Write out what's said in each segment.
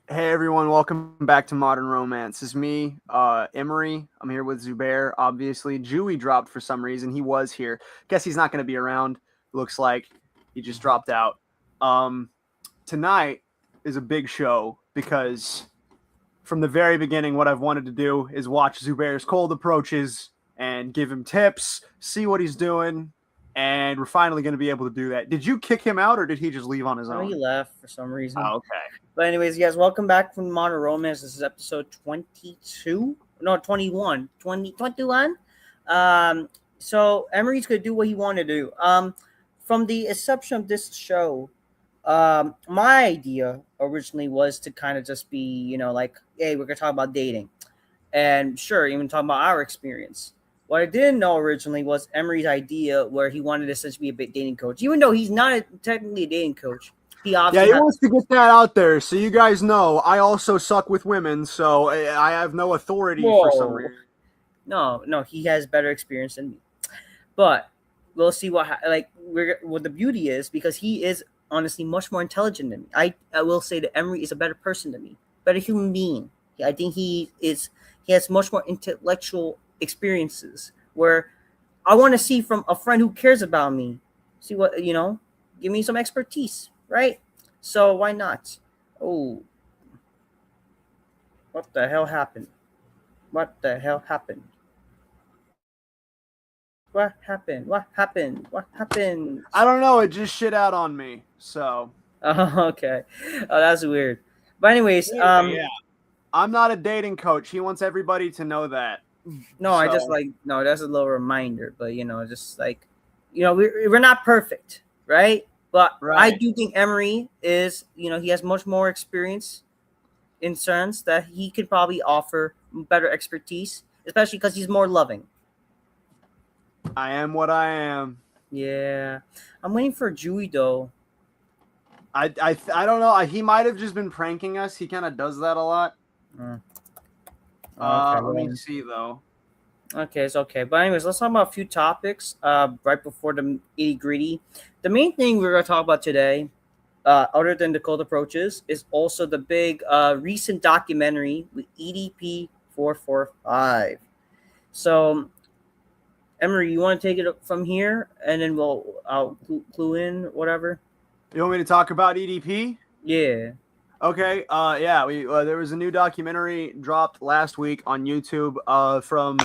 Hey everyone, welcome back to Modern Romance. It's me, Emery. I'm here with Zubair. Obviously, Jewy dropped for some reason. He was here. Guess he's not going to be around. Looks like he just dropped out. Um, Tonight is a big show because from the very beginning, what I've wanted to do is watch Zubair's cold approaches and give him tips, see what he's doing, and we're finally going to be able to do that. Did you kick him out, or did he just leave on his Oh, he own? left for some reason. Oh, okay. But anyways, guys, welcome back from Modern Romance. This is episode 22. No, 21. 2021. So Emery's gonna do what he wanted to do. From the inception of this show, my idea originally was to kind of just be, like, hey, we're gonna talk about dating. And sure, even talk about our experience. What I didn't know originally was Emery's idea where he wanted to essentially be a big dating coach. Even though he's not technically a dating coach, he Yeah, obviously he has. wants to get that out there so you guys know I also suck with women, so I have no authority for some Whoa. reason. No, he has better experience than me. But we'll see what the beauty is because he is honestly much more intelligent than me. I will say that Emery is a better person than me, better human being. I think he has much more intellectual experiences where I want to see from a friend who cares about me. See what give me some expertise, right? So why not? Oh, what the hell happened? What the hell happened? What happened? What happened? What happened? I don't know, it just shit out on me. So Oh, okay. Oh, that's weird. But anyways, anyway, yeah. I'm not a dating coach. He wants everybody to know that. no, I just So like no. That's a little reminder, but just like, we're not perfect, right? But I right. do think Emery is, he has much more experience in sense that he could probably offer better expertise, especially because he's more loving. I am what I am. Yeah, I'm waiting for Jewy though. I don't know. He might have just been pranking us. He kind of does that a lot. Mm, okay, Let me well, see though. okay, it's okay. But anyways, let's talk about a few topics. Right before the itty gritty, the main thing we're gonna talk about today, other than the cold approaches, is also the big recent documentary with EDP445. So, Emery, you want to take it up from here, and then I'll clue in whatever. You want me to talk about EDP? Yeah. Okay. Yeah. We there was a new documentary dropped last week on YouTube. From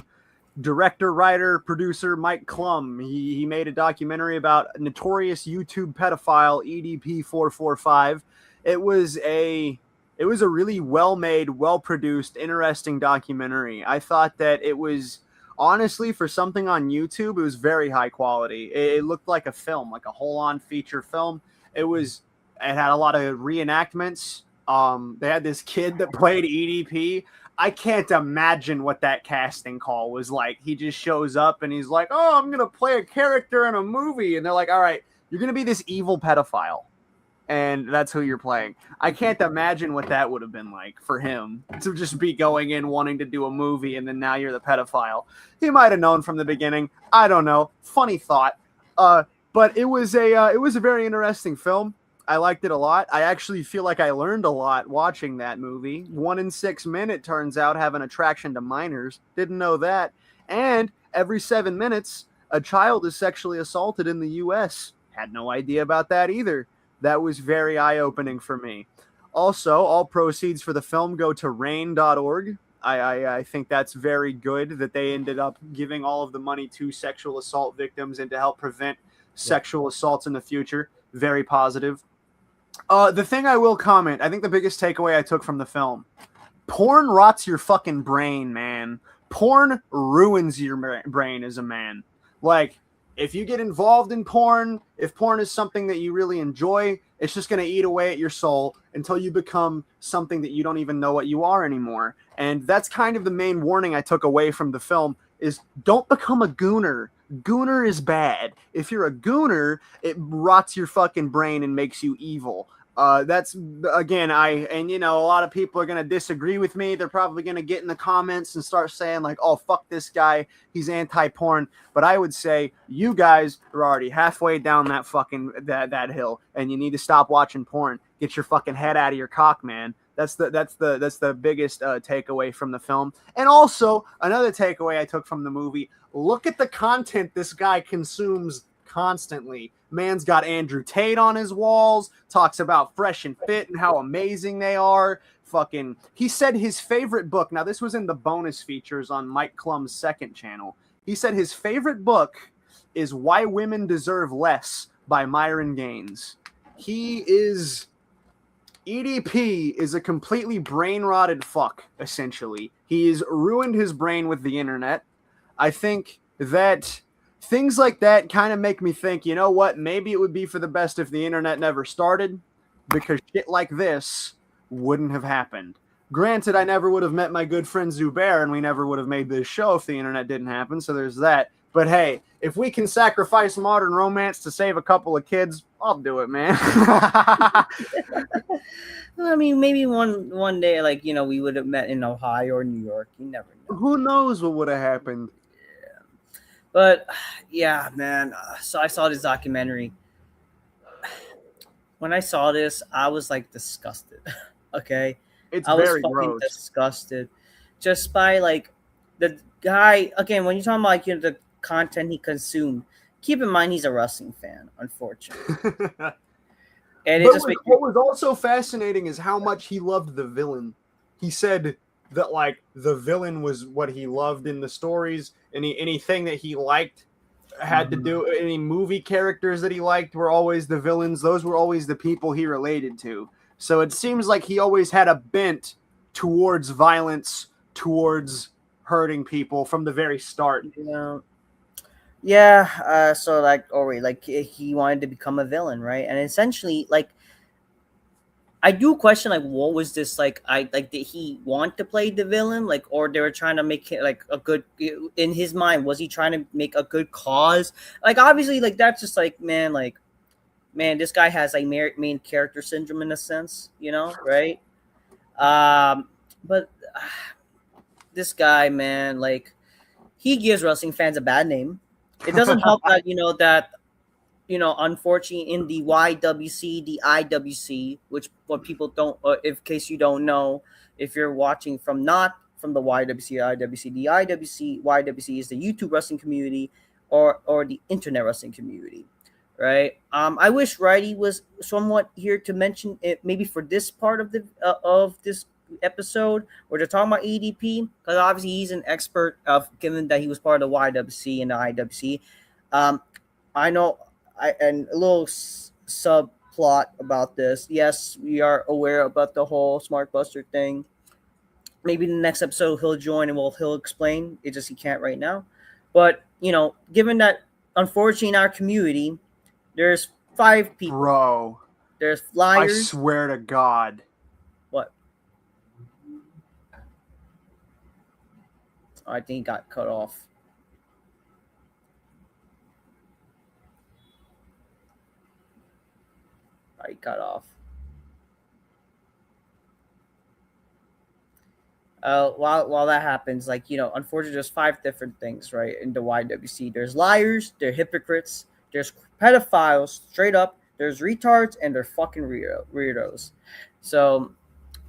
director, writer, producer Mike Klum. He made a documentary about notorious YouTube pedophile EDP445. It was a it was a really well made, well produced, interesting documentary. I thought that it was honestly for something on YouTube, it was very high quality. It looked like a film, like a whole on feature film. It was it had a lot of reenactments. They had this kid that played EDP. I can't imagine what that casting call was like. He just shows up and he's like, "Oh, I'm gonna play a character in a movie," and they're like, "All right, you're gonna be this evil pedophile, and that's who you're playing." I can't imagine what that would have been like for him to just be going in wanting to do a movie, and then now you're the pedophile. He might have known from the beginning. I don't know. Funny thought. But it was a very interesting film. I liked it a lot. I actually feel like I learned a lot watching that movie. 1 in 6 men, it turns out, have an attraction to minors. Didn't know that. And every 7 minutes, a child is sexually assaulted in the U.S. Had no idea about that either. That was very eye opening for me. Also, all proceeds for the film go to rain.org. I think that's very good that they ended up giving all of the money to sexual assault victims and to help prevent Yeah. sexual assaults in the future. Very positive. The thing I will comment, I think the biggest takeaway I took from the film, porn rots your fucking brain, man. Porn ruins your brain as a man. Like, if you get involved in porn, if porn is something that you really enjoy, it's just going to eat away at your soul until you become something that you don't even know what you are anymore. And that's kind of the main warning I took away from the film is don't become a gooner. Gooner is bad. If you're a gooner, it rots your fucking brain and makes you evil. That's again, a lot of people are gonna disagree with me. They're probably gonna get in the comments and start saying like, "Oh, fuck this guy, he's anti-porn." But I would say you guys are already halfway down that fucking that hill, and you need to stop watching porn. Get your fucking head out of your cock, man. That's the biggest takeaway from the film. And also another takeaway I took from the movie: look at the content this guy consumes constantly. Man's got Andrew Tate on his walls, talks about Fresh and Fit and how amazing they are. Fucking, he said his favorite book. Now this was in the bonus features on Mike Klum's second channel. He said his favorite book is Why Women Deserve Less by Myron Gaines. EDP is a completely brain-rotted fuck, essentially. He's ruined his brain with the internet. I think that things like that kind of make me think, you know what, maybe it would be for the best if the internet never started, because shit like this wouldn't have happened. Granted, I never would have met my good friend Zubair, and we never would have made this show if the internet didn't happen, so there's that. But hey, if we can sacrifice modern romance to save a couple of kids, I'll do it, man. I mean, maybe one day, like, you know, we would have met in Ohio or New York. You never know. Who knows what would have happened? Yeah. But yeah, man. So I saw this documentary. When I saw this, I was like disgusted. Okay, I was very fucking gross. disgusted, just by like the guy. Again, when you're talking about like, you know, the content he consumed, keep in mind he's a wrestling fan, unfortunately. And what was also fascinating is how much he loved the villain. He said that like the villain was what he loved in the stories, and anything that he liked had to do, any movie characters that he liked were always the villains. Those were always the people he related to. So it seems like he always had a bent towards violence, towards hurting people from the very start. Yeah. So like, like he wanted to become a villain, right? And essentially, like, I do question, like, what was this like? Did he want to play the villain, like, or they were trying to make it like a good, in his mind? Was he trying to make a good cause? Like, obviously, like that's just like, man, this guy has like main character syndrome in a sense, you know, right? But this guy, man, like, he gives wrestling fans a bad name. It doesn't help that unfortunately, in the YWC, the IWC, which what people don't, in case you don't know, if you're watching from not from the YWC or IWC, the YWC is the YouTube wrestling community or the internet wrestling community, right? I wish Righty was somewhat here to mention it, maybe for this part of this episode where they're talking about EDP, because obviously he's an expert of, given that he was part of the YWC and the IWC. I know. And a little subplot about this. Yes, we are aware about the whole Smart Buster thing. Maybe in the next episode he'll join and he'll explain. It's just he can't right now. But given that unfortunately in our community there's 5 people. Bro, there's liars. I swear to God. What? I think he got cut off. I got off. While that happens, like, unfortunately, there's 5 different things, right, in the YWC. There's liars, there's hypocrites, there's pedophiles, straight up, there's retards, and they're fucking weirdos. So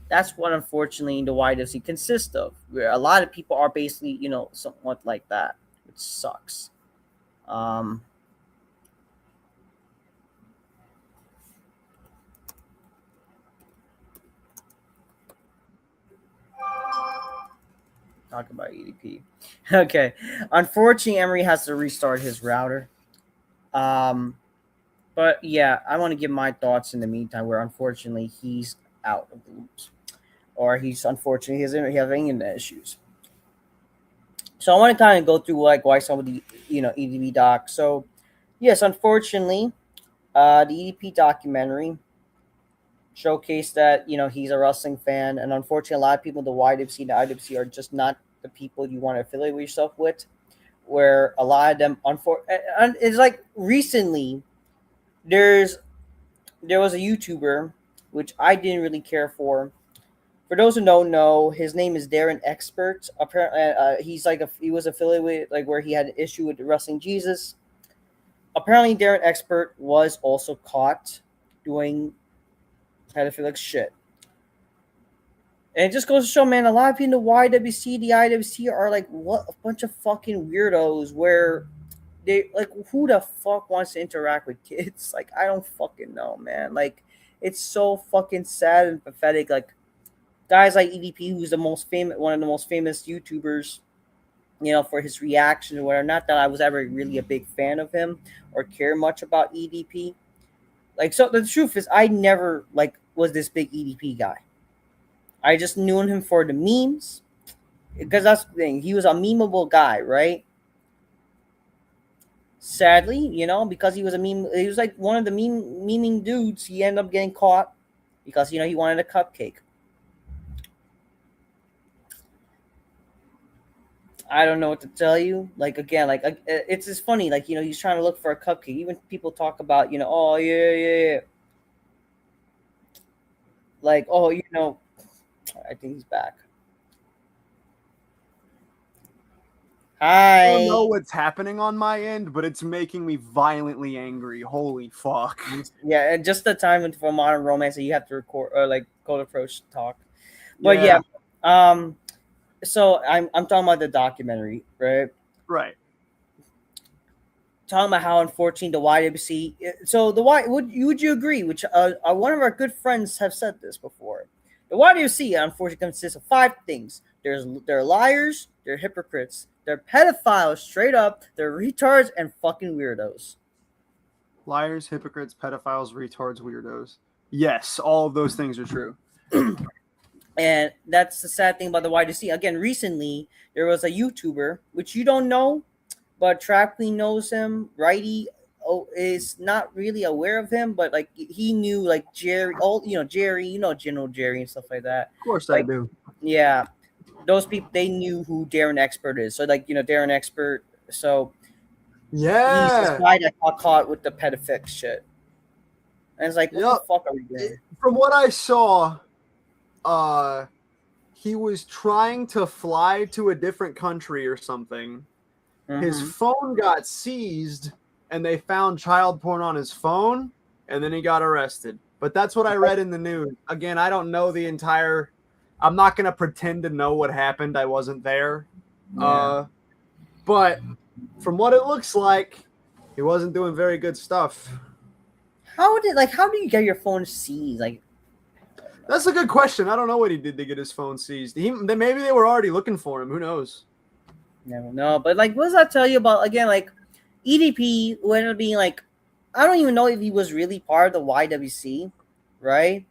that's what, unfortunately, the YWC consists of. Where a lot of people are basically, somewhat like that, which sucks. Talk about EDP. Okay. Unfortunately, Emery has to restart his router. But yeah, I want to give my thoughts in the meantime, where unfortunately he's out of the loops. Or he's having internet issues. So I want to kind of go through like why some of the EDP doc. So yes, unfortunately, the EDP documentary showcase that he's a wrestling fan, and unfortunately a lot of people in the YWC and the IWC are just not the people you want to affiliate with yourself with, where a lot of them and it's like recently there was a YouTuber which I didn't really care for those who don't know, his name is Darrenexpert. Apparently he was affiliated with, like, where he had an issue with Wrestling Jesus. Apparently Darrenexpert was also caught doing pedophilic shit. And it just goes to show, man, a lot of people in the YWC, the IWC are like, what a bunch of fucking weirdos where they like, who the fuck wants to interact with kids? Like, I don't fucking know, man. Like, it's so fucking sad and pathetic. Like, guys like EDP, who's the most famous, one of the most famous YouTubers, for his reaction or whatever. Not that I was ever really a big fan of him or care much about EDP. Like, so the truth is, I never like was this big EDP guy. I just knew him for the memes, because that's the thing. He was a memeable guy, right? Sadly, because he was a meme, he was like one of the memeing dudes. He ended up getting caught because he wanted a cupcake. I don't know what to tell you. Like, again, like it's just funny. Like, he's trying to look for a cupcake. Even people talk about, oh yeah. Like, oh, I think he's back. Hi. I don't know what's happening on my end, but it's making me violently angry. Holy fuck. Yeah, and just the time for Modern Romance that you have to record or like Cold Approach talk. But yeah. So I'm talking about the documentary, right? Right. Talking about how unfortunately the YWC. So would you agree? Which one of our good friends have said this before. The YWC unfortunately consists of 5 things. They're liars, they're hypocrites, they're pedophiles, straight up, they're retards and fucking weirdos. Liars, hypocrites, pedophiles, retards, weirdos. Yes, all of those things are true. And that's the sad thing about the YWC. Again, recently there was a YouTuber, which you don't know, but Trap Queen knows him. Righty is not really aware of him, but like he knew like Jerry, Jerry, General Jerry and stuff like that. Of course, like, I do. Yeah, those people, they knew who Darrenexpert is. So like Darrenexpert. So yeah, he's this guy that got caught with the pedophile shit. And it's like, what the fuck are we doing? From what I saw, he was trying to fly to a different country or something. Mm-hmm. His phone got seized and they found child porn on his phone, and then he got arrested. But that's what I read in the news. Again, I don't know the entire. I'm not going to pretend to know what happened. I wasn't there. Yeah. But from what it looks like, he wasn't doing very good stuff. How do you get your phone seized? Like, that's a good question. I don't know what he did to get his phone seized. Maybe they were already looking for him. Who knows? Never know. But like, what does that tell you about, again, like EDP ended up being like, I don't even know if he was really part of the YWC, right?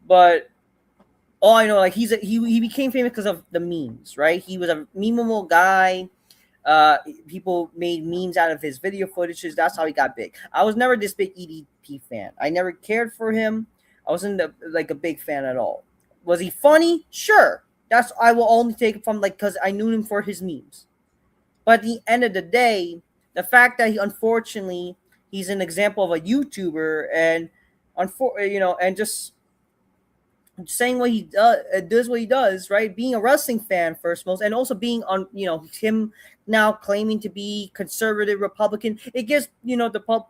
But all I know, like, he became famous because of the memes, right? He was a memeable guy. People made memes out of his video footages. That's how he got big. I was never this big EDP fan. I never cared for him. I wasn't a big fan at all. Was he funny? Sure. I will only take it from because I knew him for his memes. But at the end of the day, the fact that he's an example of a YouTuber and and just saying what he does what he does, right? Being a wrestling fan first most, and also being on him now claiming to be conservative Republican, it gives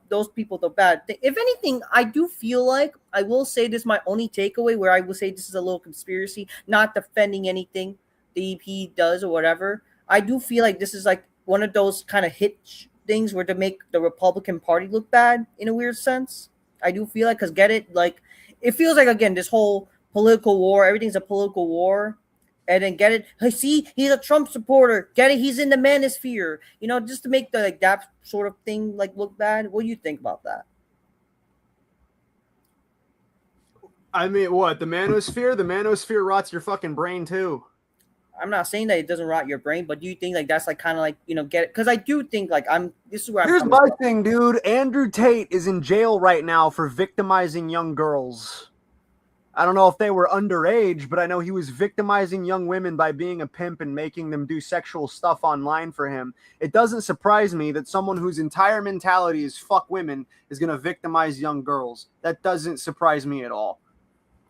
those people the bad thing. If anything, I do feel like, I will say this, my only takeaway, where I will say this is a little conspiracy, not defending anything the EP does or whatever. I do feel like this is like one of those kind of hit things where to make the Republican Party look bad in a weird sense. I do feel like, because it feels like, again, this whole political war, everything's a political war, and then get it. Hey, see, he's a Trump supporter. Get it? He's in the manosphere. Just to make the that sort of thing look bad. What do you think about that? I mean, what, the manosphere? The manosphere rots your fucking brain too. I'm not saying that it doesn't rot your brain, but do you think that's kind of get it? Because I do think this is where here's my thing, dude. Andrew Tate is in jail right now for victimizing young girls. I don't know if they were underage, but I know he was victimizing young women by being a pimp and making them do sexual stuff online for him. It doesn't surprise me that someone whose entire mentality is fuck women is going to victimize young girls. That doesn't surprise me at all.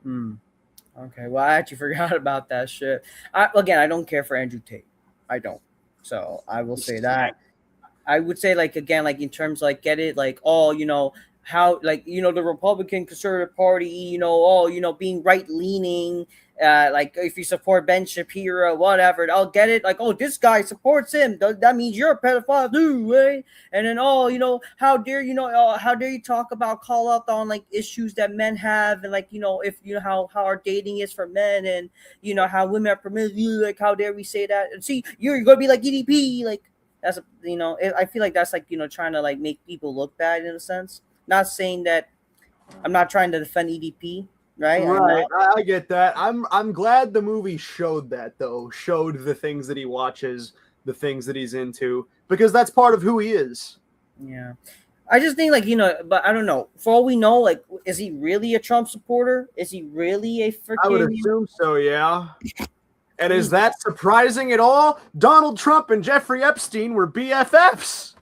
Okay, well, I actually forgot about that shit. I don't care for Andrew Tate. I don't. So I will say that. I would say, in terms, get it, how, like, the Republican Conservative Party, being right leaning, like if you support Ben Shapiro, whatever, I'll get it. Like, oh, this guy supports him. That means you're a pedophile too, right? And then, how dare how dare you talk about call out on like issues that men have, and like if how our dating is for men, and how women are permitted. Like, how dare we say that? And see, you're gonna be like EDP, like that's I feel like that's like trying to like make people look bad in a sense. Not saying that I'm not trying to defend EDP. Right, Right. I get that. I'm glad the movie showed that though. Showed the things that he watches, the things that he's into, because that's part of who he is. Yeah. I just think like, but I don't know. For all we know, like, is he really a Trump supporter? Is he really a freaking... I would assume so, yeah. And is that surprising at all? Donald Trump and Jeffrey Epstein were BFFs.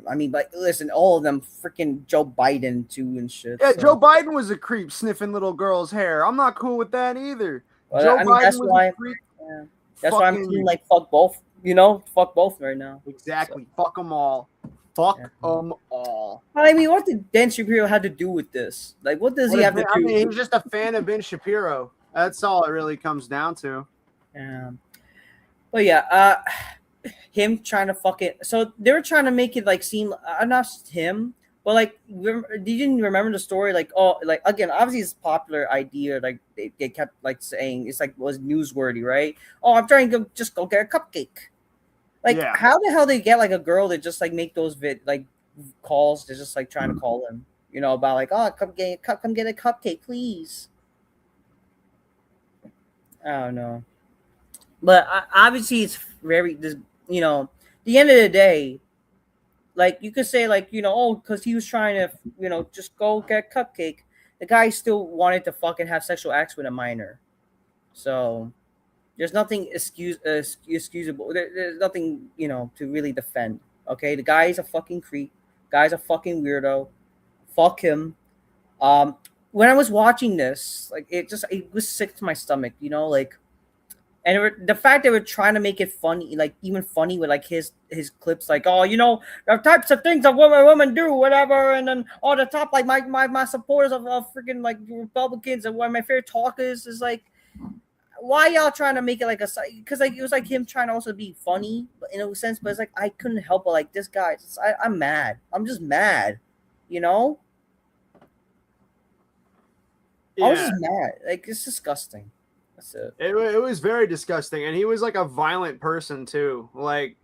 I mean, but listen, all of them, freaking Joe Biden too and shit. Yeah, so. Joe Biden was a creep sniffing little girls' hair. I'm not cool with that either. Well, Joe I mean, Biden that's was why, a creep. Yeah, that's why I'm feeling like fuck both. Fuck both right now. Exactly. So. Fuck them all. Fuck them all. I mean, what did Ben Shapiro have to do with this? Like, what does he have to do? I mean, he's just a fan of Ben Shapiro. That's all it really comes down to. Yeah. But yeah, him trying to fucking... So they were trying to make it like seem... not him, but like, did you remember the story? Like, oh, like, again, obviously it's a popular idea. Like, they kept like saying it's like was newsworthy, right? Oh, I'm trying to just go get a cupcake. Like, how the hell they get like a girl that just like make those calls? They're just like trying to call him, about like, oh, come get a cupcake, please. I don't know, but obviously it's very the end of the day, like you could say like oh, because he was trying to just go get cupcake. The guy still wanted to fucking have sexual acts with a minor, so there's nothing excusable. There's nothing to really defend. Okay, the guy is a fucking creep. Guy's a fucking weirdo. Fuck him. When I was watching this, like it was sick to my stomach, like, and the fact they were trying to make it funny, like even funny with like his clips, like, oh, the types of things that women do, whatever, and then all the top like my supporters of freaking like Republicans, and one of my favorite talkers is like, why y'all trying to make it like because like it was like him trying to also be funny in a sense, but it's like I couldn't help but like this guy. I'm mad. I'm just mad, Yeah. I was just mad. Like, it's disgusting. That's it. It was very disgusting. And he was like a violent person too. Like,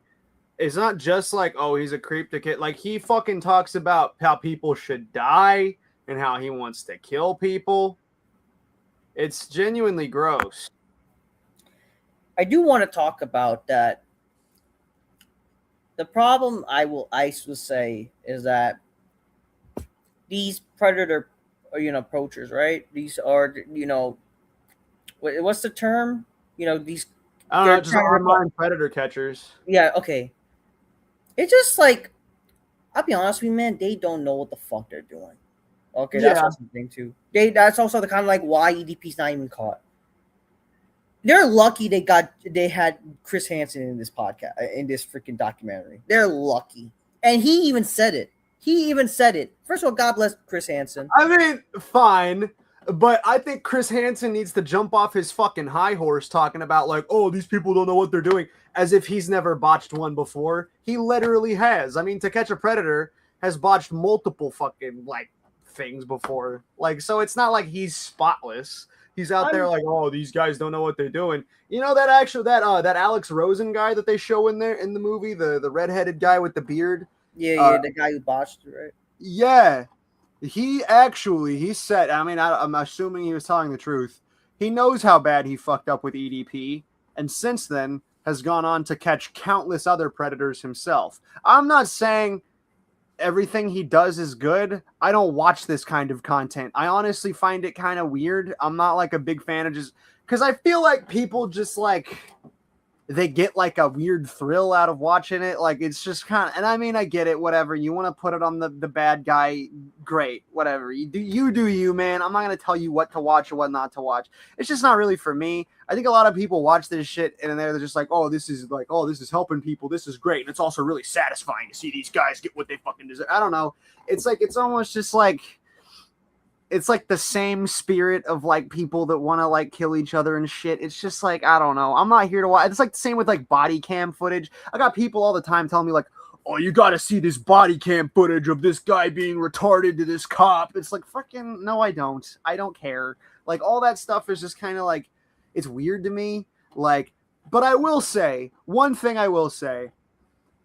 it's not just like, oh, he's a creep to kid. Like, he fucking talks about how people should die and how he wants to kill people. It's genuinely gross. I do want to talk about that. The problem I will say is that these predator poachers, right? These are, what's the term? These. I don't know, just online predator catchers. Yeah, okay. It's just like, I'll be honest with you, man. They don't know what the fuck they're doing. Okay, that's also the thing too. That's also the kind of like why EDP's not even caught. They're lucky they had Chris Hansen in this podcast, in this freaking documentary. They're lucky, and he even said it. First of all, God bless Chris Hansen. I mean, fine, but I think Chris Hansen needs to jump off his fucking high horse talking about like, oh, these people don't know what they're doing, as if he's never botched one before. He literally has. I mean, To Catch a Predator has botched multiple fucking like things before. Like, so it's not like he's spotless. He's out there like, oh, these guys don't know what they're doing. That Alex Rosen guy that they show in there in the movie, the redheaded guy with the beard. Yeah, the guy who botched it, right? Yeah, he said, I mean, I'm assuming he was telling the truth. He knows how bad he fucked up with EDP, and since then has gone on to catch countless other predators himself. I'm not saying everything he does is good. I don't watch this kind of content. I honestly find it kind of weird. I'm not like a big fan of just because I feel like people just like they get like a weird thrill out of watching it. Like it's just kind of, and I mean, I get it, whatever. You want to put it on the bad guy, great, whatever. You do you, man. I'm not going to tell you what to watch or what not to watch. It's just not really for me. I think a lot of people watch this shit and they're just like, oh, this is helping people. This is great. And it's also really satisfying to see these guys get what they fucking deserve. I don't know. It's like, it's almost just like, it's like the same spirit of like people that want to like kill each other and shit. It's just like, I don't know. I'm not here to watch. It's like the same with like body cam footage. I got people all the time telling me like, oh, you got to see this body cam footage of this guy being retarded to this cop. It's like, fucking, no, I don't. I don't care. Like all that stuff is just kind of like, it's weird to me. Like, but I will say, one thing I will say,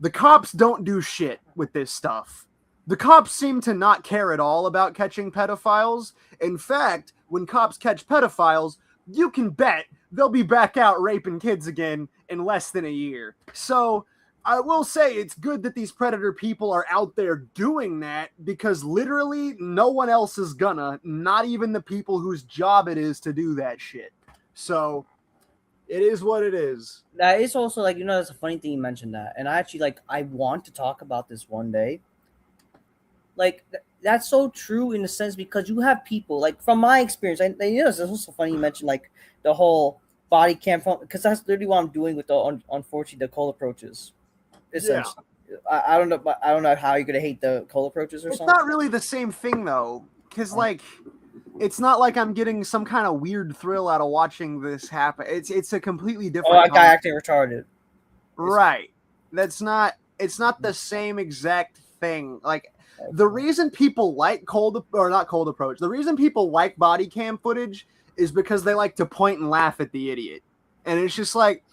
the cops don't do shit with this stuff. The cops seem to not care at all about catching pedophiles. In fact, when cops catch pedophiles, you can bet they'll be back out raping kids again in less than a year. So I will say it's good that these predator people are out there doing that, because literally no one else is gonna, not even the people whose job it is to do that shit. So it is what it is. That is also like, that's a funny thing you mentioned that. And I actually I want to talk about this one day. Like that's so true in a sense, because you have people like, from my experience, it's also funny you mentioned like the whole body cam, because that's literally what I'm doing with the unfortunately the cold approaches. Essentially, yeah. I don't know how you're gonna hate the cold approaches or something. It's not really the same thing though, because like it's not like I'm getting some kind of weird thrill out of watching this happen. It's a completely different. Oh, that guy acting retarded. Right. It's not the same exact thing. Like. The reason people like the reason people like body cam footage is because they like to point and laugh at the idiot. And it's just like,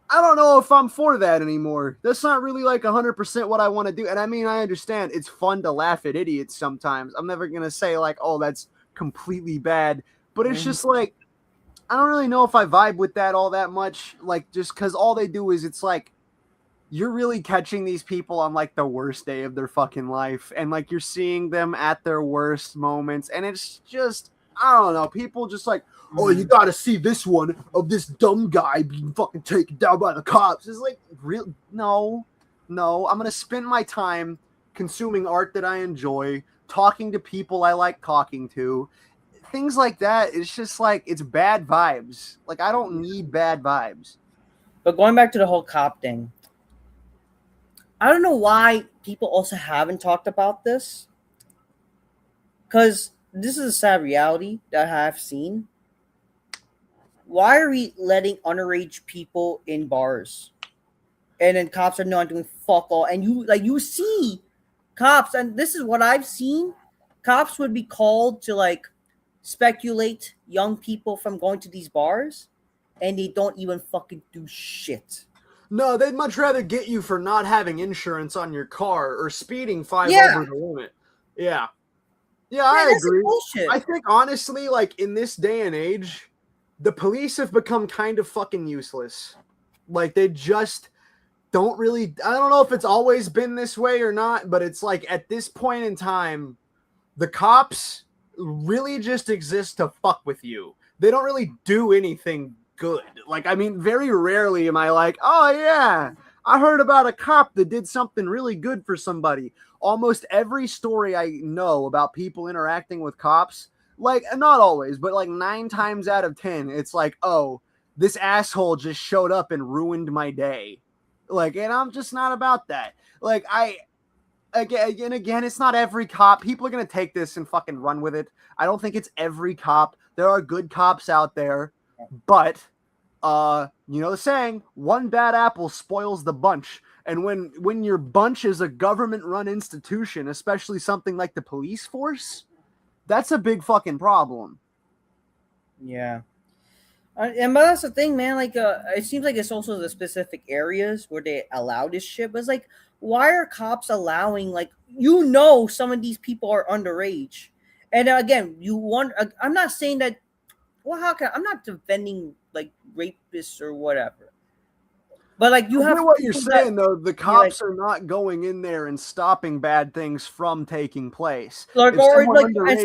I don't know if I'm for that anymore. That's not really like 100% what I want to do. And I mean, I understand it's fun to laugh at idiots sometimes. I'm never going to say like, oh, that's completely bad. But it's just like, I don't really know if I vibe with that all that much. Like, just because all they do is it's like, you're really catching these people on like the worst day of their fucking life. And like, you're seeing them at their worst moments. And it's just, I don't know. People just like, oh, you got to see this one of this dumb guy being fucking taken down by the cops. It's like, real? No. I'm going to spend my time consuming art that I enjoy, talking to people I like talking to. Things like that. It's just like, it's bad vibes. Like, I don't need bad vibes. But going back to the whole cop thing, I don't know why people also haven't talked about this, because this is a sad reality that I have seen. Why are we letting underage people in bars, and then cops are not doing fuck all? And you see cops, and this is what I've seen. Cops would be called to like speculate young people from going to these bars, and they don't even fucking do shit. No, they'd much rather get you for not having insurance on your car or speeding 5 over the limit. Yeah. Yeah, I agree. I think, honestly, like, in this day and age, the police have become kind of fucking useless. Like, they just don't really... I don't know if it's always been this way or not, but it's like, at this point in time, the cops really just exist to fuck with you. They don't really do anything good. Like, I mean, very rarely am I like, oh yeah, I heard about a cop that did something really good for somebody. Almost every story I know about people interacting with cops, like, not always, but like 9 times out of 10, it's like, oh, this asshole just showed up and ruined my day. Like, and I'm just not about that. Like, again, it's not every cop. People are going to take this and fucking run with it. I don't think it's every cop. There are good cops out there. But, you know the saying, one bad apple spoils the bunch. And when your bunch is a government-run institution, especially something like the police force, that's a big fucking problem. Yeah. But that's the thing, man. Like, it seems like it's also the specific areas where they allow this shit. But it's like, why are cops allowing, like, some of these people are underage. And again, I'm not saying that, well, I'm not defending like rapists or whatever, but like I know what you're saying though. The cops are not going in there and stopping bad things from taking place. And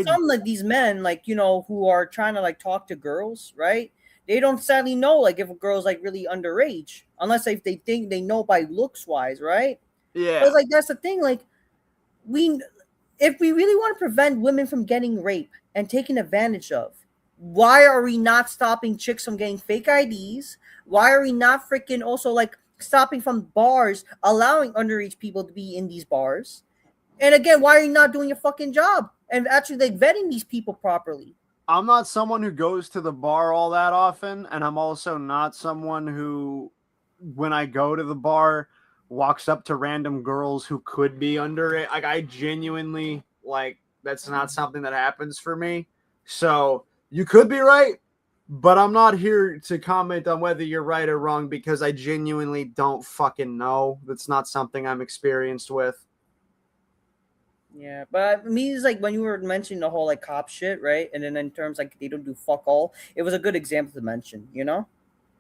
some like these men, like, who are trying to like talk to girls, right? they don't sadly know like if a girl's like really underage, unless if they think they know by looks wise, right? Yeah. But like that's the thing, like we if we really want to prevent women from getting raped and taken advantage of, why are we not stopping chicks from getting fake IDs? Why are we not freaking also like stopping from bars allowing underage people to be in these bars? And again, why are you not doing your fucking job and actually like vetting these people properly? I'm not someone who goes to the bar all that often, and I'm also not someone who, when I go to the bar, walks up to random girls who could be under it. Like, I genuinely, like, that's not something that happens for me. So you could be right, but I'm not here to comment on whether you're right or wrong because I genuinely don't fucking know. That's not something I'm experienced with. Yeah, but me is like when you were mentioning the whole like cop shit, right? And then in terms like they don't do fuck all, it was a good example to mention, you know?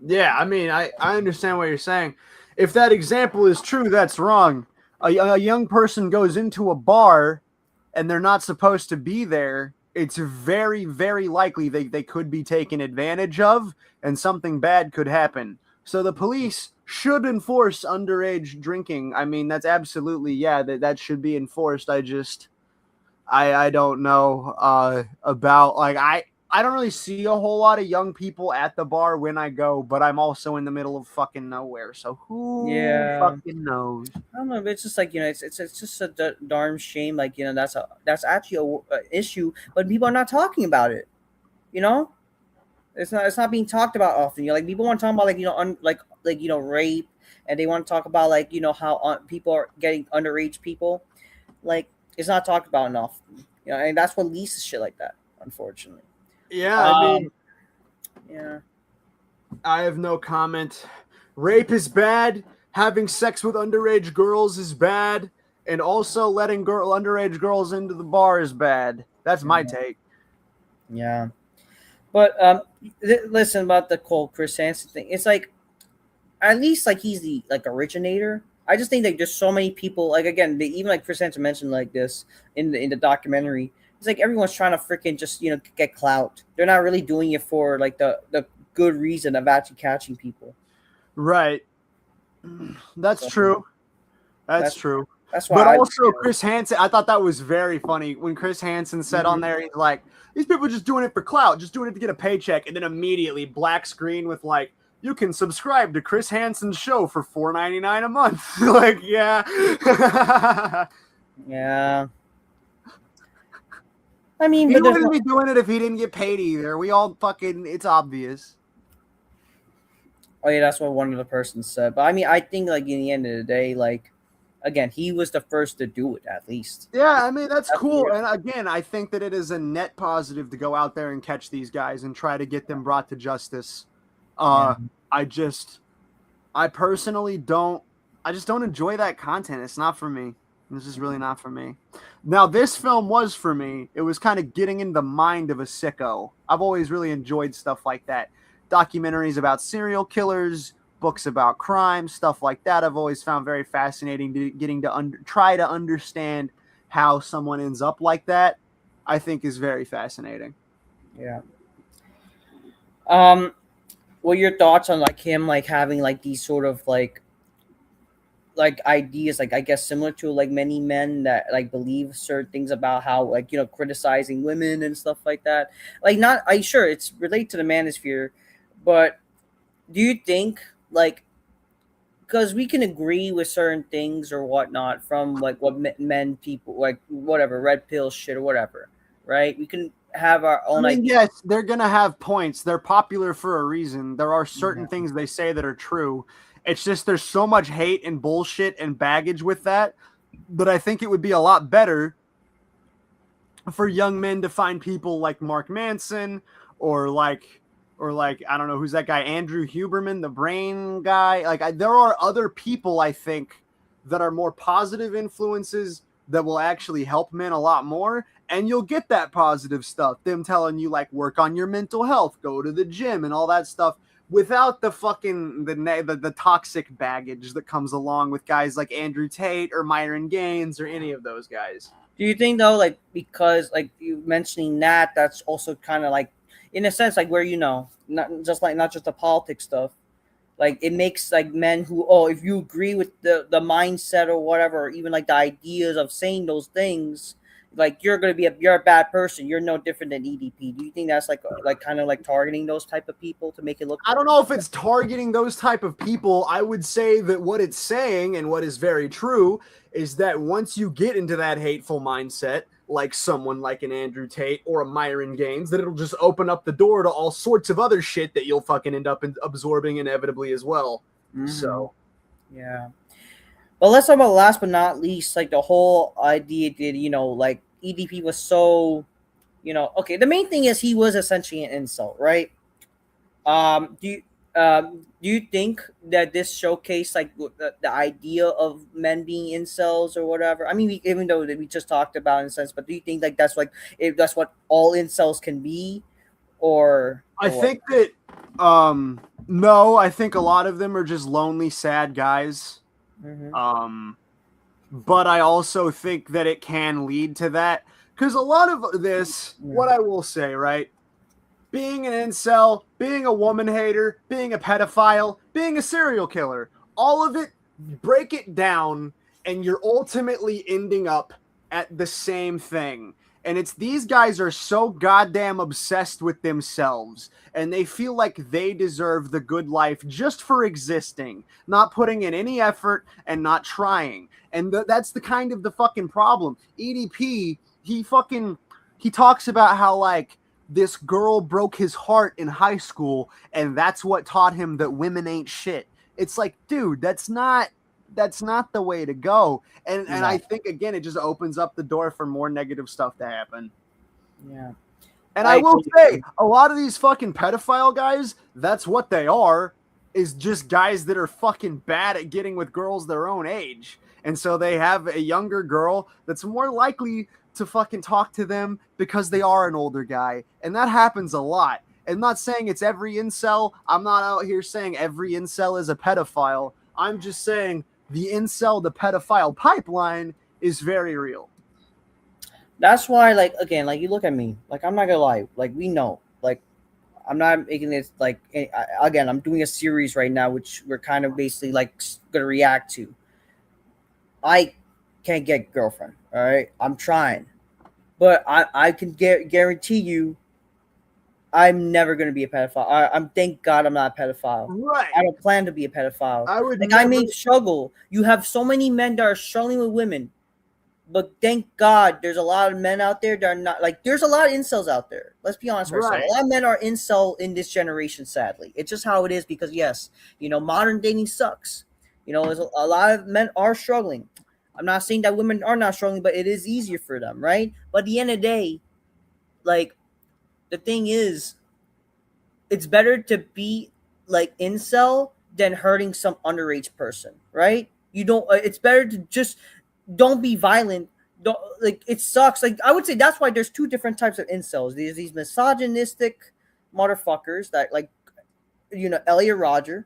Yeah, I mean, I understand what you're saying. If that example is true, that's wrong. A young person goes into a bar and they're not supposed to be there. It's very, very likely they could be taken advantage of and something bad could happen. So the police should enforce underage drinking. I mean, that's absolutely, yeah, that should be enforced. I don't know about like I don't really see a whole lot of young people at the bar when I go, but I'm also in the middle of fucking nowhere, so who Yeah. fucking knows? I don't know. It's just like it's just a darn shame. Like that's actually a issue, but people are not talking about it. You know, it's not being talked about often. You know, like people want to talk about like rape, and they want to talk about like how people are getting underage people. Like it's not talked about enough. You know, and that's what leads to shit like that. Unfortunately. Yeah, I mean, Yeah. I have no comment. Rape is bad. Having sex with underage girls is bad, and also letting underage girls into the bar is bad. That's my take. Yeah. But listen about the whole Chris Hansen thing. It's like at least like he's the like originator. I just think like there's so many people like again even like Chris Hansen mentioned like this in the documentary. It's like everyone's trying to freaking just get clout. They're not really doing it for like the good reason of actually catching people. Right. That's true. That's true. That's why. But also, Chris Hansen, I thought that was very funny when Chris Hansen said on there, he's like, these people are just doing it for clout, just doing it to get a paycheck. And then immediately black screen with like, you can subscribe to Chris Hansen's show for $4.99 a month. Like, yeah. Yeah. I mean, he wouldn't be doing it if he didn't get paid either. We all fucking, it's obvious. Oh yeah, that's what one of the persons said. But I mean, I think like in the end of the day, like again, he was the first to do it at least. Yeah, I mean that's cool. Weird. And again, I think that it is a net positive to go out there and catch these guys and try to get them brought to justice. I personally don't enjoy that content. It's not for me. This is really not for me. Now, this film was for me. It was kind of getting in the mind of a sicko. I've always really enjoyed stuff like that. Documentaries about serial killers, books about crime, stuff like that. I've always found very fascinating getting to try to understand how someone ends up like that. I think is very fascinating. Yeah. What are your thoughts on like him like having like these sort of like ideas like I guess similar to like many men that like believe certain things about how like criticizing women and stuff like that, like not I sure it's related to the manosphere, but do you think like because we can agree with certain things or whatnot from like what men people like whatever red pill shit or whatever, right? We can have our own ideas. Yes, they're gonna have points. They're popular for a reason. There are certain things they say that are true. It's just there's so much hate and bullshit and baggage with that I think it would be a lot better for young men to find people like Mark Manson or like I don't know who's that guy, Andrew Huberman, the brain guy. Like there are other people I think that are more positive influences that will actually help men a lot more, and you'll get that positive stuff. Them telling you like work on your mental health, go to the gym, and all that stuff. Without the fucking the toxic baggage that comes along with guys like Andrew Tate or Myron Gaines or any of those guys. Do you think though, like because like you mentioning that's also kind of like in a sense, like where not just the politics stuff. Like it makes like men who, if you agree with the mindset or whatever, or even like the ideas of saying those things, like you're a bad person. You're no different than EDP. Do you think that's like kind of like targeting those type of people to make it look? I don't know if it's targeting those type of people. I would say that what it's saying, and what is very true, is that once you get into that hateful mindset, like someone like an Andrew Tate or a Myron Gaines, that it'll just open up the door to all sorts of other shit that you'll fucking end up absorbing inevitably as well. Mm-hmm. So, yeah. Well, let's talk about last but not least, like the whole idea that, like EDP was so, okay. The main thing is he was essentially an incel, right? Do you think that this showcased like the idea of men being incels or whatever? I mean, even though we just talked about in a sense, but do you think like that's what all incels can be, or? I think that no, I think a lot of them are just lonely, sad guys. Mm-hmm. But I also think that it can lead to that, because a lot of this, what I will say, right? Being an incel, being a woman hater, being a pedophile, being a serial killer, all of it, break it down, and you're ultimately ending up at the same thing. And it's these guys are so goddamn obsessed with themselves, and they feel like they deserve the good life just for existing, not putting in any effort and not trying. And that's the kind of the fucking problem. EDP, he talks about how like this girl broke his heart in high school, and that's what taught him that women ain't shit. It's like, dude, that's not the way to go. And I think, again, it just opens up the door for more negative stuff to happen. Yeah. And I will say, a lot of these fucking pedophile guys, that's what they are, is just guys that are fucking bad at getting with girls their own age. And so they have a younger girl that's more likely to fucking talk to them because they are an older guy. And that happens a lot. I'm not saying it's every incel. I'm not out here saying every incel is a pedophile. I'm just saying the incel to pedophile pipeline is very real. That's why, like, again, like you look at me, like, I'm not gonna lie, like, we know, like, I'm not making this like, again, I'm doing a series right now, which we're kind of basically like gonna react to. I can't get girlfriend. All right, I'm trying, but I can guarantee you, I'm never gonna be a pedophile. I'm thank God I'm not a pedophile. Right. I don't plan to be a pedophile. I may struggle. You have so many men that are struggling with women, but thank God there's a lot of men out there that are not like. There's a lot of incels out there. Let's be honest with ourselves. A lot of men are incel in this generation. Sadly, it's just how it is because yes, modern dating sucks. There's a lot of men are struggling. I'm not saying that women are not struggling, but it is easier for them, right? But at the end of the day, like, the thing is, it's better to be like incel than hurting some underage person, right? You don't. It's better to just don't be violent. Don't, like, it sucks. Like, I would say that's why there's two different types of incels. There's these misogynistic motherfuckers that like, Elliot Roger.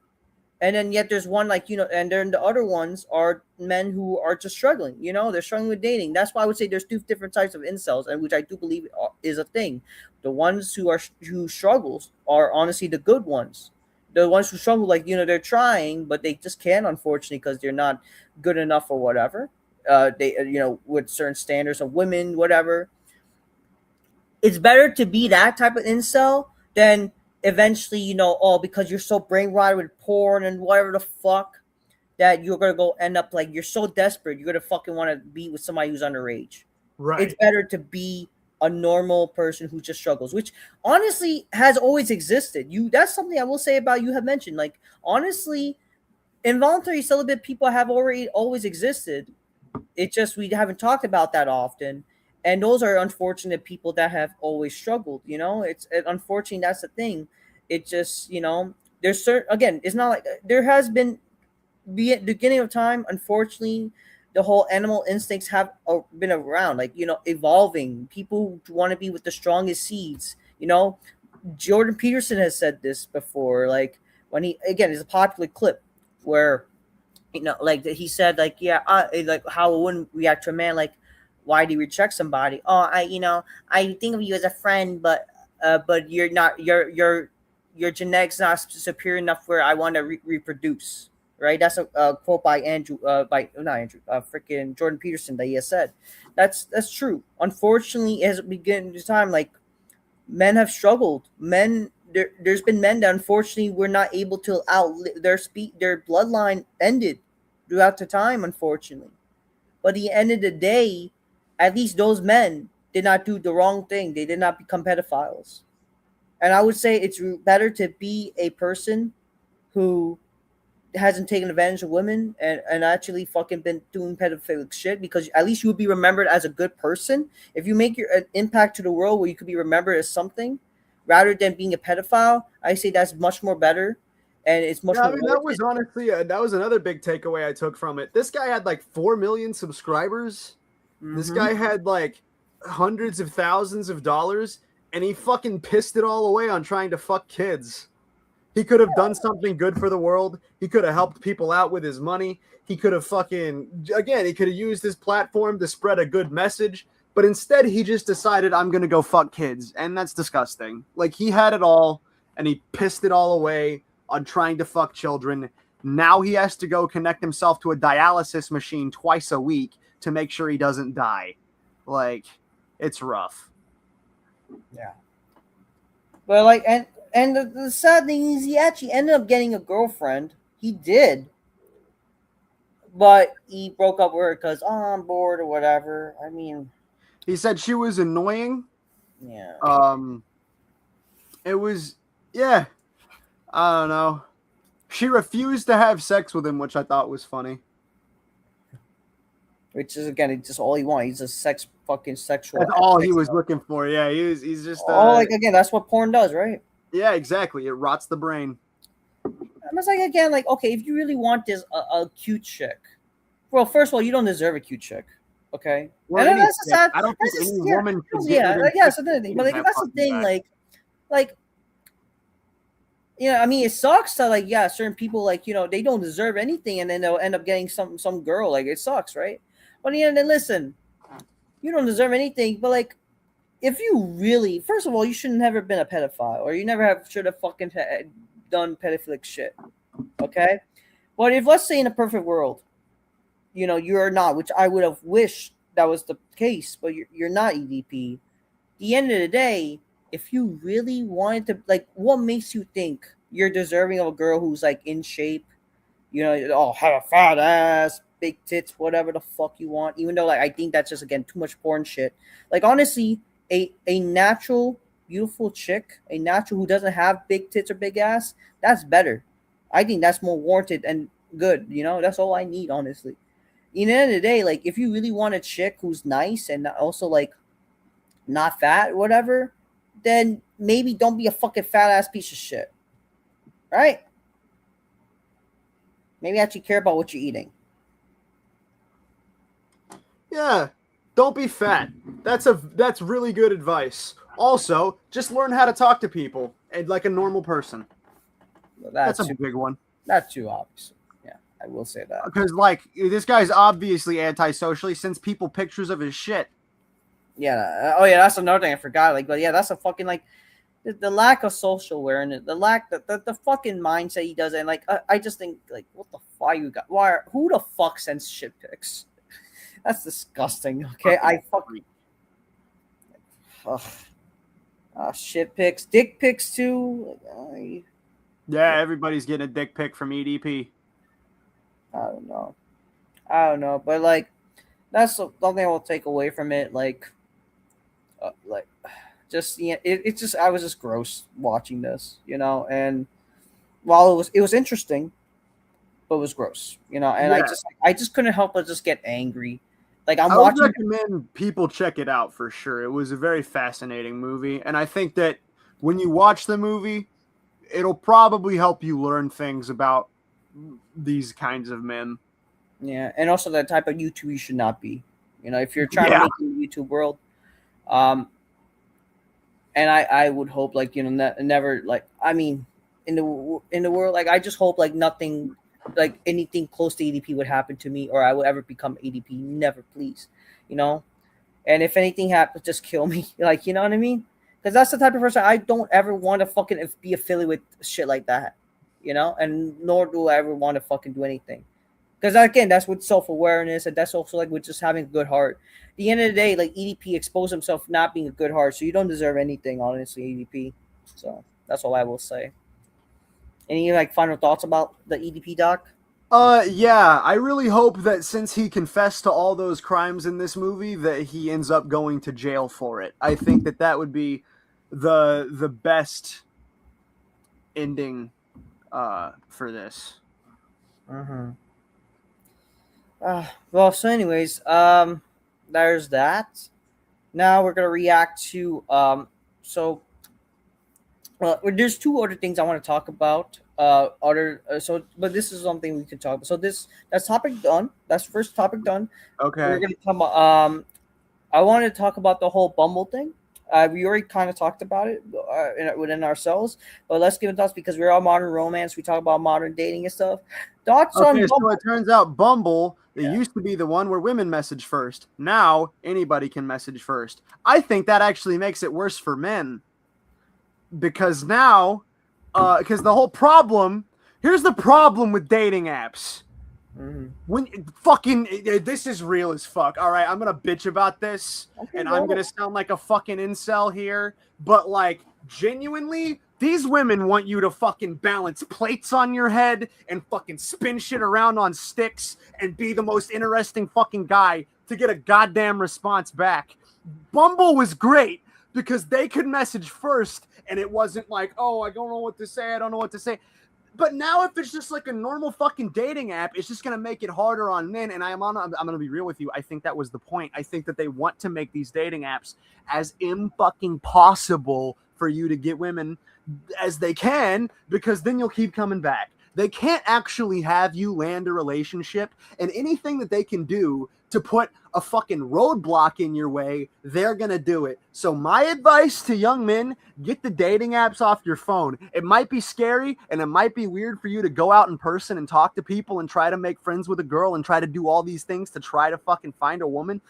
And then yet there's one like, and then the other ones are men who are just struggling, they're struggling with dating. That's why I would say there's two different types of incels, and which I do believe is a thing. The ones who struggles are honestly the good ones. The ones who struggle, like, they're trying, but they just can't, unfortunately, because they're not good enough or whatever. They, with certain standards of women, whatever. It's better to be that type of incel than eventually, because you're so brain rotted with porn and whatever the fuck, that you're gonna go end up like you're so desperate you're gonna fucking want to be with somebody who's underage. Right. It's better to be a normal person who just struggles, which honestly has always existed. That's something I will say about you have mentioned. Like, honestly, involuntary celibate people have always existed. It just we haven't talked about that often. And those are unfortunate people that have always struggled. It's unfortunate. That's the thing. It just, there's certain, again, it's not like there has been the beginning of time. Unfortunately, the whole animal instincts have been around, like, evolving. People want to be with the strongest seeds. Jordan Peterson has said this before, like when it's a popular clip where, like he said, like, yeah, like how a woman react to a man, like, why do you reject somebody? Oh, I think of you as a friend, but but you're not your genetics not superior enough where I want to reproduce. Right? That's a quote by Andrew, by not Andrew, freaking Jordan Peterson that he has said. That's true. Unfortunately, as it began this time, like men have struggled. There's been men that unfortunately were not able to outlive their bloodline ended throughout the time, unfortunately. But at the end of the day, at least those men did not do the wrong thing. They did not become pedophiles. And I would say it's better to be a person who hasn't taken advantage of women and actually fucking been doing pedophilic shit, because at least you would be remembered as a good person. If you make an impact to the world where you could be remembered as something rather than being a pedophile, I say that's much more better. And it's much more. I mean, that was honestly that was another big takeaway I took from it. This guy had like 4 million subscribers. Mm-hmm. This guy had like hundreds of thousands of dollars, and he fucking pissed it all away on trying to fuck kids. He could have done something good for the world. He could have helped people out with his money. He could have he could have used his platform to spread a good message. But instead, he just decided, I'm going to go fuck kids. And that's disgusting. Like, he had it all, and he pissed it all away on trying to fuck children. Now he has to go connect himself to a dialysis machine twice a week to make sure he doesn't die. Like, it's rough. Yeah. But, like, and the sad thing is he actually ended up getting a girlfriend. He did. But he broke up with her because, I'm bored or whatever. I mean. He said she was annoying. Yeah. It was, yeah. I don't know. She refused to have sex with him, which I thought was funny. Which is, again, just all he wanted. He's a fucking sexual. That's all he was looking for. Yeah, he's just. Again, that's what porn does, right? Yeah, exactly. It rots the brain. I'm just like, again, like, okay, if you really want this a cute chick, well, first of all, you don't deserve a cute chick, okay? Well, and that's the sad. I don't think any woman. That's another thing. But like, that's the thing, like. I mean, it sucks that, like, certain people, like, they don't deserve anything, and then they'll end up getting some girl. Like, it sucks, right? But then listen, you don't deserve anything, but like, if you really, first of all, you should never been a pedophile, or you never should have fucking done pedophilic shit, okay? But if, let's say, in a perfect world, you're not, which I would have wished that was the case, but you're not EDP. At the end of the day, if you really wanted to, like, what makes you think you're deserving of a girl who's, like, in shape, have a fat ass, big tits, whatever the fuck you want, even though, like, I think that's just, again, too much porn shit. Like, honestly, a natural, beautiful chick, a natural who doesn't have big tits or big ass, that's better. I think that's more warranted and good, that's all I need, honestly. In the end of the day, like, if you really want a chick who's nice and also, like, not fat or whatever, then maybe don't be a fucking fat ass piece of shit. Right? Maybe actually care about what you're eating. Yeah. Don't be fat. That's really good advice. Also, just learn how to talk to people and like a normal person. Well, that's a big one. That's too obvious. Yeah, I will say that. Because, like, this guy's obviously antisocial. He sends people pictures of his shit. Yeah. Oh, yeah, that's another thing I forgot. Like, but yeah, that's a fucking, like, the lack of social awareness, the fucking mindset he does. And, like, I just think, like, what the fuck you got? Who the fuck sends shit pics? That's disgusting. Okay, I fucking. Shit pics, dick pics too. Yeah, everybody's getting a dick pic from EDP. I don't know, but like, that's something I will take away from it. Like, just it's just I was just gross watching this, and while it was interesting, but it was gross, and yeah. I just couldn't help but just get angry. Like, I would recommend people check it out for sure. It was a very fascinating movie, and I think that when you watch the movie, it'll probably help you learn things about these kinds of men. Yeah, and also the type of YouTube you should not be. If you're trying to make it in the YouTube world, and I would hope, like, never, like, I mean, in the world, like, I just hope, like, nothing. Like, anything close to EDP would happen to me, or I would ever become EDP. Never, please, And if anything happens, just kill me. Like, you know what I mean? Because that's the type of person I don't ever want to fucking be affiliated with shit like that, and nor do I ever want to fucking do anything. Because again, that's with self-awareness, and that's also like with just having a good heart. At the end of the day, like EDP exposed himself not being a good heart, so you don't deserve anything, honestly, EDP. So that's all I will say. Any like final thoughts about the EDP doc? Yeah, I really hope that since he confessed to all those crimes in this movie, that he ends up going to jail for it. I think that would be the best ending for this. Mm-hmm. Well, so anyways, there's that. Now we're gonna react to so there's two other things I want to talk about. But this is something we could talk about. So that's topic done. That's first topic done. Okay. We're gonna talk about I wanted to talk about the whole Bumble thing. We already kind of talked about it within ourselves, but let's give it thoughts because we're all modern romance. We talk about modern dating and stuff. Thoughts on Okay, Bumble? so it turns out Bumble, it used to be the one where women message first. Now anybody can message first. I think that actually makes it worse for men. Because now, because the whole problem, here's the problem with dating apps. Mm-hmm. When fucking this is real as fuck. All right, I'm gonna bitch about this, and I'm gonna sound like a fucking incel here, but like genuinely, these women want you to fucking balance plates on your head and fucking spin shit around on sticks and be the most interesting fucking guy to get a goddamn response back. Bumble was great because they could message first, and it wasn't like, oh, I don't know what to say, I don't know what to say. But now, if it's just like a normal fucking dating app, it's just gonna make it harder on men. And I'm gonna be real with you. I think that was the point. I think that they want to make these dating apps as imfucking possible for you to get women as they can, because then you'll keep coming back. They can't actually have you land a relationship, and anything that they can do to put a fucking roadblock in your way, they're gonna do it. So my advice to young men, get the dating apps off your phone. It might be scary and it might be weird for you to go out in person and talk to people and try to make friends with a girl and try to do all these things to try to fucking find a woman.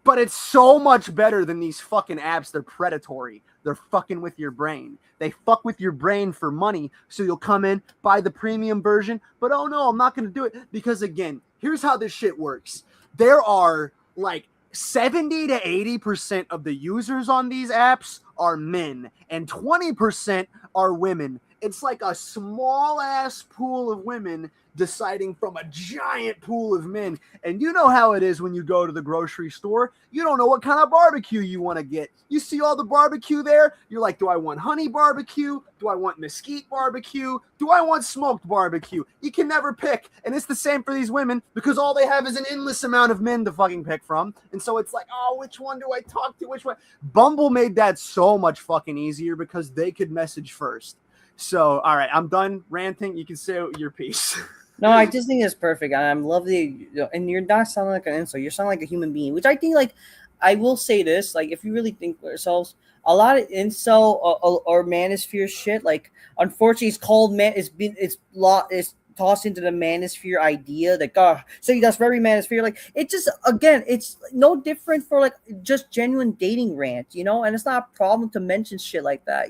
But it's so much better than these fucking apps. They're predatory. They're fucking with your brain. They fuck with your brain for money. So you'll come in, buy the premium version. But oh no, I'm not going to do it. Because again, here's how this shit works. There are like 70 to 80% of the users on these apps are men and 20% are women. It's like a small ass pool of women deciding from a giant pool of men. And you know how it is when you go to the grocery store. You don't know what kind of barbecue you want to get. You see all the barbecue there. You're like, do I want honey barbecue? Do I want mesquite barbecue? Do I want smoked barbecue? You can never pick. And it's the same for these women because all they have is an endless amount of men to fucking pick from. And so it's like, oh, which one do I talk to? Which one? Bumble made that so much fucking easier because they could message first. So, all right, I'm done ranting. You can say your piece. No, I just think it's perfect. I'm lovely, and you're not sounding like an insult. You're sounding like a human being, which I think, like, I will say this, like, if you really think for yourselves, a lot of incel or manosphere shit, like, unfortunately, it's called it's tossed into the manosphere idea, like, so that's very manosphere. Like, it just, again, it's no different for like just genuine dating rant, and it's not a problem to mention shit like that,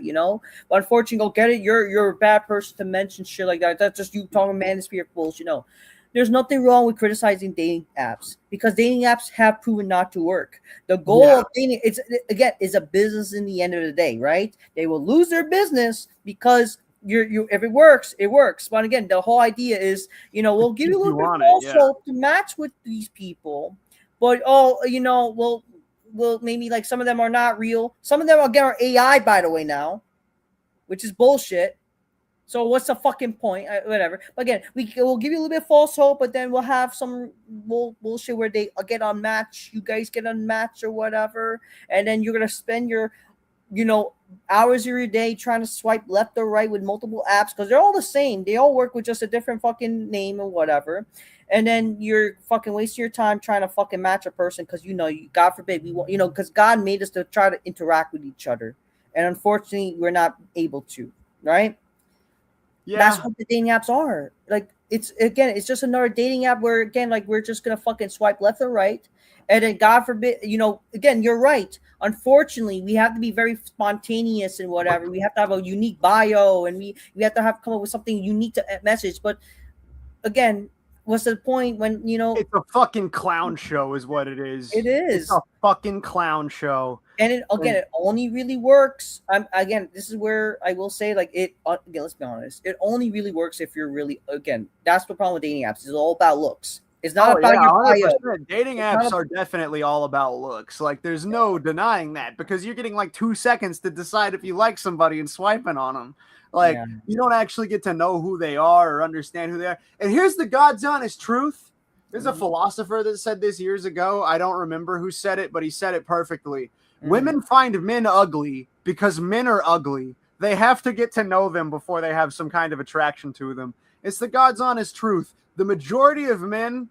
But unfortunately, go get it. You're a bad person to mention shit like that. That's just you talking manosphere bullshit, There's nothing wrong with criticizing dating apps because dating apps have proven not to work. The goal of dating, is a business in the end of the day, right? They will lose their business because if it works, it works. But again, the whole idea is, we'll give you a little bit of false hope to match with these people, but well, maybe like some of them are not real. Some of them again are AI, by the way, now, which is bullshit. So what's the fucking point? Whatever. But again, we'll give you a little bit of false hope, but then we'll have some bullshit where they get unmatched. You guys get unmatched or whatever, and then you're gonna spend your hours of your day trying to swipe left or right with multiple apps because they're all the same. They all work with just a different fucking name or whatever. And then you're fucking wasting your time trying to fucking match a person because God forbid we want because God made us to try to interact with each other, and unfortunately we're not able to. Right? Yeah, that's what the dating apps are. Like it's just another dating app where, again, like, we're just gonna fucking swipe left or right, and then God forbid, again, you're right. Unfortunately, we have to be very spontaneous and whatever. We have to have a unique bio, and we have to have come up with something unique to message. But again, what's the point when It's a fucking clown show, is what it is. it is? It's a fucking clown show. And it only really works. Again, this is where I will say, like, again, let's be honest. It only really works if you're really, again, that's the problem with dating apps. It's all about looks. It's not about your bio. Dating apps are definitely all about looks. Like, there's no denying that, because you're getting like 2 seconds to decide if you like somebody and swiping on them. Like, you don't actually get to know who they are or understand who they are. And here's the God's honest truth. There's a philosopher that said this years ago. I don't remember who said it, but he said it perfectly. Women find men ugly because men are ugly. They have to get to know them before they have some kind of attraction to them. It's the God's honest truth. The majority of men,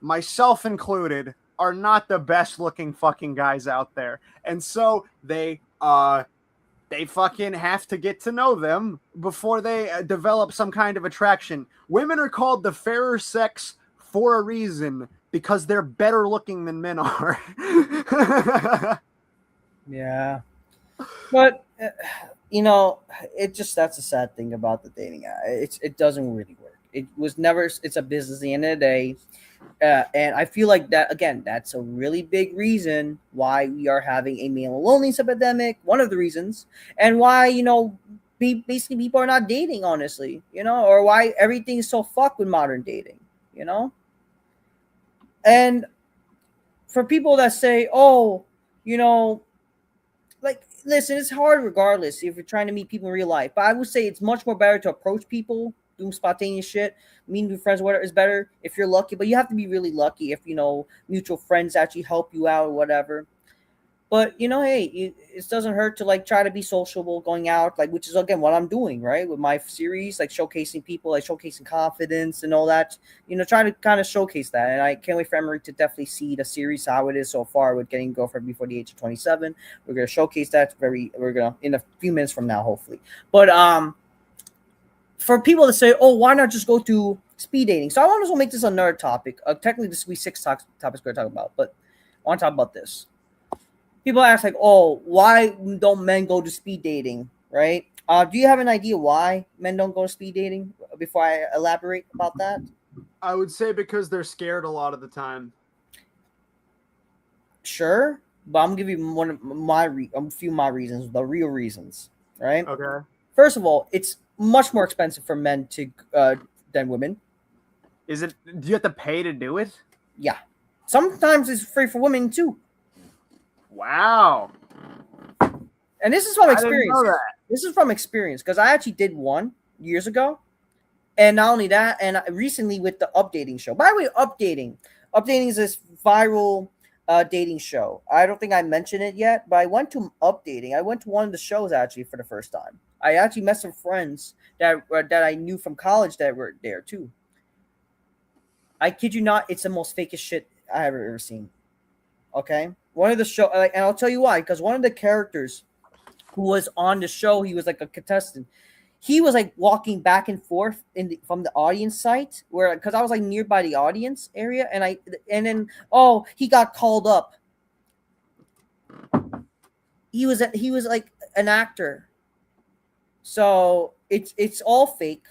myself included, are not the best looking fucking guys out there. And so they fucking have to get to know them before they develop some kind of attraction. Women are called the fairer sex for a reason, because they're better looking than men are. Yeah, but that's a sad thing about the dating app. It doesn't really work. It was never. It's a business at the end of the day, and I feel like that, again, that's a really big reason why we are having a male loneliness epidemic. One of the reasons, and why basically people are not dating, honestly, or why everything is so fucked with modern dating, and for people that say, oh, like, listen, it's hard regardless if you're trying to meet people in real life. But I would say it's much more better to approach people, doing spontaneous shit, meeting new friends, whatever is better if you're lucky. But you have to be really lucky if, mutual friends actually help you out or whatever. But, hey, it doesn't hurt to, like, try to be sociable going out, like, which is, again, what I'm doing, right, with my series, like, showcasing people, like, showcasing confidence and all that, trying to kind of showcase that. And I can't wait for Emery to definitely see the series, how it is so far with getting a girlfriend before the age of 27. We're going to showcase that we're going to, in a few minutes from now, hopefully. But for people to say, oh, why not just go to speed dating? So I want to make this another topic. Technically, this will be 6 topics we're going to talk about, but I want to talk about this. People ask, like, oh, why don't men go to speed dating, right? Do you have an idea why men don't go to speed dating before I elaborate about that? I would say because they're scared a lot of the time. Sure, but I'm going to give you a few of my reasons, the real reasons, right? Okay. First of all, it's much more expensive for men than women. Is it? Do you have to pay to do it? Yeah. Sometimes it's free for women, too. Wow. And this is from experience. This is from experience, because I actually did one years ago. And not only that, and recently with the Updating show. By the way, Updating is this viral dating show. I don't think I mentioned it yet, but I went to Updating. I went to one of the shows actually for the first time. I actually met some friends that I knew from college that were there too. I kid you not, it's the most fakest shit I have ever seen. Okay? One of the show, and I'll tell you why, because one of the characters who was on the show, he was like a contestant. He was like walking back and forth from the audience site, because I was like nearby the audience area, and then he got called up. He was like an actor, so it's all fake,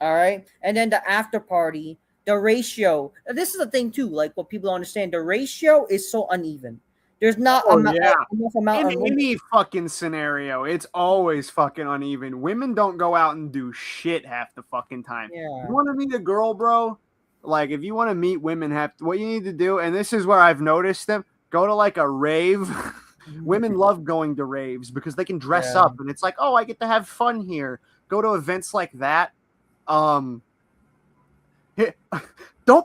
all right. And then the after party, the ratio. This is the thing too, like what people don't understand. The ratio is so uneven. There's not enough amount in any fucking scenario. It's always fucking uneven. Women don't go out and do shit half the fucking time. Yeah. You want to meet a girl, bro? Like, if you want to meet women, what you need to do, and this is where I've noticed them, go to like a rave. Women love going to raves because they can dress up, and it's like, oh, I get to have fun here. Go to events like that. Don't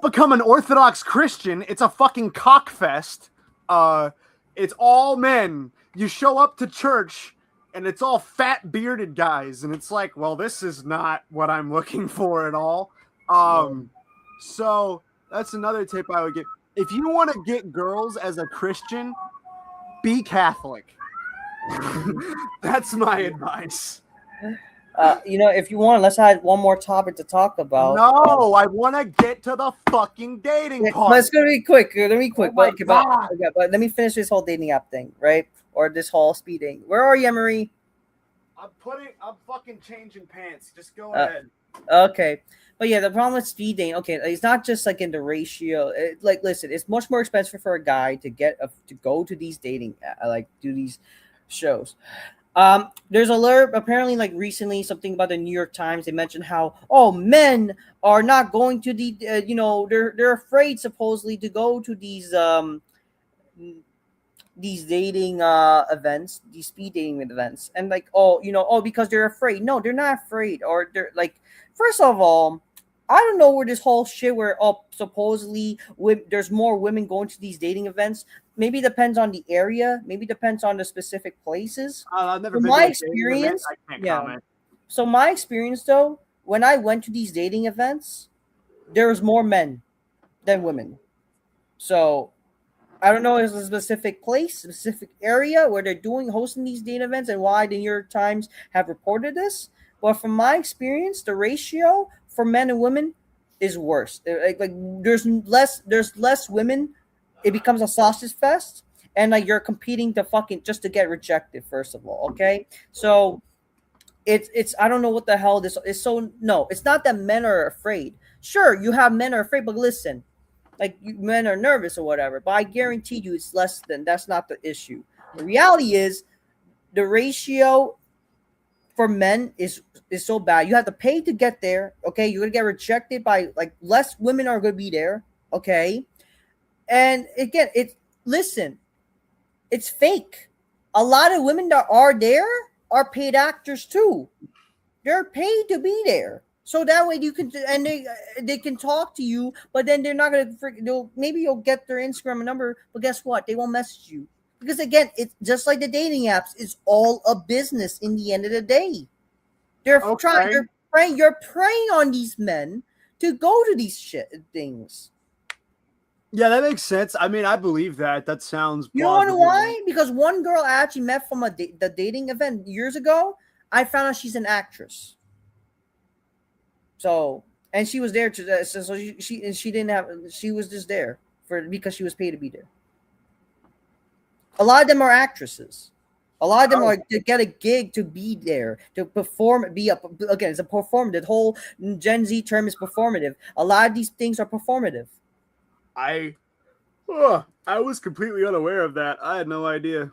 become an Orthodox Christian. It's a fucking cockfest. It's all men. You show up to church and it's all fat bearded guys, and it's like, well, this is not what I'm looking for at all. So that's another tip I would give. If you want to get girls as a Christian, be Catholic. That's my advice. if you want, let's add one more topic to talk about. No, I want to get to the fucking dating But part. it's gonna be quick. Let me quick. Oh my but, God. but let me finish this whole dating app thing, right? Or this whole speeding. Where are you, Emery? I'm fucking changing pants. Just go Uh, ahead. Okay. But yeah, the problem with speed dating, okay, it's not just like in the ratio. Listen, it's much more expensive for a guy to to go to these dating, do these shows. There's alert apparently like recently something about the New York Times. They mentioned how men are not going to the they're afraid supposedly to go to these dating events, these speed dating events, and like because they're afraid. No, they're not afraid, or they're like first of all. I don't know where this whole shit where supposedly there's more women going to these dating events. Maybe it depends on the area. Maybe it depends on the specific places. I've never From been to my a dating event. experience, I can't yeah. comment. So my experience though, when I went to these dating events, there was more men than women. So I don't know if it's a specific place, specific area where they're hosting these dating events and why the New York Times have reported this. But from my experience, the ratio for men and women is worse. Like there's less women. It becomes a sausage fest, and like you're competing to fucking just to get rejected. First of all, okay. So it's I don't know what the hell this is. So no, it's not that men are afraid. Sure, you have men are afraid, but listen, men are nervous or whatever. But I guarantee you, it's less than that's not the issue. The reality is the ratio for men is so bad. You have to pay to get there. Okay, you're gonna get rejected by like less women are gonna be there. Okay, and again, it's fake. A lot of women that are there are paid actors too. They're paid to be there. So that way you can and they can talk to you, but then they're not gonna maybe you'll get their Instagram number, but guess what? They won't message you. Because again, it's just like the dating apps, it's all a business in the end of the day. They're you're preying on these men to go to these shit things. Yeah, that makes sense. I mean, I believe that. That sounds You know plausible. why? Because one girl I actually met from the dating event years ago. I found out she's an actress. So and she was there to so she didn't have she was just there because she was paid to be there. A lot of them are actresses. A lot of them are to get a gig to be there to perform. Again, it's a performative. The whole Gen Z term is performative. A lot of these things are performative. I was completely unaware of that. I had no idea.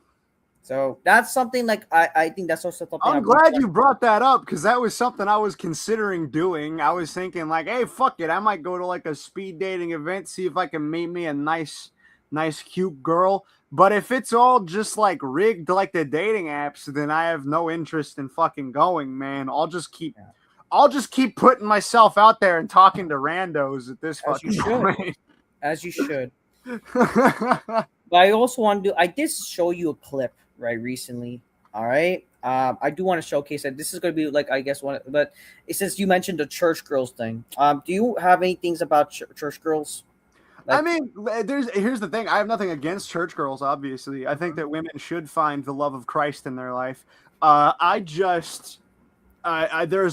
So that's something like I think that's also something. I'm glad you brought that up because that was something I was considering doing. I was thinking like, hey, fuck it, I might go to like a speed dating event, see if I can meet me a nice, cute girl. But if it's all just like rigged like the dating apps, then I have no interest in fucking going, man. I'll just keep putting myself out there and talking to randos at this fucking point. As you should. But I also want to I did show you a clip right recently. All right. I do want to showcase that this is going to be like I guess one, but it says you mentioned the church girls thing. Do you have any things about church girls? I mean, here's the thing. I have nothing against church girls. Obviously, I think that women should find the love of Christ in their life. There's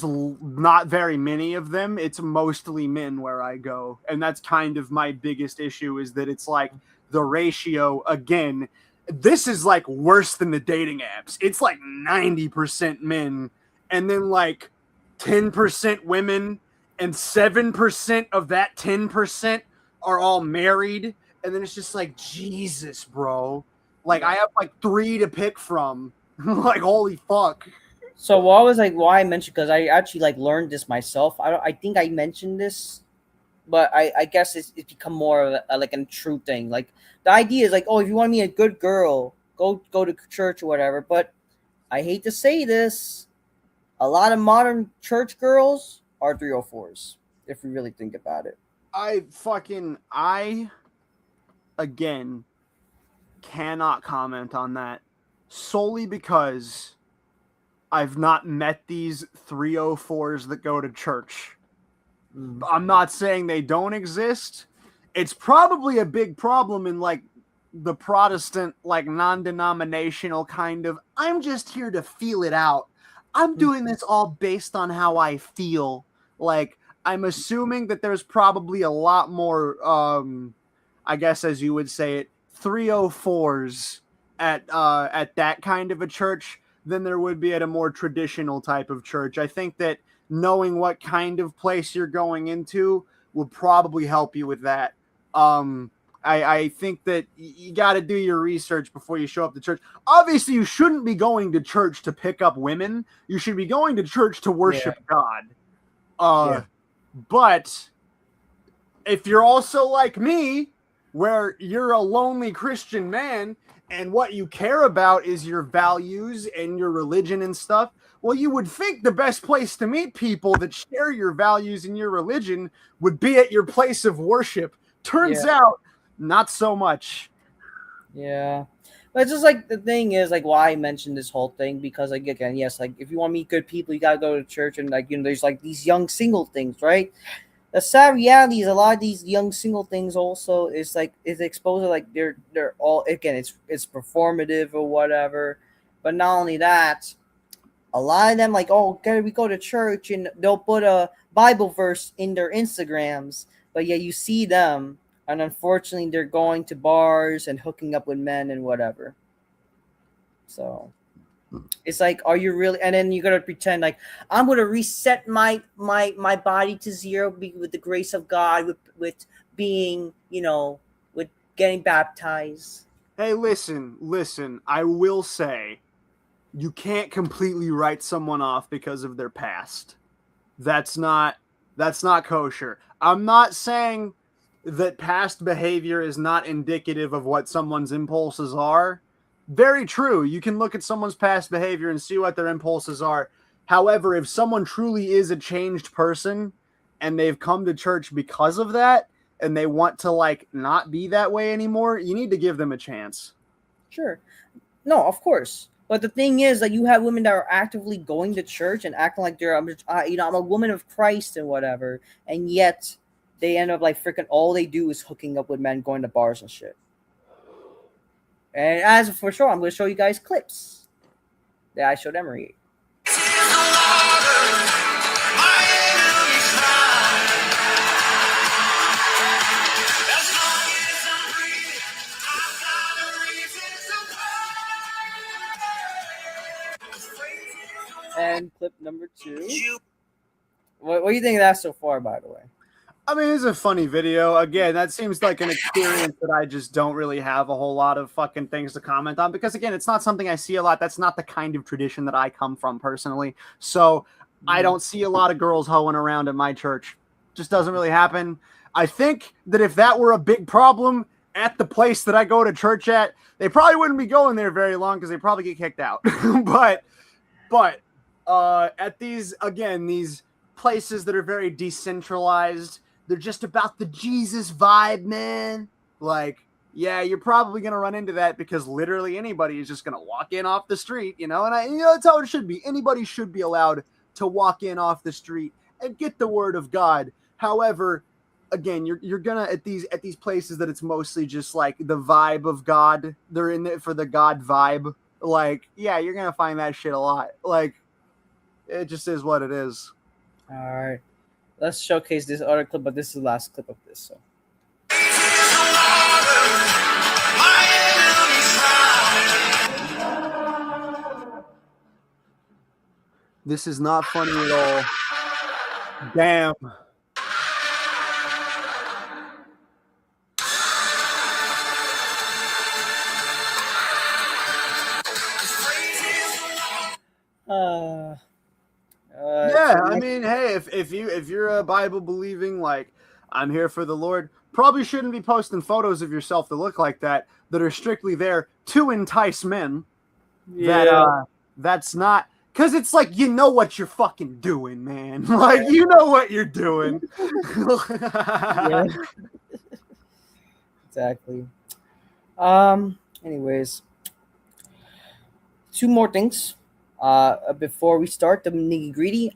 not very many of them. It's mostly men where I go, and that's kind of my biggest issue. Is that it's like the ratio again. This is like worse than the dating apps. It's like 90% men, and then like 10% women, and 7% of that 10% are all married, and then it's just like Jesus, bro. Like I have like 3 to pick from. Like holy fuck. So why I mentioned because I actually like learned this myself. I think I mentioned this, but I guess it's become more of like a true thing. Like the idea is like, oh, if you want to be a good girl, go to church or whatever. But I hate to say this, a lot of modern church girls are 304s. If you really think about it. I again cannot comment on that solely because I've not met these 304s that go to church. I'm not saying they don't exist. It's probably a big problem in like the Protestant, like non-denominational kind of, I'm just here to feel it out. I'm doing this all based on how I feel. Like, I'm assuming that there's probably a lot more, I guess, as you would say it, 304s at that kind of a church than there would be at a more traditional type of church. I think that knowing what kind of place you're going into will probably help you with that. I think that you got to do your research before you show up to church. Obviously, you shouldn't be going to church to pick up women. You should be going to church to worship God. But if you're also like me, where you're a lonely Christian man and what you care about is your values and your religion and stuff, well, you would think the best place to meet people that share your values and your religion would be at your place of worship. Turns out, not so much. Yeah. But it's just like the thing is like why I mentioned this whole thing because like again, yes, like if you want to meet good people, you gotta go to church and like there's like these young single things, right? The sad reality is a lot of these young single things also is like is exposed to like they're all again it's performative or whatever. But not only that, a lot of them like, oh, we go to church and they'll put a Bible verse in their Instagrams, but yeah, you see them. And unfortunately, they're going to bars and hooking up with men and whatever. So it's like, are you really? And then you gotta pretend like I'm gonna reset my body to zero with the grace of God, with being, with getting baptized. Hey, listen. I will say, you can't completely write someone off because of their past. That's not kosher. I'm not saying that past behavior is not indicative of what someone's impulses are. Very true. You can look at someone's past behavior and see what their impulses are. However, if someone truly is a changed person and they've come to church because of that and they want to like not be that way anymore, you need to give them a chance. Sure. No, of course. But the thing is that you have women that are actively going to church and acting like they're, I'm a woman of Christ and whatever, and yet they end up like freaking all they do is hooking up with men, going to bars and shit. And as for sure, I'm going to show you guys clips that I showed Emery. And clip number 2. What do you think of that so far, by the way? I mean, it's a funny video. Again, that seems like an experience that I just don't really have a whole lot of fucking things to comment on because, again, it's not something I see a lot. That's not the kind of tradition that I come from personally. So I don't see a lot of girls hoeing around in my church. Just doesn't really happen. I think that if that were a big problem at the place that I go to church at, they probably wouldn't be going there very long because they probably get kicked out. but at these places that are very decentralized, they're just about the Jesus vibe, man. Like, yeah, you're probably going to run into that because literally anybody is just going to walk in off the street, and that's how it should be. Anybody should be allowed to walk in off the street and get the word of God. However, again, you're going to at these places that it's mostly just like the vibe of God. They're in it for the God vibe. Like, yeah, you're going to find that shit a lot. Like, it just is what it is. All right. Let's showcase this other clip, but this is the last clip of this. So. This is not funny at all. Damn. Yeah, I mean, hey, if you're a Bible believing, like, I'm here for the Lord, probably shouldn't be posting photos of yourself that look like that are strictly there to entice men. Yeah. That's not, because it's like, you know what you're fucking doing, man. Like, you know what you're doing. Yeah. Exactly. Anyways, 2 more things. Before we start the nitty gritty.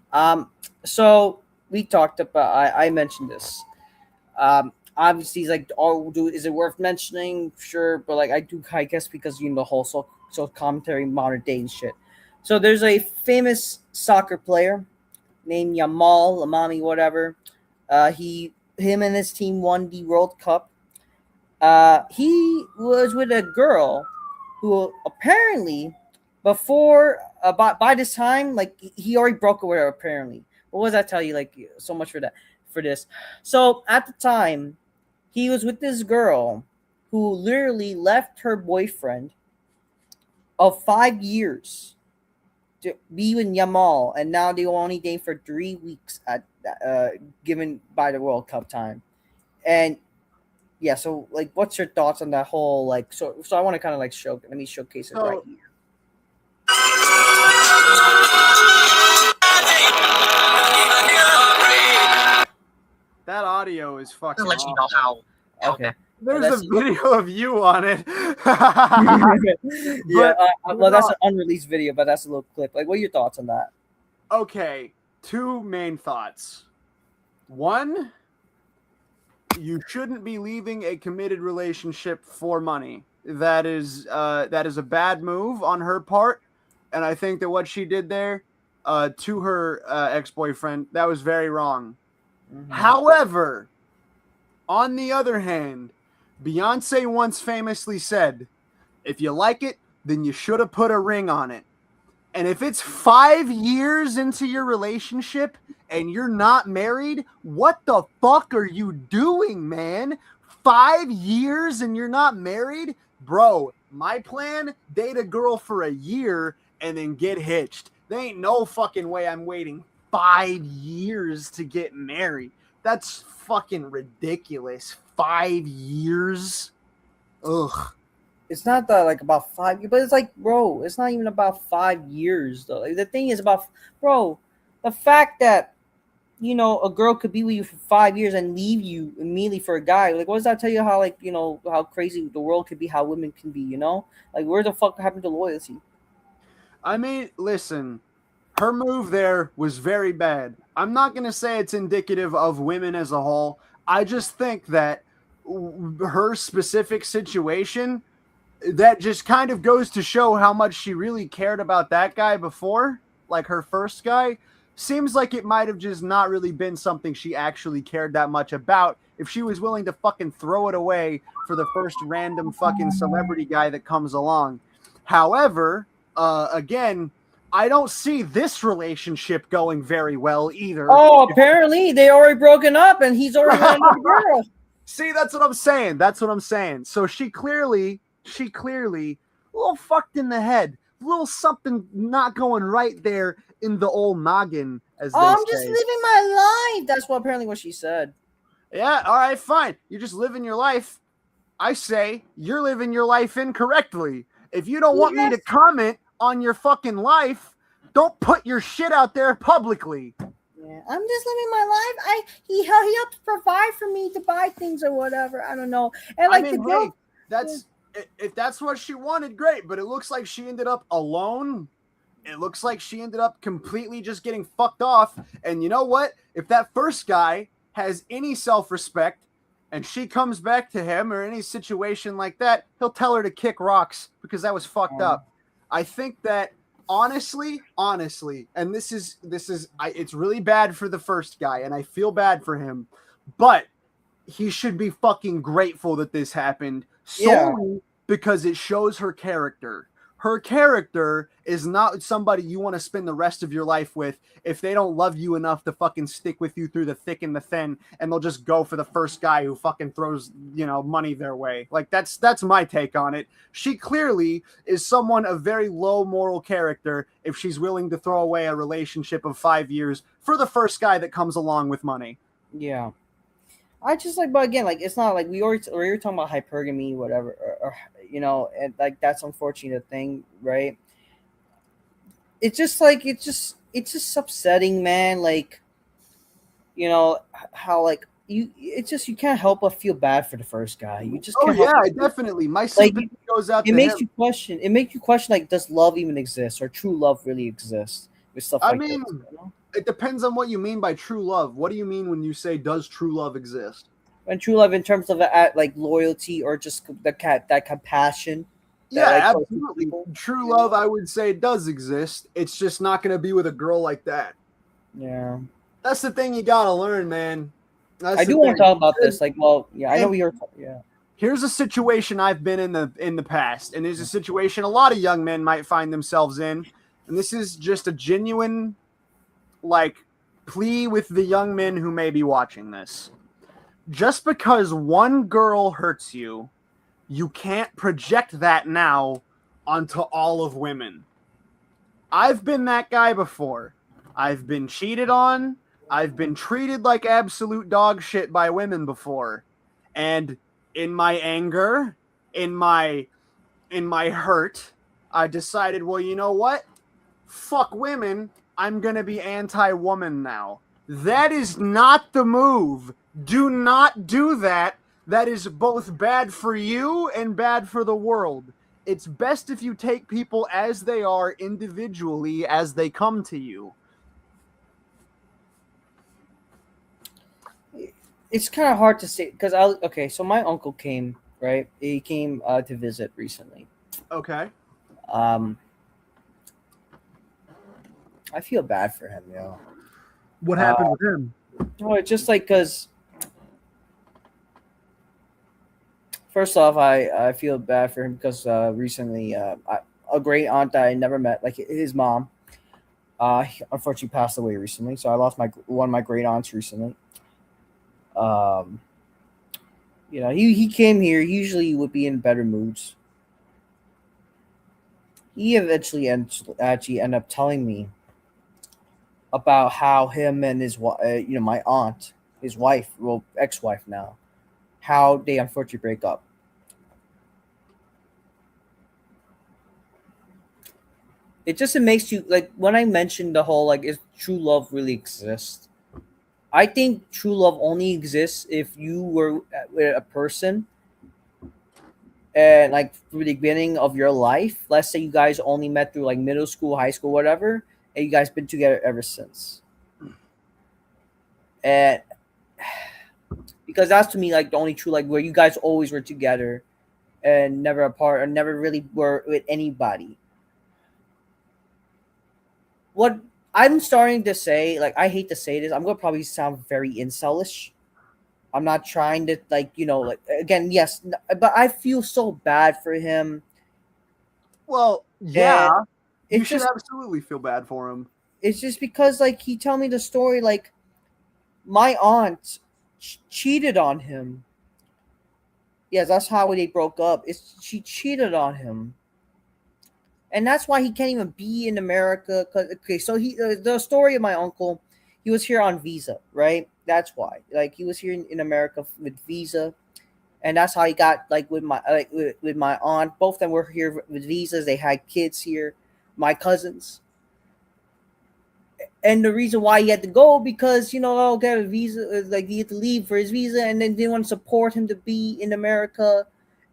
So we talked about. I mentioned this. Obviously, it's like, is it worth mentioning? Sure, but like I guess because the whole so commentary, modern day and shit. So there's a famous soccer player named Lamine, whatever. Him and his team won the World Cup. He was with a girl who apparently before by this time, like he already broke up with her. Apparently, what was that tell you? Like so much for this. So at the time, he was with this girl who literally left her boyfriend of 5 years to be with Yamal, and now they will only date for 3 weeks at given by the World Cup time. And yeah, so like, what's your thoughts on that whole like? So I want to kind of like let me showcase it right here. That audio is fucking. I'll let you know how. Okay. There's a video of you on it. Yeah, well, that's an unreleased video, but that's a little clip. Like, what are your thoughts on that? Okay, two main thoughts. One, you shouldn't be leaving a committed relationship for money. That is a bad move on her part, and I think that what she did there to her ex-boyfriend, that was very wrong. Mm-hmm. However, on the other hand, Beyonce once famously said, if you like it, then you should have put a ring on it. And if it's 5 years into your relationship and you're not married, what the fuck are you doing, man? 5 years and you're not married? Bro, my plan, date a girl for a year and then get hitched. There ain't no fucking way I'm waiting 5 years to get married. That's fucking ridiculous. 5 years? Ugh. It's not that like about 5 years, but it's like, bro, it's not even about 5 years though. Like, the thing is about, bro, the fact that, you know, a girl could be with you for 5 years and leave you immediately for a guy. Like, what does that tell you? How, like, you know, how crazy the world could be, how women can be, you know? Like, where the fuck happened to loyalty? I mean, listen, her move there was very bad. I'm not going to say it's indicative of women as a whole. I just think that her specific situation, that just kind of goes to show how much she really cared about that guy before, like her first guy. Seems like it might have just not really been something she actually cared that much about if she was willing to fucking throw it away for the first random fucking celebrity guy that comes along. However, again, I don't see this relationship going very well either. Oh, apparently they already broken up and he's already with another girl. See, that's what I'm saying. That's what I'm saying. So she clearly a little fucked in the head, a little something not going right there in the old noggin, as they say. I'm just living my life. That's apparently what she said. Yeah, all right, fine. You're just living your life. I say you're living your life incorrectly. If you don't want me to comment on your fucking life, don't put your shit out there publicly. Yeah, I'm just living my life. He helps provide for me to buy things or whatever. I don't know. And like, I mean, hey, if that's what she wanted, great. But it looks like she ended up alone. It looks like she ended up completely just getting fucked off. And you know what? If that first guy has any self-respect and she comes back to him or any situation like that, he'll tell her to kick rocks because that was fucked up. I think that honestly, and this is it's really bad for the first guy, and I feel bad for him, but he should be fucking grateful that this happened solely because it shows her character. Her character is not somebody you want to spend the rest of your life with if they don't love you enough to fucking stick with you through the thick and the thin, and they'll just go for the first guy who fucking throws, you know, money their way. Like, that's my take on it. She clearly is someone of very low moral character if she's willing to throw away a relationship of 5 years for the first guy that comes along with money. Yeah. I just like, but again, like, it's not like we were talking about hypergamy, whatever, or you know, and like that's unfortunate thing, right? It's just like it's just upsetting, man. Like, you know how like you can't help but feel bad for the first guy. You just can't definitely. My sympathy goes out. It makes you question. It makes you question, like, does love even exist, or true love really exist with stuff like this? You know? It depends on what you mean by true love. What do you mean when you say, does true love exist? And true love in terms of like loyalty or just that compassion. Yeah, like absolutely. True love, I would say, does exist. It's just not going to be with a girl like that. Yeah. That's the thing you got to learn, man. That's I the do want to thing. talk about this. Like, well, yeah, I know we were. Yeah. Here's a situation I've been in the past, and there's a situation a lot of young men might find themselves in, and this is just a genuine, like, plea with the young men who may be watching this. Just because one girl hurts you, you can't project that now onto all of women. I've been that guy before. I've been cheated on. I've been treated like absolute dog shit by women before. And in my anger, in my hurt, I decided, well, you know what? Fuck women. I'm going to be anti-woman now. That is not the move. Do not do that. That is both bad for you and bad for the world. It's best if you take people as they are individually as they come to you. It's kind of hard to say because okay. So my uncle came, right? He came to visit recently. Okay. I feel bad for him, yo. What happened with him? No, it's just like because first off, I feel bad for him because recently a great aunt that I never met, like his mom, unfortunately passed away recently. So I lost one of my great aunts recently. You know, he came here. Usually, he would be in better moods. He eventually actually ended up telling me about how him and his you know, my aunt, his wife, well, ex-wife now, how they unfortunately break up. It makes you like when I mentioned the whole like is true love really exists? I think true love only exists if you were with a person and like from the beginning of your life. Let's say you guys only met through like middle school, high school, whatever, and you guys been together ever since. And because that's to me like the only true like where you guys always were together and never apart or never really were with anybody. What I'm starting to say, like I hate to say this, I'm gonna probably sound very incelish. I'm not trying to like, you know, like again, yes, but I feel so bad for him. Well, yeah, And you it's should just absolutely feel bad for him. it's just because like he tell me the story like my aunt cheated on him. Yes, that's how they broke up. She cheated on him. And that's why he can't even be in America. Cause okay, so the story of my uncle, he was here on visa, right? That's why, like, he was here in America with visa, and that's how he got like with my with my aunt. Both of them were here with visas. They had kids here, my cousins. And the reason why he had to go because you know get a visa, like he had to leave for his visa, and then they want to support him to be in America,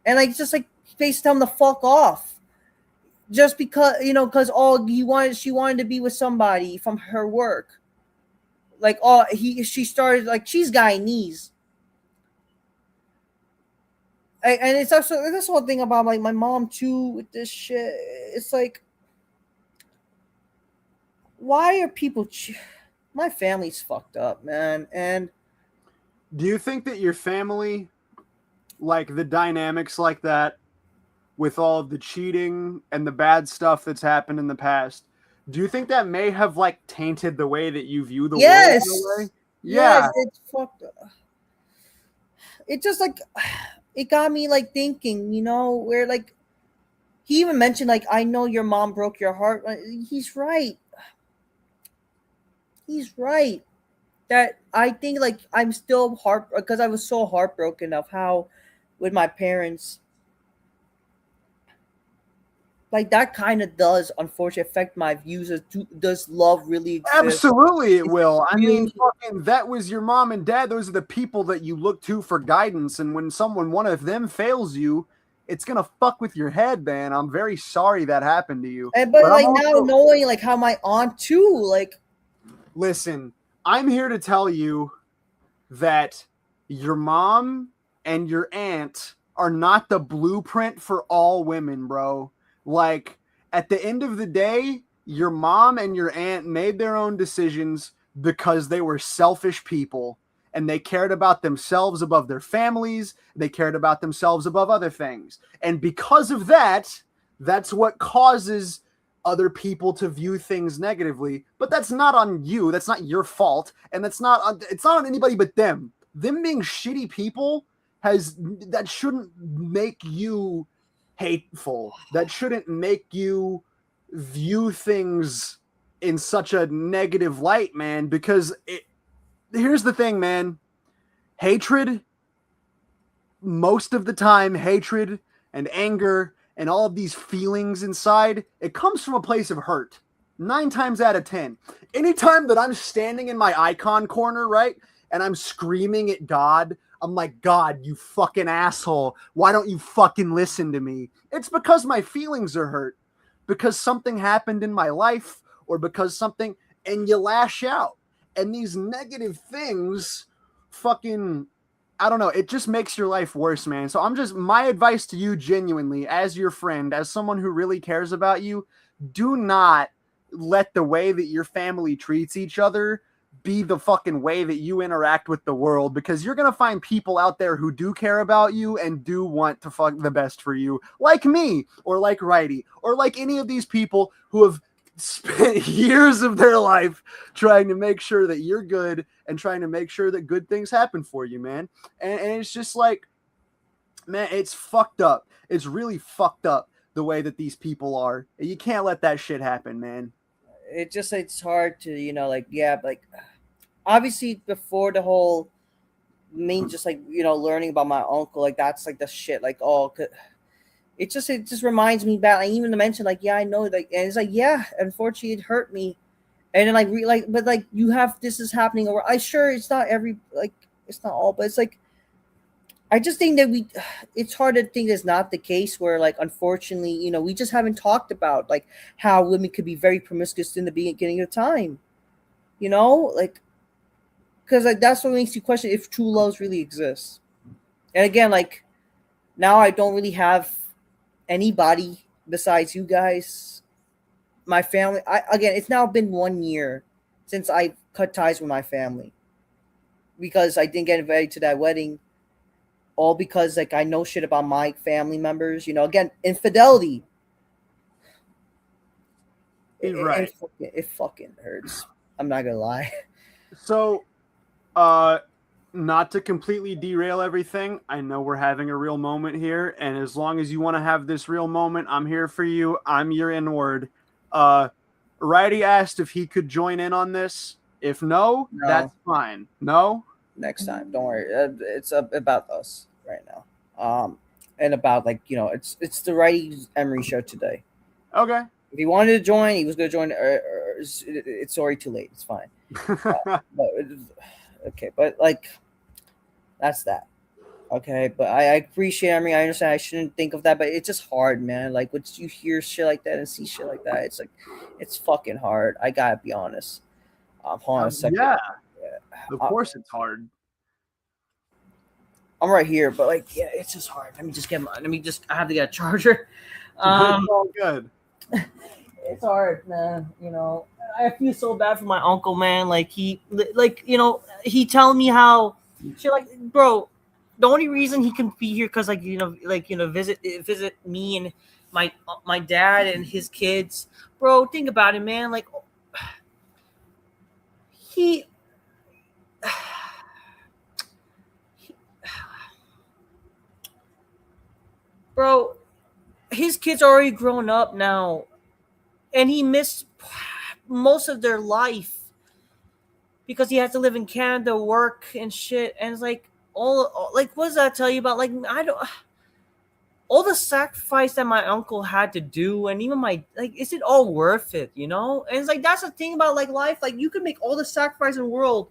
and like just like they tell him to fuck off just because because all she wanted to be with somebody from her work. Like she started like she's Guyanese, and it's also this whole thing about like my mom too with this shit. It's like, why are people? My family's fucked up, man. And do you think that your family, like the dynamics like that, with all of the cheating and the bad stuff that's happened in the past, do you think that may have like tainted the way that you view the world in a way? Yes, Yeah. it's fucked up. It just like it got me like thinking, where like he even mentioned like I know your mom broke your heart. He's right. He's right. That I think like I'm still because I was so heartbroken of how with my parents. Like that kind of does unfortunately affect my views as to does love really exist? Absolutely it will. I mean, Really- fucking that was your mom and dad. Those are the people that you look to for guidance. And when one of them fails you, it's gonna fuck with your head, man. I'm very sorry that happened to you. But I'm like also, now knowing like how my aunt too, like listen, I'm here to tell you that your mom and your aunt are not the blueprint for all women, bro. Like, at the end of the day, your mom and your aunt made their own decisions because they were selfish people and they cared about themselves above their families. They cared about themselves above other things. And because of that, that's what causes other people to view things negatively. But that's not on you. That's not your fault. And it's not on anybody but them. Them being shitty people that shouldn't make you hateful. That shouldn't make you view things in such a negative light, man, because here's the thing, man. Hatred, most of the time, hatred and anger and all of these feelings inside, it comes from a place of hurt. 9 times out of 10. Anytime that I'm standing in my icon corner, right, and I'm screaming at God, I'm like, God, you fucking asshole. Why don't you fucking listen to me? It's because my feelings are hurt. Because something happened in my life or because something, and you lash out. And these negative things fucking, I don't know, it just makes your life worse, man. So my advice to you genuinely, as your friend, as someone who really cares about you, do not let the way that your family treats each other be the fucking way that you interact with the world, because you're going to find people out there who do care about you and do want to fuck the best for you, like me or like Righty or like any of these people who have spent years of their life trying to make sure that you're good and trying to make sure that good things happen for you, man. And it's just like, man, it's fucked up. It's really fucked up the way that these people are. You can't let that shit happen, man. It's hard to, like obviously before the whole just like, learning about my uncle, like that's like the shit, like, it just reminds me back, like, even to mention, like, yeah, I know, like, and it's like, yeah, unfortunately it hurt me. And then like but like you have, this is happening over, I sure it's not it's not all, but it's like, I just think that it's hard to think that's not the case, where, like, unfortunately, we just haven't talked about, like, how women could be very promiscuous in the beginning of time, like, because, like, that's what makes you question if true love really exists. And again, like, now I don't really have anybody besides you guys, my family. Again, it's now been 1 year since I cut ties with my family because I didn't get invited to that wedding. All because, like, I know shit about my family members. Again, infidelity. Right. It fucking hurts. I'm not gonna lie. So, not to completely derail everything, I know we're having a real moment here, and as long as you want to have this real moment, I'm here for you. I'm your N-word. Righty asked if he could join in on this. If no, that's fine. No? Next time, don't worry. It's about us right now, and about, like, it's the Righty Emery show today. Okay. If he wanted to join, he was going to join. It's already too late. It's fine. Okay, but, like, that's that. Okay, but I appreciate Emery. I understand. I shouldn't think of that, but it's just hard, man. Like, once you hear shit like that and see shit like that, it's like, it's fucking hard. I gotta be honest. Hold on a second. Yeah. Of course it's hard. I'm right here, but, like, yeah, it's just hard. Let me just I have to get a charger. It's all good. It's hard, man. I feel so bad for my uncle, man. Like, he telling me how shit, like, bro, the only reason he can be here because, like, visit me and my dad and his kids. Bro, think about it, man. Like, he bro, his kids are already grown up now, and he missed most of their life because he has to live in Canada, work and shit. And it's like, all like, what does that tell you about, like, all the sacrifice that my uncle had to do, and even is it all worth it? And it's like, that's the thing about, like, life. Like, you could make all the sacrifice in the world,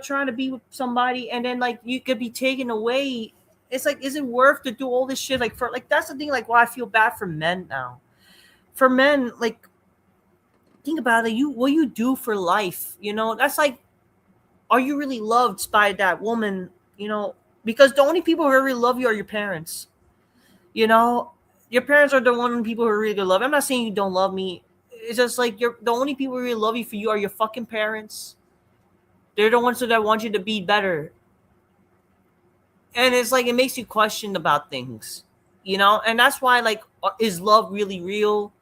trying to be with somebody, and then, like, you could be taken away. It's like, is it worth to do all this shit? Like, that's the thing. Like, why I feel bad for men now. For men, like, think about it. What you do for life, that's like, are you really loved by that woman? because the only people who really love you are your parents. You know, your parents are the one people who really love you. I'm not saying you don't love me. It's just like the only people who really love you for you are your fucking parents. They're the ones that want you to be better. And it's like it makes you question about things, you know. And that's why, like, is love really real?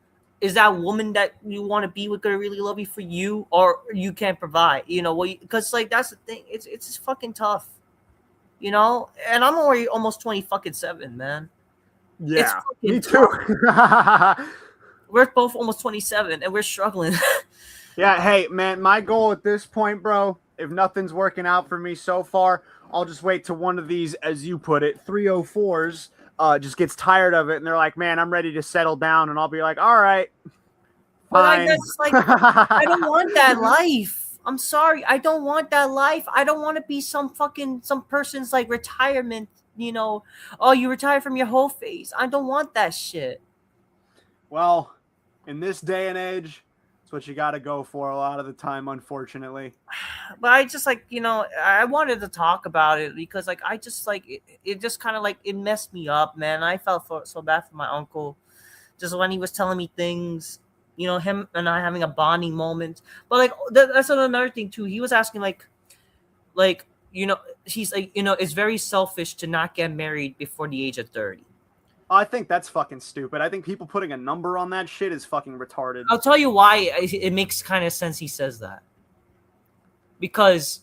Is that woman that you want to be with gonna really love you for you, or you can't provide? You know, well, because like that's the thing. It's just fucking tough, you know. And I'm already almost 27, man. Yeah, me too. We're both almost 27, and we're struggling. Yeah, hey man, my goal at this point, bro, if nothing's working out for me so far, I'll just wait till one of these, as you put it, 304s just gets tired of it and they're like, man, I'm ready to settle down, and I'll be like, all right, fine. But I guess, like, I don't want that life. I'm sorry, I don't want that life. I don't want to be some person's like retirement, you know. Oh, you retire from your whole phase. I don't want that shit. Well, in this day and age, it's what you got to go for a lot of the time, unfortunately. But I just, like, you know, I wanted to talk about it because, like, I just, like, it just kind of, like, it messed me up, man. I felt so bad for my uncle just when he was telling me things, you know, him and I having a bonding moment. But, like, that's another thing, too. He was asking, like, you know, he's like, you know, it's very selfish to not get married before the age of 30. I think that's fucking stupid. I think people putting a number on that shit is fucking retarded. I'll tell you why it makes kind of sense he says that. Because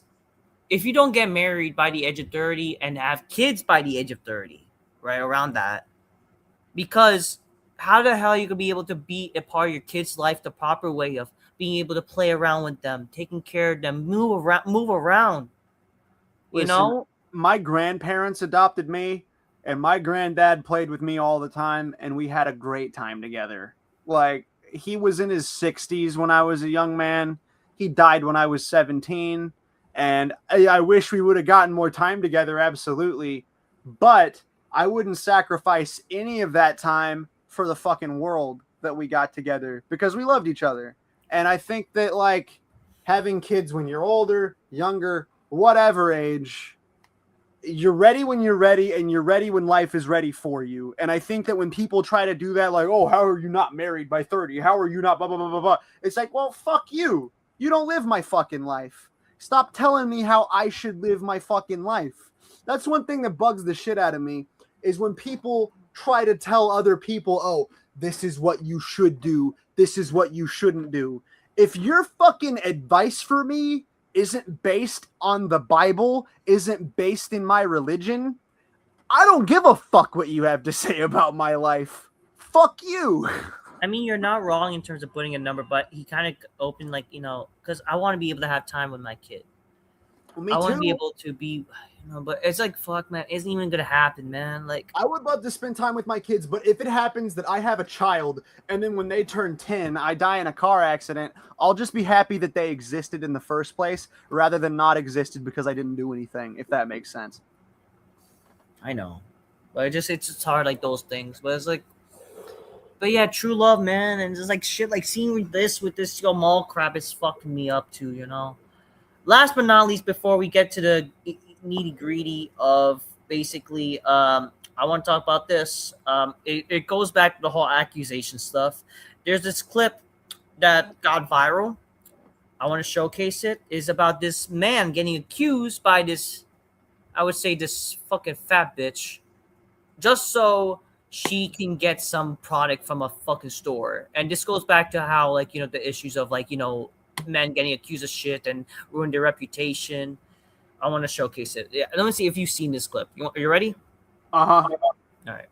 if you don't get married by the age of 30 and have kids by the age of 30, right, around that, because how the hell are you going to be able to be a part of your kid's life the proper way of being able to play around with them, taking care of them, move around, you know? My grandparents adopted me, and my granddad played with me all the time, and we had a great time together. Like, he was in his 60s when I was a young man. He died when I was 17, and I wish we would have gotten more time together, absolutely. But I wouldn't sacrifice any of that time for the fucking world that we got together, because we loved each other. And I think that, like, having kids when you're older, younger, whatever age, you're ready when you're ready, and you're ready when life is ready for you. And I think that when people try to do that, like, oh, how are you not married by 30? How are you not blah, blah, blah, blah, blah? It's like, well, fuck you. You don't live my fucking life. Stop telling me how I should live my fucking life. That's one thing that bugs the shit out of me, is when people try to tell other people, oh, this is what you should do. This is what you shouldn't do. If your fucking advice for me isn't based on the Bible, isn't based in my religion, I don't give a fuck what you have to say about my life. Fuck you. I mean, you're not wrong in terms of putting a number, but he kind of opened, like, you know, because I want to be able to have time with my kid. Well, me I want too. to be able to be, you know, but it's like, fuck, man, it isn't even going to happen, man. Like, I would love to spend time with my kids, but if it happens that I have a child and then when they turn 10, I die in a car accident, I'll just be happy that they existed in the first place rather than not existed because I didn't do anything, if that makes sense. I know, but it's just hard, like, those things. But it's like, but yeah, true love, man, and just like shit, like seeing this with this mall crap is fucking me up too, you know. Last but not least, before we get to the nitty gritty of basically, I want to talk about this. It goes back to the whole accusation stuff. There's this clip that got viral. I want to showcase it. Is about this man getting accused by this, I would say, this fucking fat bitch, just so she can get some product from a fucking store. And this goes back to how, like, you know, the issues of, like, you know, men getting accused of shit and ruin their reputation. I want to showcase it. Yeah, let me see if you've seen this clip. Are you ready? Uh-huh. All right.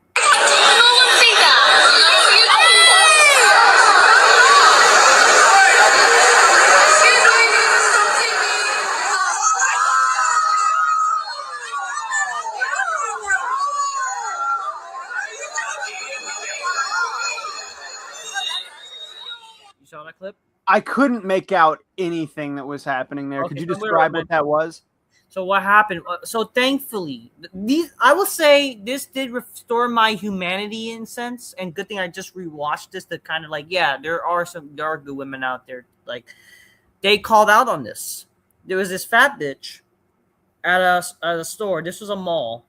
You saw that clip? I couldn't make out anything that was happening there. Okay, could you so describe what that was? So what happened? So thankfully, I will say this did restore my humanity in a sense, and good thing I just rewatched this to kind of like, yeah, there are good women out there. Like, they called out on this. There was this fat bitch at a store. This was a mall.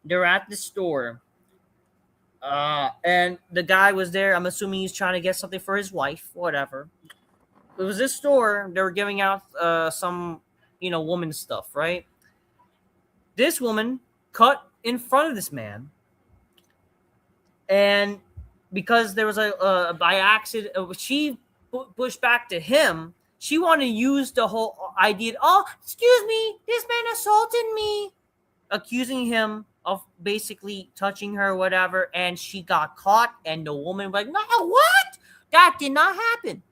They're at the store. And the guy was there. I'm assuming he's trying to get something for his wife, whatever. It was this store. They were giving out some, woman stuff, right? This woman cut in front of this man, and because there was a by accident, she pushed back to him. She wanted to use the whole idea. Oh, excuse me, this man assaulted me, accusing him of basically touching her, whatever. And she got caught, and the woman was like, "No, what? That did not happen."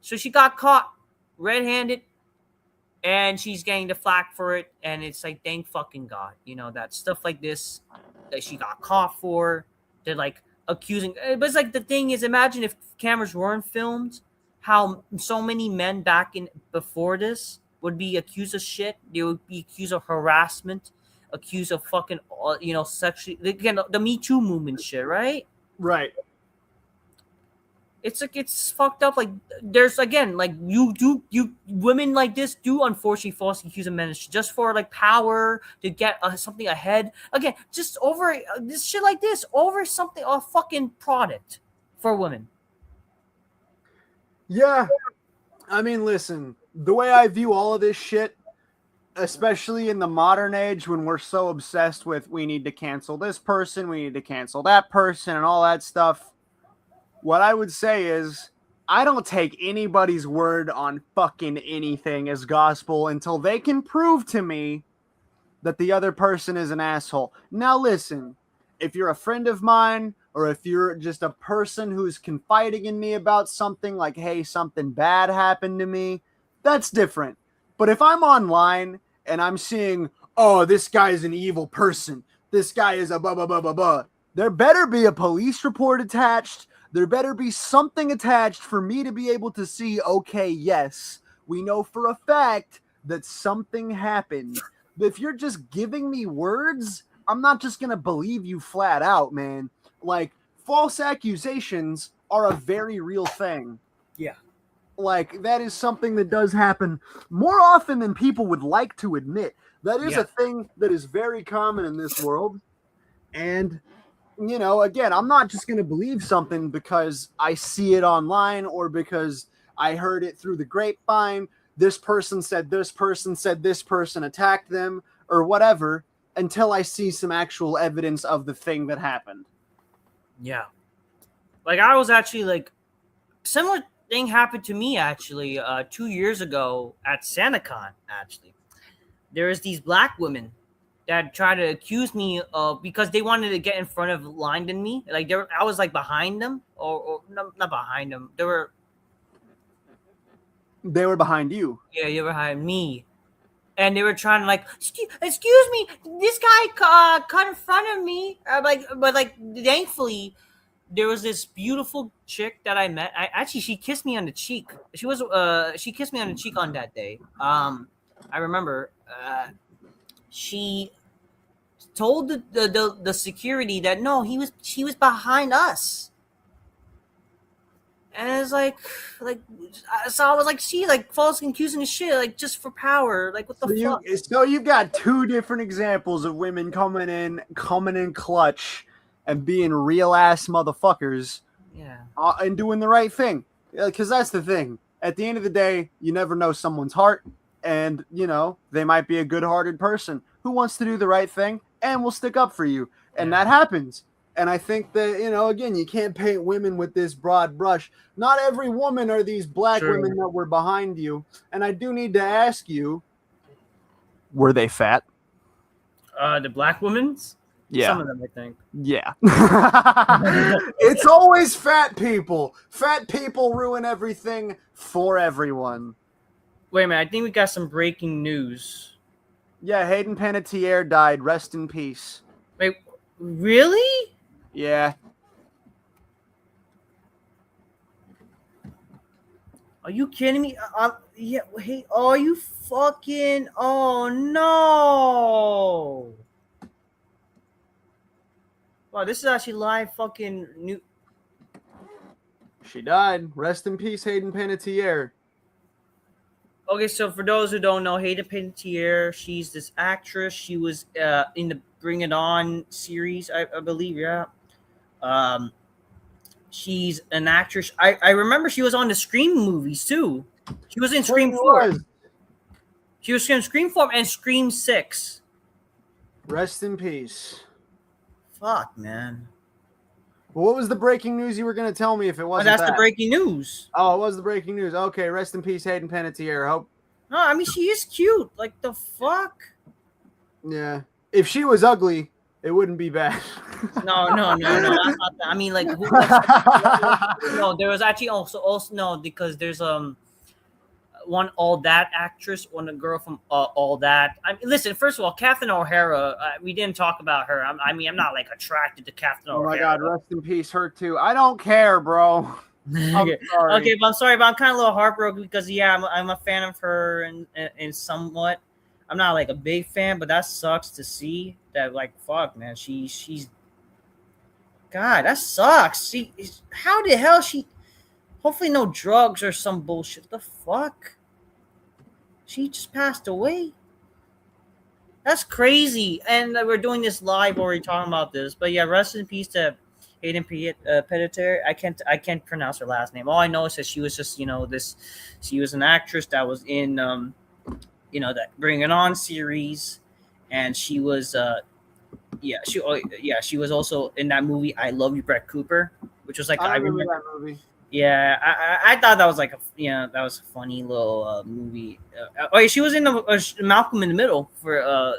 So she got caught red-handed, and she's getting the flack for it. And it's like, thank fucking God, that stuff like this that she got caught for. They're like accusing, but it's like the thing is, imagine if cameras weren't filmed, how so many men back in before this would be accused of shit. They would be accused of harassment, accused of fucking, sexually, again, the Me Too movement shit, right? Right. It's like, it's fucked up. Like, there's, again, like, women like this do unfortunately falsely accuse of men just for like power, to get something ahead. Again, just over this shit like this, over something, a fucking product for women. Yeah. I mean, listen, the way I view all of this shit, especially in the modern age when we're so obsessed with we need to cancel this person, we need to cancel that person, and all that stuff, what I would say is I don't take anybody's word on fucking anything as gospel until they can prove to me that the other person is an asshole. Now listen, if you're a friend of mine, or if you're just a person who's confiding in me about something, like, hey, something bad happened to me, that's different. But if I'm online and I'm seeing, oh, this guy is an evil person, this guy is a blah, blah, blah, blah, blah, there better be a police report attached. There better be something attached for me to be able to see, okay, yes, we know for a fact that something happened. But if you're just giving me words, I'm not just going to believe you flat out, man. Like, false accusations are a very real thing. Yeah. Like, that is something that does happen more often than people would like to admit. That is a thing that is very common in this world. And, again, I'm not just going to believe something because I see it online or because I heard it through the grapevine. This person said this person attacked them or whatever, until I see some actual evidence of the thing that happened. Yeah. Like, I was actually like, similar thing happened to me actually 2 years ago at SantaCon. Actually, there was these black women that tried to accuse me of, because they wanted to get in front of line than me. Like, I was like behind them, or not behind them. They were behind you. Yeah, they were behind me. And they were trying to like, excuse me, this guy cut in front of me. But thankfully, there was this beautiful chick that I met. She kissed me on the cheek. She kissed me on the cheek on that day. I remember. She told the security that no, she was behind us. And it's like, so I was like, she like false accusing of shit, like just for power, like what the fuck. So you've got two different examples of women coming in clutch and being real ass motherfuckers, Yeah, and doing the right thing. Because that's the thing. At the end of the day, you never know someone's heart, and they might be a good-hearted person who wants to do the right thing and will stick up for you, and that happens. And I think that, again, you can't paint women with this broad brush. Not every woman are these black women that were behind you. And I do need to ask you, were they fat? The black women's? Yeah. Some of them, I think. Yeah. It's always fat people. Fat people ruin everything for everyone. Wait a minute, I think we got some breaking news. Yeah, Hayden Panettiere died. Rest in peace. Wait, really? Yeah. Are you kidding me? Yeah. Hey, are you fucking? Oh no! Wow, this is actually live fucking new. She died. Rest in peace, Hayden Panettiere. Okay, so for those who don't know, Hayden Panettiere, she's this actress. She was in the Bring It On series, I believe. Yeah. Um, she's an actress. I remember she was on the Scream movies too. She was in Scream 4. Was. She was in Scream 4 and Scream 6. Rest in peace. Fuck, man. Well, what was the breaking news you were going to tell me if it Oh, wasn't that's that? the breaking news. Oh, it was the breaking news. Okay, rest in peace, Hayden Panettiere. Hope. No, I mean she is cute. Like the fuck. Yeah. If she was ugly, it wouldn't be bad. No. That's not that. I mean, like, no. There was actually also no, because there's one All That actress, one girl from All That. I mean, listen, first of all, Catherine O'Hara. We didn't talk about her. I mean, I'm not like attracted to Catherine Oh O'Hara. my God, rest in peace, her too. I don't care, bro. Okay, but I'm sorry, but I'm kind of a little heartbroken because I'm a fan of her and somewhat. I'm not like a big fan, but that sucks to see that. Like, fuck, man, she's. God, that sucks. How the hell she? Hopefully, no drugs or some bullshit. The fuck? She just passed away. That's crazy. And we're doing this live while we're talking about this. But yeah, rest in peace to Hayden Panettiere. I can't pronounce her last name. All I know is that she was just she was an actress that was in that Bring It On series, and she was she was also in that movie I Love You, Brett Cooper, which was like I remember that movie. Yeah, I thought that was like that was a funny little movie. She was in Malcolm in the Middle for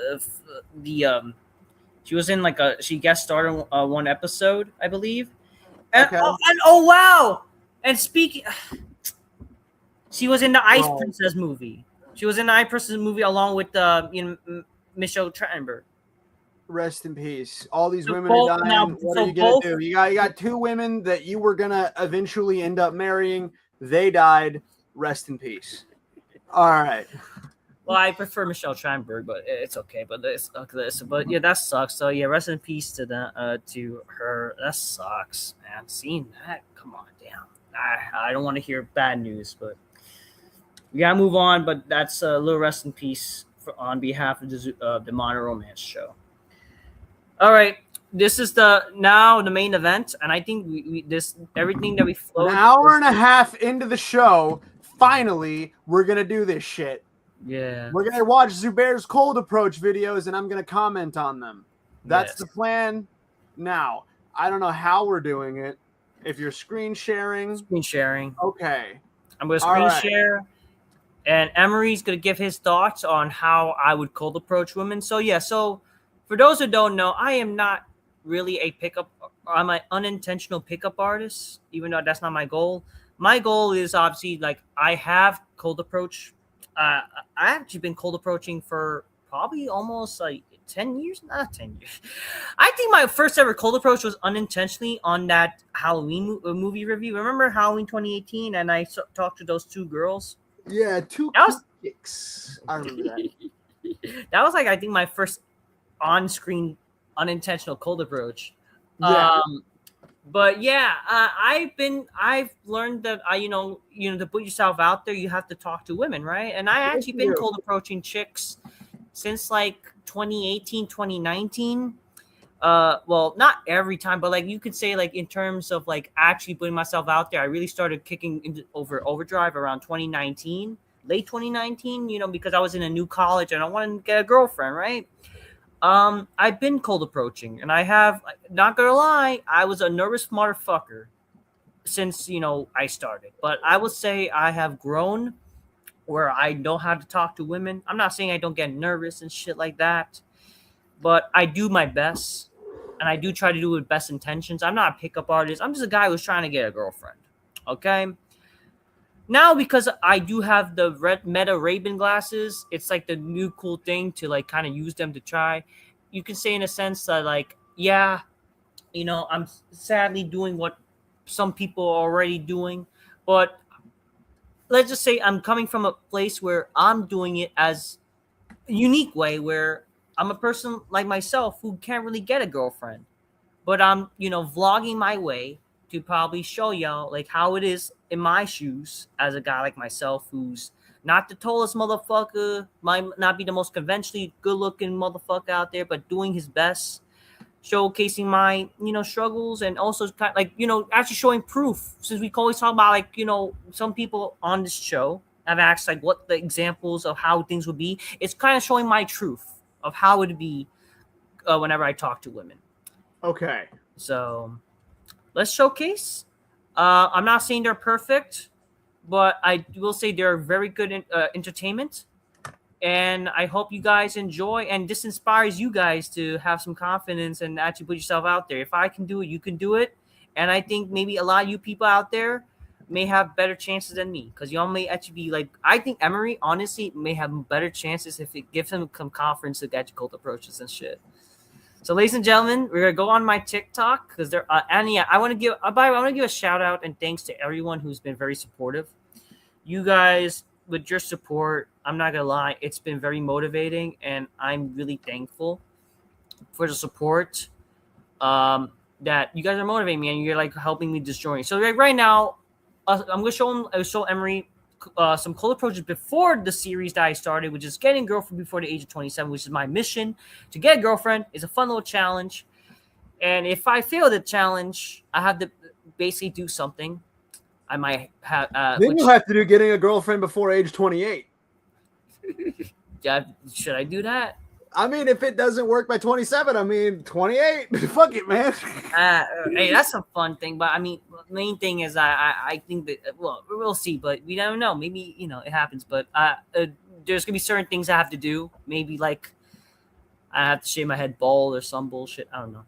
she was in she guest starred in one episode, I believe. And, Okay. oh wow! And speaking, she was in the Ice Princess movie. She was in the Ice Princess movie along with Michelle Trachtenberg. Rest in peace. All these women are dying. What are you gonna do? You got two women that you were gonna eventually end up marrying. They died. Rest in peace. All right. Well, I prefer Michelle Trachtenberg, but it's okay. But but yeah, that sucks. So yeah, rest in peace to to her. That sucks, man. Seeing that, come on, damn. I don't want to hear bad news, but we gotta move on. But that's a little rest in peace on behalf of the Modern Romance Show. All right, this is the main event, and I think we everything that we flowed. An hour and a half into the show, finally, we're gonna do this shit. Yeah, we're gonna watch Zubair's cold approach videos, and I'm gonna comment on them. That's the plan. Now, I don't know how we're doing it. If you're screen sharing, okay. I'm gonna screen share, and Emery's gonna give his thoughts on how I would cold approach women. So yeah, for those who don't know, I am not really a pickup. I'm an unintentional pickup artist, even though that's not my goal. My goal is obviously like I have cold approach. I actually been cold approaching for probably almost like 10 years. Not 10 years. I think my first ever cold approach was unintentionally on that Halloween movie review. Remember Halloween 2018? And I talked to those two girls. Yeah, two chicks. I remember that. That was like I think my first on-screen unintentional cold approach. Yeah. But yeah, I've learned that to put yourself out there, you have to talk to women, right? And I actually been cold approaching chicks since like 2018, 2019. Well, not every time, but like you could say like in terms of like actually putting myself out there, I really started kicking into overdrive around 2019, late 2019, because I was in a new college and I wanted to get a girlfriend, right? I've been cold approaching, and I have, not gonna lie, I was a nervous motherfucker since I started. But I would say I have grown where I know how to talk to women. I'm not saying I don't get nervous and shit like that, but I do my best, and I do try to do it with best intentions. I'm not a pickup artist. I'm just a guy who's trying to get a girlfriend. Okay. Now, because I do have the red Meta Ray-Ban glasses, it's like the new cool thing to like kind of use them to try. You can say in a sense that like, yeah, I'm sadly doing what some people are already doing, but let's just say I'm coming from a place where I'm doing it as a unique way where I'm a person like myself who can't really get a girlfriend, but I'm, vlogging my way to probably show y'all like how it is in my shoes as a guy like myself who's Not the tallest motherfucker, might not be the most conventionally good-looking motherfucker out there, but doing his best, showcasing my, struggles, and also kind of like, actually showing proof. Since we always talk about, like, some people on this show have asked, like, what the examples of how things would be. It's kind of showing my truth of how it would be whenever I talk to women. Okay. So let's showcase. I'm not saying they're perfect, but I will say they're very good entertainment. And I hope you guys enjoy, and this inspires you guys to have some confidence and actually put yourself out there. If I can do it, you can do it. And I think maybe a lot of you people out there may have better chances than me, because y'all may actually be like, I think Emery, honestly, may have better chances if it gives him some confidence to get cold approaches and shit. So, ladies and gentlemen, we're gonna go on my TikTok because they're and yeah, I want to give a shout out and thanks to everyone who's been very supportive. You guys, with your support, I'm not gonna lie, it's been very motivating, and I'm really thankful for the support. That you guys are motivating me, and you're like helping me this journey. So right now, I'm gonna show Emery some cold approaches before the series that I started, which is getting a girlfriend before the age of 27, which is my mission. To get a girlfriend is a fun little challenge, and if I fail the challenge, I have to basically do something. I might have. Then you have to do getting a girlfriend before age 28. Yeah, should I do that? I mean, if it doesn't work by 27, I mean, 28. Fuck it, man. Hey, that's a fun thing. But I mean, the main thing is I think that, well, we'll see, but we don't know. Maybe, it happens. But there's going to be certain things I have to do. Maybe like I have to shave my head bald or some bullshit. I don't know.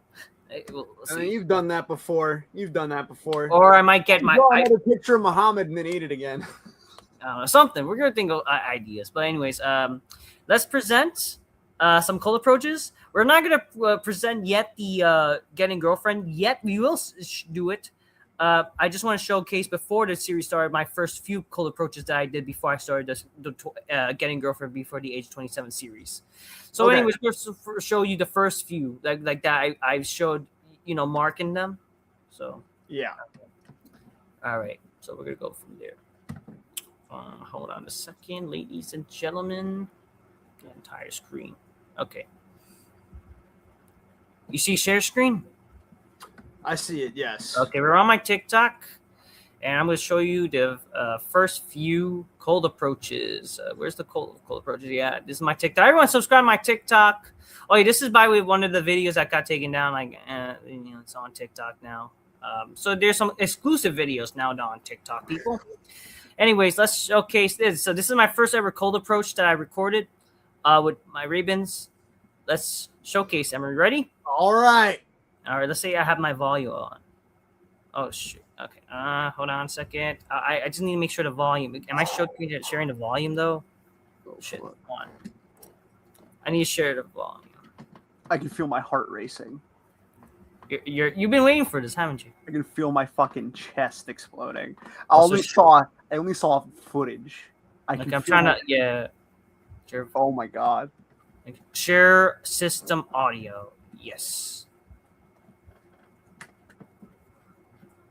We'll I mean, you've done that before. Or I might get another picture of Muhammad and then eat it again. I don't know, something. We're going to think of ideas. But anyways, let's present some cold approaches. We're not going to present yet the getting girlfriend yet. We will do it. I just want to showcase before the series started my first few cold approaches that I did before I started the getting girlfriend before the age 27 series. So okay. Anyways, we'll show you the first few like that I showed, marking them. So yeah. All right. So we're going to go from there. Hold on a second, ladies and gentlemen. The entire screen. Okay. You see share screen? I see it, yes. Okay, we're on my TikTok, and I'm going to show you the first few cold approaches. Where's the cold approaches? Yeah, this is my TikTok. Everyone subscribe to my TikTok. Oh, yeah, this is, by the way, one of the videos that got taken down. Like, it's on TikTok now. So there's some exclusive videos now on TikTok, people. Anyways, let's showcase this. So this is my first ever cold approach that I recorded with my Ray-Bans. Let's showcase. Emery, ready? All right. Let's say I have my volume on. Oh, shit. Okay. Hold on a second. I just need to make sure the volume. Am I sharing the volume, though? Oh, shit. Hold on. I need to share the volume. I can feel my heart racing. You've been waiting for this, haven't you? I can feel my fucking chest exploding. I only saw footage. I'm trying to, yeah. Sure. Oh my god. Share system audio. Yes.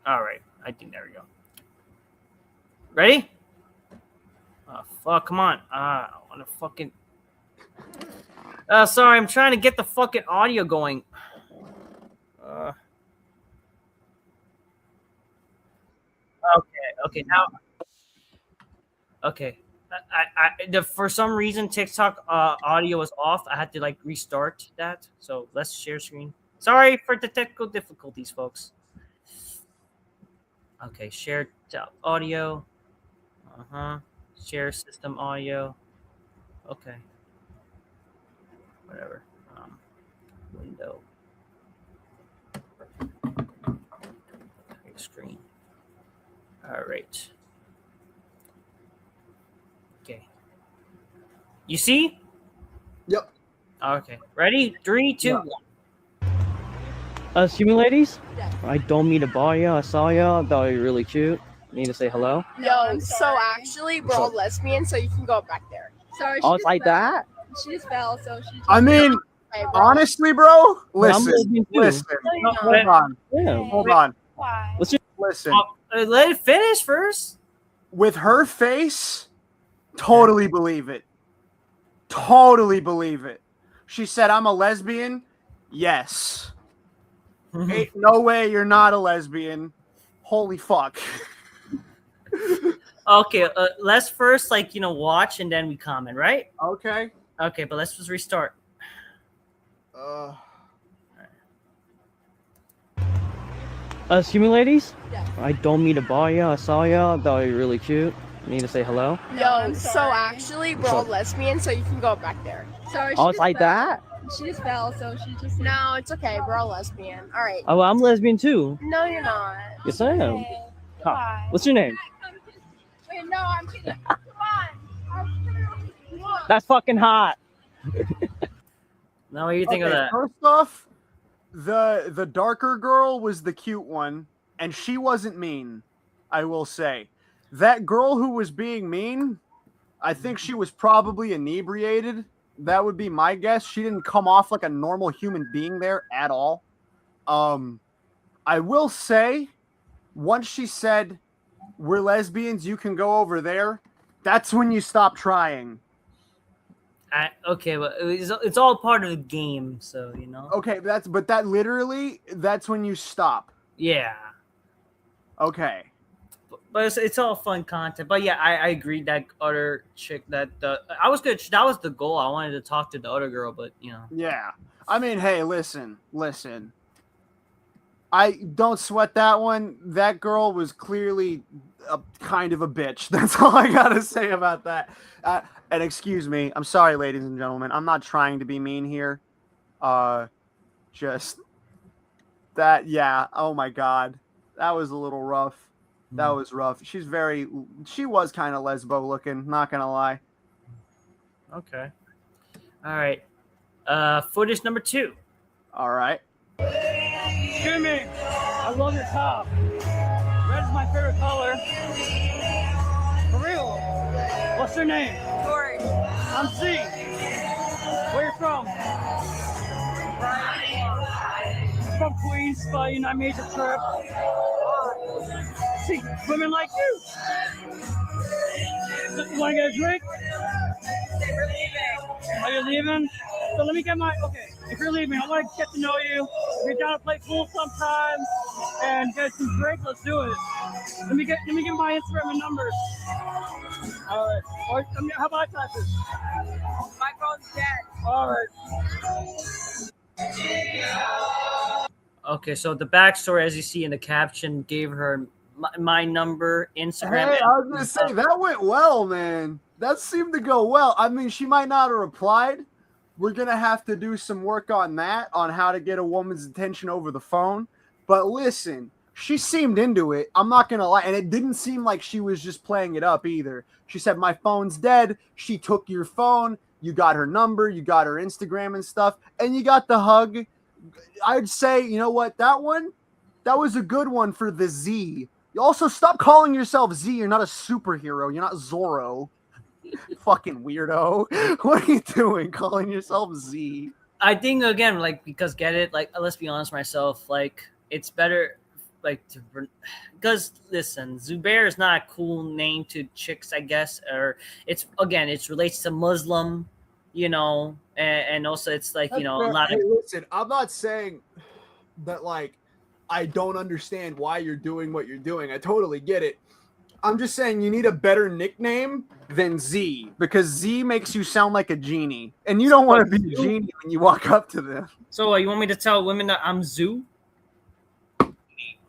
All right. I think there we go. Ready? Oh, fuck. Come on. I want to fucking. Sorry. I'm trying to get the fucking audio going. Okay. Now. Okay. For some reason TikTok audio was off. I had to restart that. So let's share screen. Sorry for the technical difficulties, folks. Okay, share audio. Share system audio. Okay. Whatever. Window. Screen. All right. Okay. You see? Yep. Okay. Ready? 3, 2, 1. Excuse me, ladies? I don't mean to bar ya. I saw ya. I thought you were really cute. Need to say hello? Yo, so actually, we're all lesbians, so you can go back there. Sorry, Oh, it's like that? She just fell, so she. I mean, honestly, bro, listen. No, Hold on. Yeah. Hold on. Why? Let's just Listen. Let it finish first. With her face, Totally believe it. Totally believe it. She said, I'm a lesbian. Yes. Ain't no way you're not a lesbian. Holy fuck. Okay, let's first watch and then we comment, right? Okay. Okay, but let's just restart. Excuse me, ladies? Yeah. I don't mean to bother ya. I saw ya. Thought you were really cute. Need to say hello? Yo, so actually, we're all lesbian, so you can go back there. Sorry, Oh, it's like that? She just fell, so she just. No, it's okay. We're all lesbian. All right. Oh, well, I'm lesbian too. No, you're not. Yes, I am. Okay. Huh. Bye. What's your name? Wait, no, I'm kidding. Come on. That's fucking hot. Now, what do you think of that? First off, the darker girl was the cute one, and she wasn't mean, I will say. That girl who was being mean, I think she was probably inebriated. That would be my guess. She didn't come off like a normal human being there at all. I will say, once she said, we're lesbians, you can go over there, that's when you stop trying. Okay, but it's all part of the game, so you know. Okay, that's when you stop. Yeah. Okay. But it's all fun content. But yeah, I agree that other chick that I was good. That was the goal. I wanted to talk to the other girl, but you know. Yeah. I mean, hey, listen. I don't sweat that one. That girl was clearly kind of a bitch. That's all I gotta say about that. And excuse me. I'm sorry, ladies and gentlemen. I'm not trying to be mean here. Just that. Yeah. Oh my God. That was a little rough. That was rough. She was kind of lesbo looking, not gonna lie. Okay. All right. Footage number 2. All right. Excuse me. I love your top. Red is my favorite color. For real. What's your name? Tori. I'm C. Where you from? From Queens, but I made the trip. See, women like you. You want to get a drink? We're leaving. Are you leaving? So let me get okay, if you're leaving, I want to get to know you. If you're down to play pool sometime and get some drink, let's do it. Let me get my Instagram and numbers. All right. Or, how about I type it? My phone's dead. All right. Okay, so the backstory, as you see in the caption, gave her my number, Instagram. Hey, I was gonna say that went well, man. That seemed to go well. I mean, she might not have replied. We're gonna have to do some work on that, on how to get a woman's attention over the phone. But listen, she seemed into it. I'm not gonna lie, and it didn't seem like she was just playing it up either. She said, "My phone's dead." She took your phone. You got her number. You got her Instagram and stuff, and you got the hug. I'd say, you know what, that was a good one for the Z. You also stop calling yourself Z. You're not a superhero. You're not Zorro. Fucking weirdo. What are you doing calling yourself Z? I think again, because get it, let's be honest myself, it's better because listen, Zubair is not a cool name to chicks, I guess, or it relates to Muslim, and also it's a lot of. Listen, I'm not saying that I don't understand why you're doing what you're doing. I totally get it. I'm just saying you need a better nickname than Z, because Z makes you sound like a genie, and you don't want to be a genie when you walk up to them. So you want me to tell women that I'm Zoo?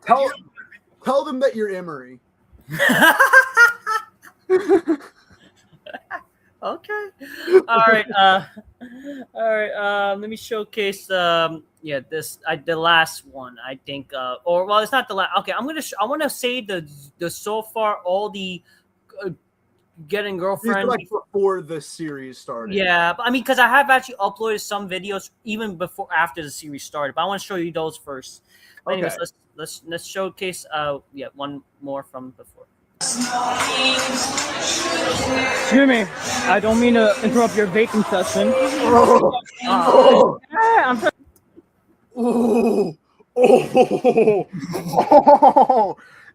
Tell them that you're Emery. Okay. All right. Let me showcase. The last one. I think. It's not the last. Okay. I want to say the so far all the getting girlfriend before the series started. Yeah, but because I have actually uploaded some videos even after the series started. But I want to show you those first. But anyways, let's showcase. One more from before. Excuse me. I don't mean to interrupt your vaping session.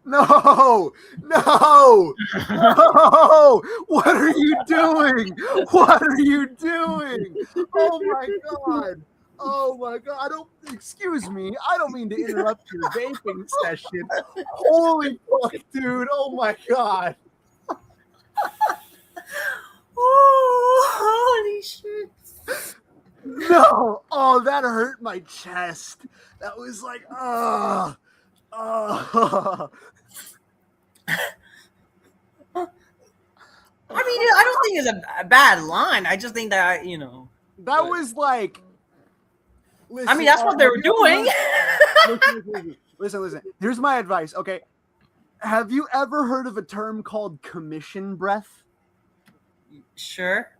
No! No! No! What are you doing? What are you doing? Oh my god! Oh my god! Excuse me. I don't mean to interrupt your vaping session. Holy fuck, dude! Oh my god! Oh, holy shit! No! Oh, that hurt my chest. That was like, oh. I mean, I don't think it's a bad line. I just think that That was like. I mean, that's what they were doing. Listen. Here's my advice. Okay, have you ever heard of a term called commission breath? Sure.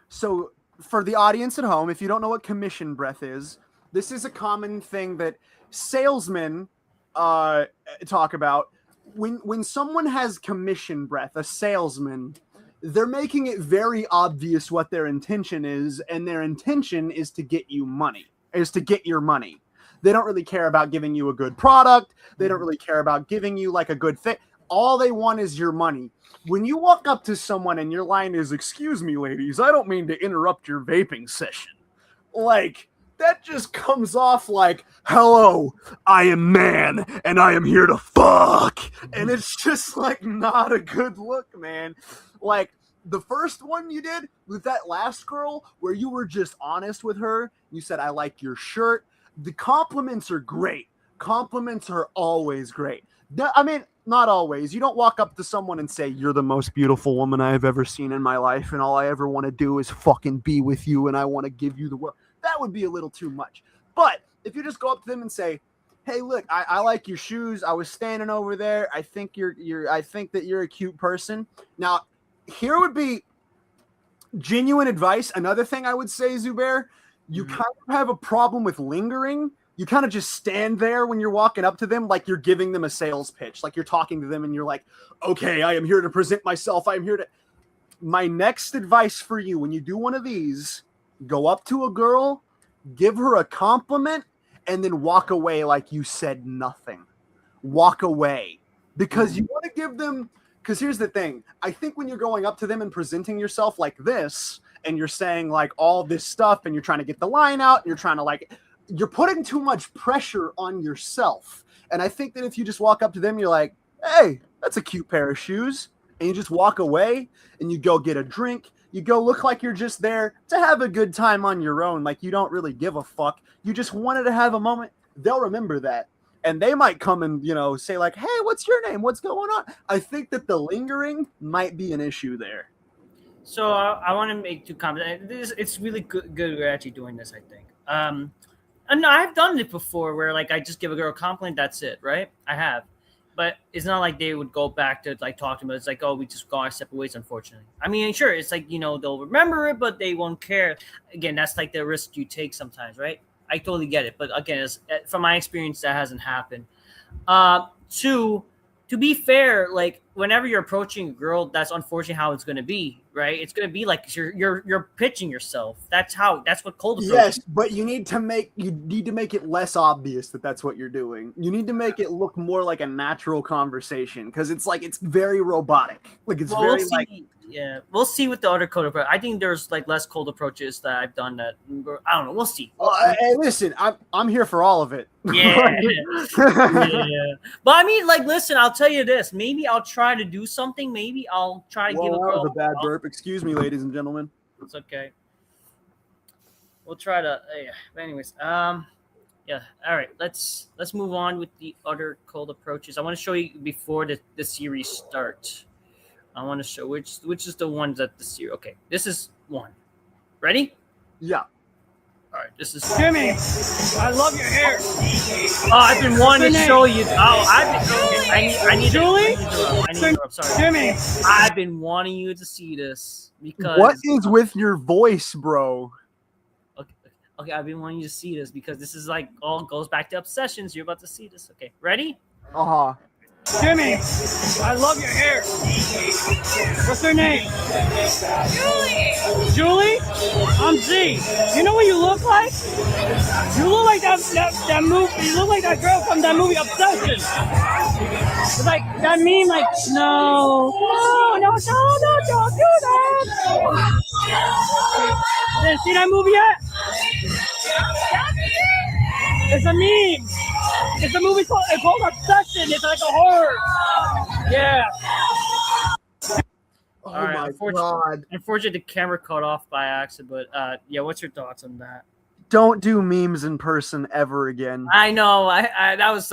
So, for the audience at home, if you don't know what commission breath is, this is a common thing that salesmen talk about. When someone has commission breath, a salesman, they're making it very obvious what their intention is, and their intention is to get you money, is to get your money. They don't really care about giving you a good product. They don't really care about giving you like a good thing. All they want is your money. When you walk up to someone and your line is, "Excuse me, ladies, I don't mean to interrupt your vaping session," like, that just comes off like, "Hello, I am man, and I am here to fuck." And it's just like not a good look, man. Like the first one you did with that last girl, where you were just honest with her. You said, "I like your shirt." The compliments are great. Compliments are always great. I mean, not always. You don't walk up to someone and say, "You're the most beautiful woman I have ever seen in my life, and all I ever want to do is fucking be with you, and I want to give you the world." That would be a little too much. But if you just go up to them and say, "Hey, look, I like your shoes. I was standing over there. I think I think that you're a cute person." Now, here would be genuine advice. Another thing I would say, Zubair, you kind of have a problem with lingering. You kind of just stand there when you're walking up to them like you're giving them a sales pitch, like you're talking to them and you're like, "Okay, I am here to present myself. I am here to..." My next advice for you, when you do one of these, go up to a girl, give her a compliment, and then walk away like you said nothing. Walk away. Because you want to give them... Because here's the thing. I think when you're going up to them and presenting yourself like this, and you're saying like all this stuff, and you're trying to get the line out, and you're trying to like... You're putting too much pressure on yourself. And I think that if you just walk up to them, you're like, "Hey, that's a cute pair of shoes." And you just walk away, and you go get a drink. You go look like you're just there to have a good time on your own. Like you don't really give a fuck. You just wanted to have a moment. They'll remember that. And they might come and, say like, "Hey, what's your name? What's going on?" I think that the lingering might be an issue there. So I want to make two comments. It's really good we're actually doing this, I think. And I've done it before where like I just give a girl a compliment. That's it, right? I have. But it's not like they would go back to like talk to me. It's like, "Oh, we just go our separate ways," unfortunately. I mean, sure, it's like, they'll remember it, but they won't care. Again, that's like the risk you take sometimes, right? I totally get it. But again, from my experience, that hasn't happened. To be fair, like whenever you're approaching a girl, that's unfortunately how it's going to be, right? It's going to be like you're pitching yourself. That's what cold approach. Yes, but you need to make it less obvious that that's what you're doing. You need to make it look more like a natural conversation, because it's like it's very robotic. Like it's very like. Yeah, we'll see with the other cold approach. I think there's like less cold approaches that I've done that. I don't know. We'll see. Hey, listen, I'm here for all of it. Yeah. Yeah. But I mean, like, listen, I'll tell you this. Maybe I'll try to do something. Maybe I'll try to give a girl a bad burp. Excuse me, ladies and gentlemen. It's okay. We'll try to. But anyways, yeah. All right. Let's move on with the other cold approaches. I want to show you before the series starts. I want to show which is the ones that the series. Okay, this is one. Ready? Yeah. All right, this is Jimmy, I love your hair. Oh, I've been wanting to show you. Oh, I need Julie? I need to interrupt. Sorry, Jimmy. I've been wanting you to see this because What is with your voice, bro? Okay, I've been wanting you to see this because this is like all goes back to obsessions. You're about to see this. Okay, ready? Jimmy, I love your hair. What's her name? Julie? I'm Z. You know what you look like? You look like that movie. You look like that girl from that movie Obsession. It's like that meme, like, no, don't do that. Didn't see that movie yet? It's a meme. It's a movie called Obsession. It's like a horror. Yeah. Oh All right, my god! Unfortunately, the camera cut off by accident. But yeah, what's your thoughts on that? Don't do memes in person ever again. I know. That's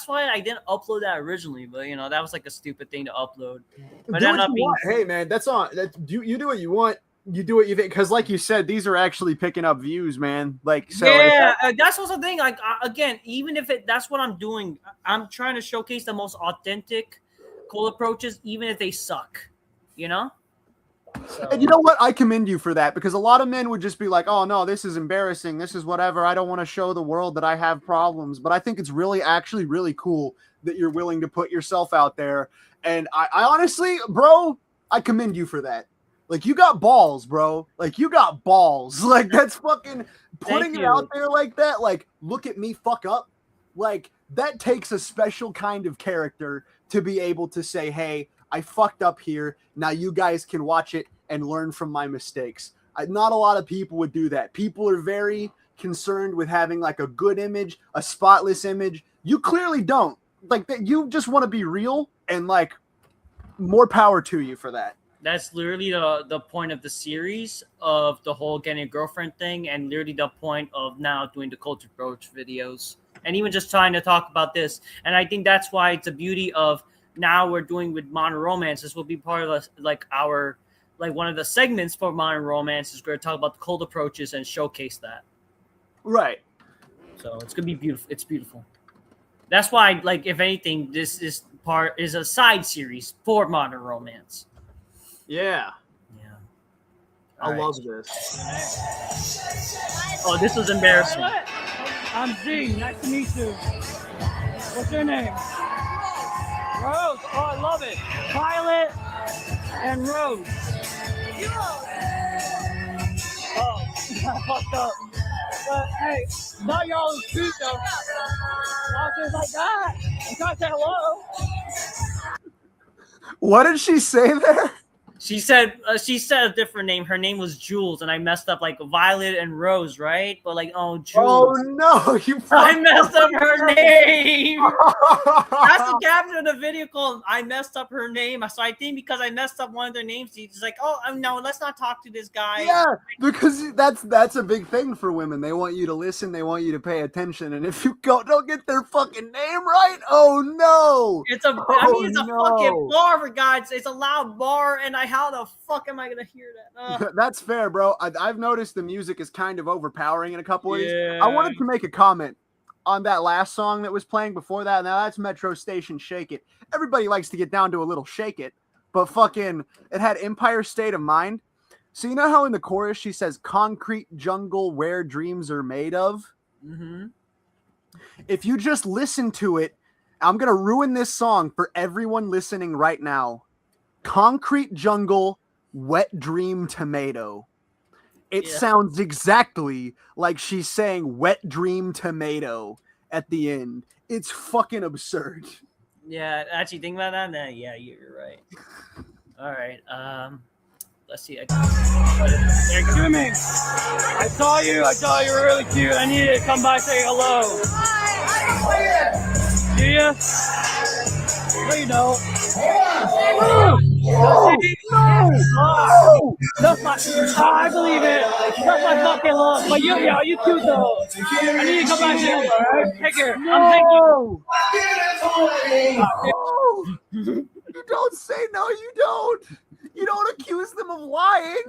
why I didn't upload that originally. But you know, that was like a stupid thing to upload. But Do what you want. Hey man, that's on. You do what you want. You do what you think. Because like you said, these are actually picking up views, man. Like so. Yeah, that's also the thing. Like again, even if that's what I'm doing, I'm trying to showcase the most authentic cold approaches, even if they suck. You know. So. And you know what? I commend you for that because a lot of men would just be like, "Oh no, this is embarrassing. This is whatever. I don't want to show the world that I have problems." But I think it's actually really cool that you're willing to put yourself out there. And I honestly, bro, I commend you for that. Like you got balls, bro. Like you got balls. Like that's fucking putting it out there like that. Like look at me fuck up. Like that takes a special kind of character to be able to say, "Hey, I fucked up here. Now you guys can watch it and learn from my mistakes." Not a lot of people would do that. People are very concerned with having like a good image, a spotless image. You clearly don't. Like that. You just want to be real and like more power to you for that. That's literally the point of the series of the whole getting a girlfriend thing, and literally the point of now doing the culture approach videos, and even just trying to talk about this. And I think that's why it's a beauty of now we're doing with Modern Romance. This will be part of one of the segments for Modern Romance is we're going to talk about the cold approaches and showcase that. Right. So it's gonna be beautiful. It's beautiful. That's why, like, if anything, this is a side series for Modern Romance. Yeah. Yeah. I All love right. this. Oh, this was embarrassing. I'm Z. Nice to meet you. What's your name? Rose. Oh, I love it. Violet and Rose. Oh, I fucked up. But hey, not y'all is cute though. I was just like that. I'm trying to say hello. What did she say there? She said a different name. Her name was Jules, and I messed up like Violet and Rose, right? But like, oh, Jules. Oh no, you! I messed up her name. That's the caption of the video called "I messed up her name." So I think because I messed up one of their names, she's like, "Oh no, let's not talk to this guy." Yeah, because that's a big thing for women. They want you to listen. They want you to pay attention. And if you don't get their fucking name right, oh no! It's a fucking bar for guys. It's a loud bar, and how the fuck am I gonna hear that? That's fair, bro. I've noticed the music is kind of overpowering in a couple of these. Yeah. I wanted to make a comment on that last song that was playing before that. Now that's Metro Station Shake It. Everybody likes to get down to a little shake it, but fucking it had Empire State of Mind. So you know how in the chorus she says concrete jungle where dreams are made of? Mm-hmm. If you just listen to it, I'm gonna ruin this song for everyone listening right now. Concrete jungle, wet dream tomato. It sounds exactly like she's saying wet dream tomato at the end. It's fucking absurd. Yeah, actually think about that. Then yeah, you're right. All right. Let's see. Excuse me. I saw you were really cute. I needed to come by and say hello. Do you? No, you don't. No! That's my, I believe it. That's my fucking love. But you cute though. I need to come back here. Alright? Take care. No! You don't say no, you don't. You don't accuse them of lying.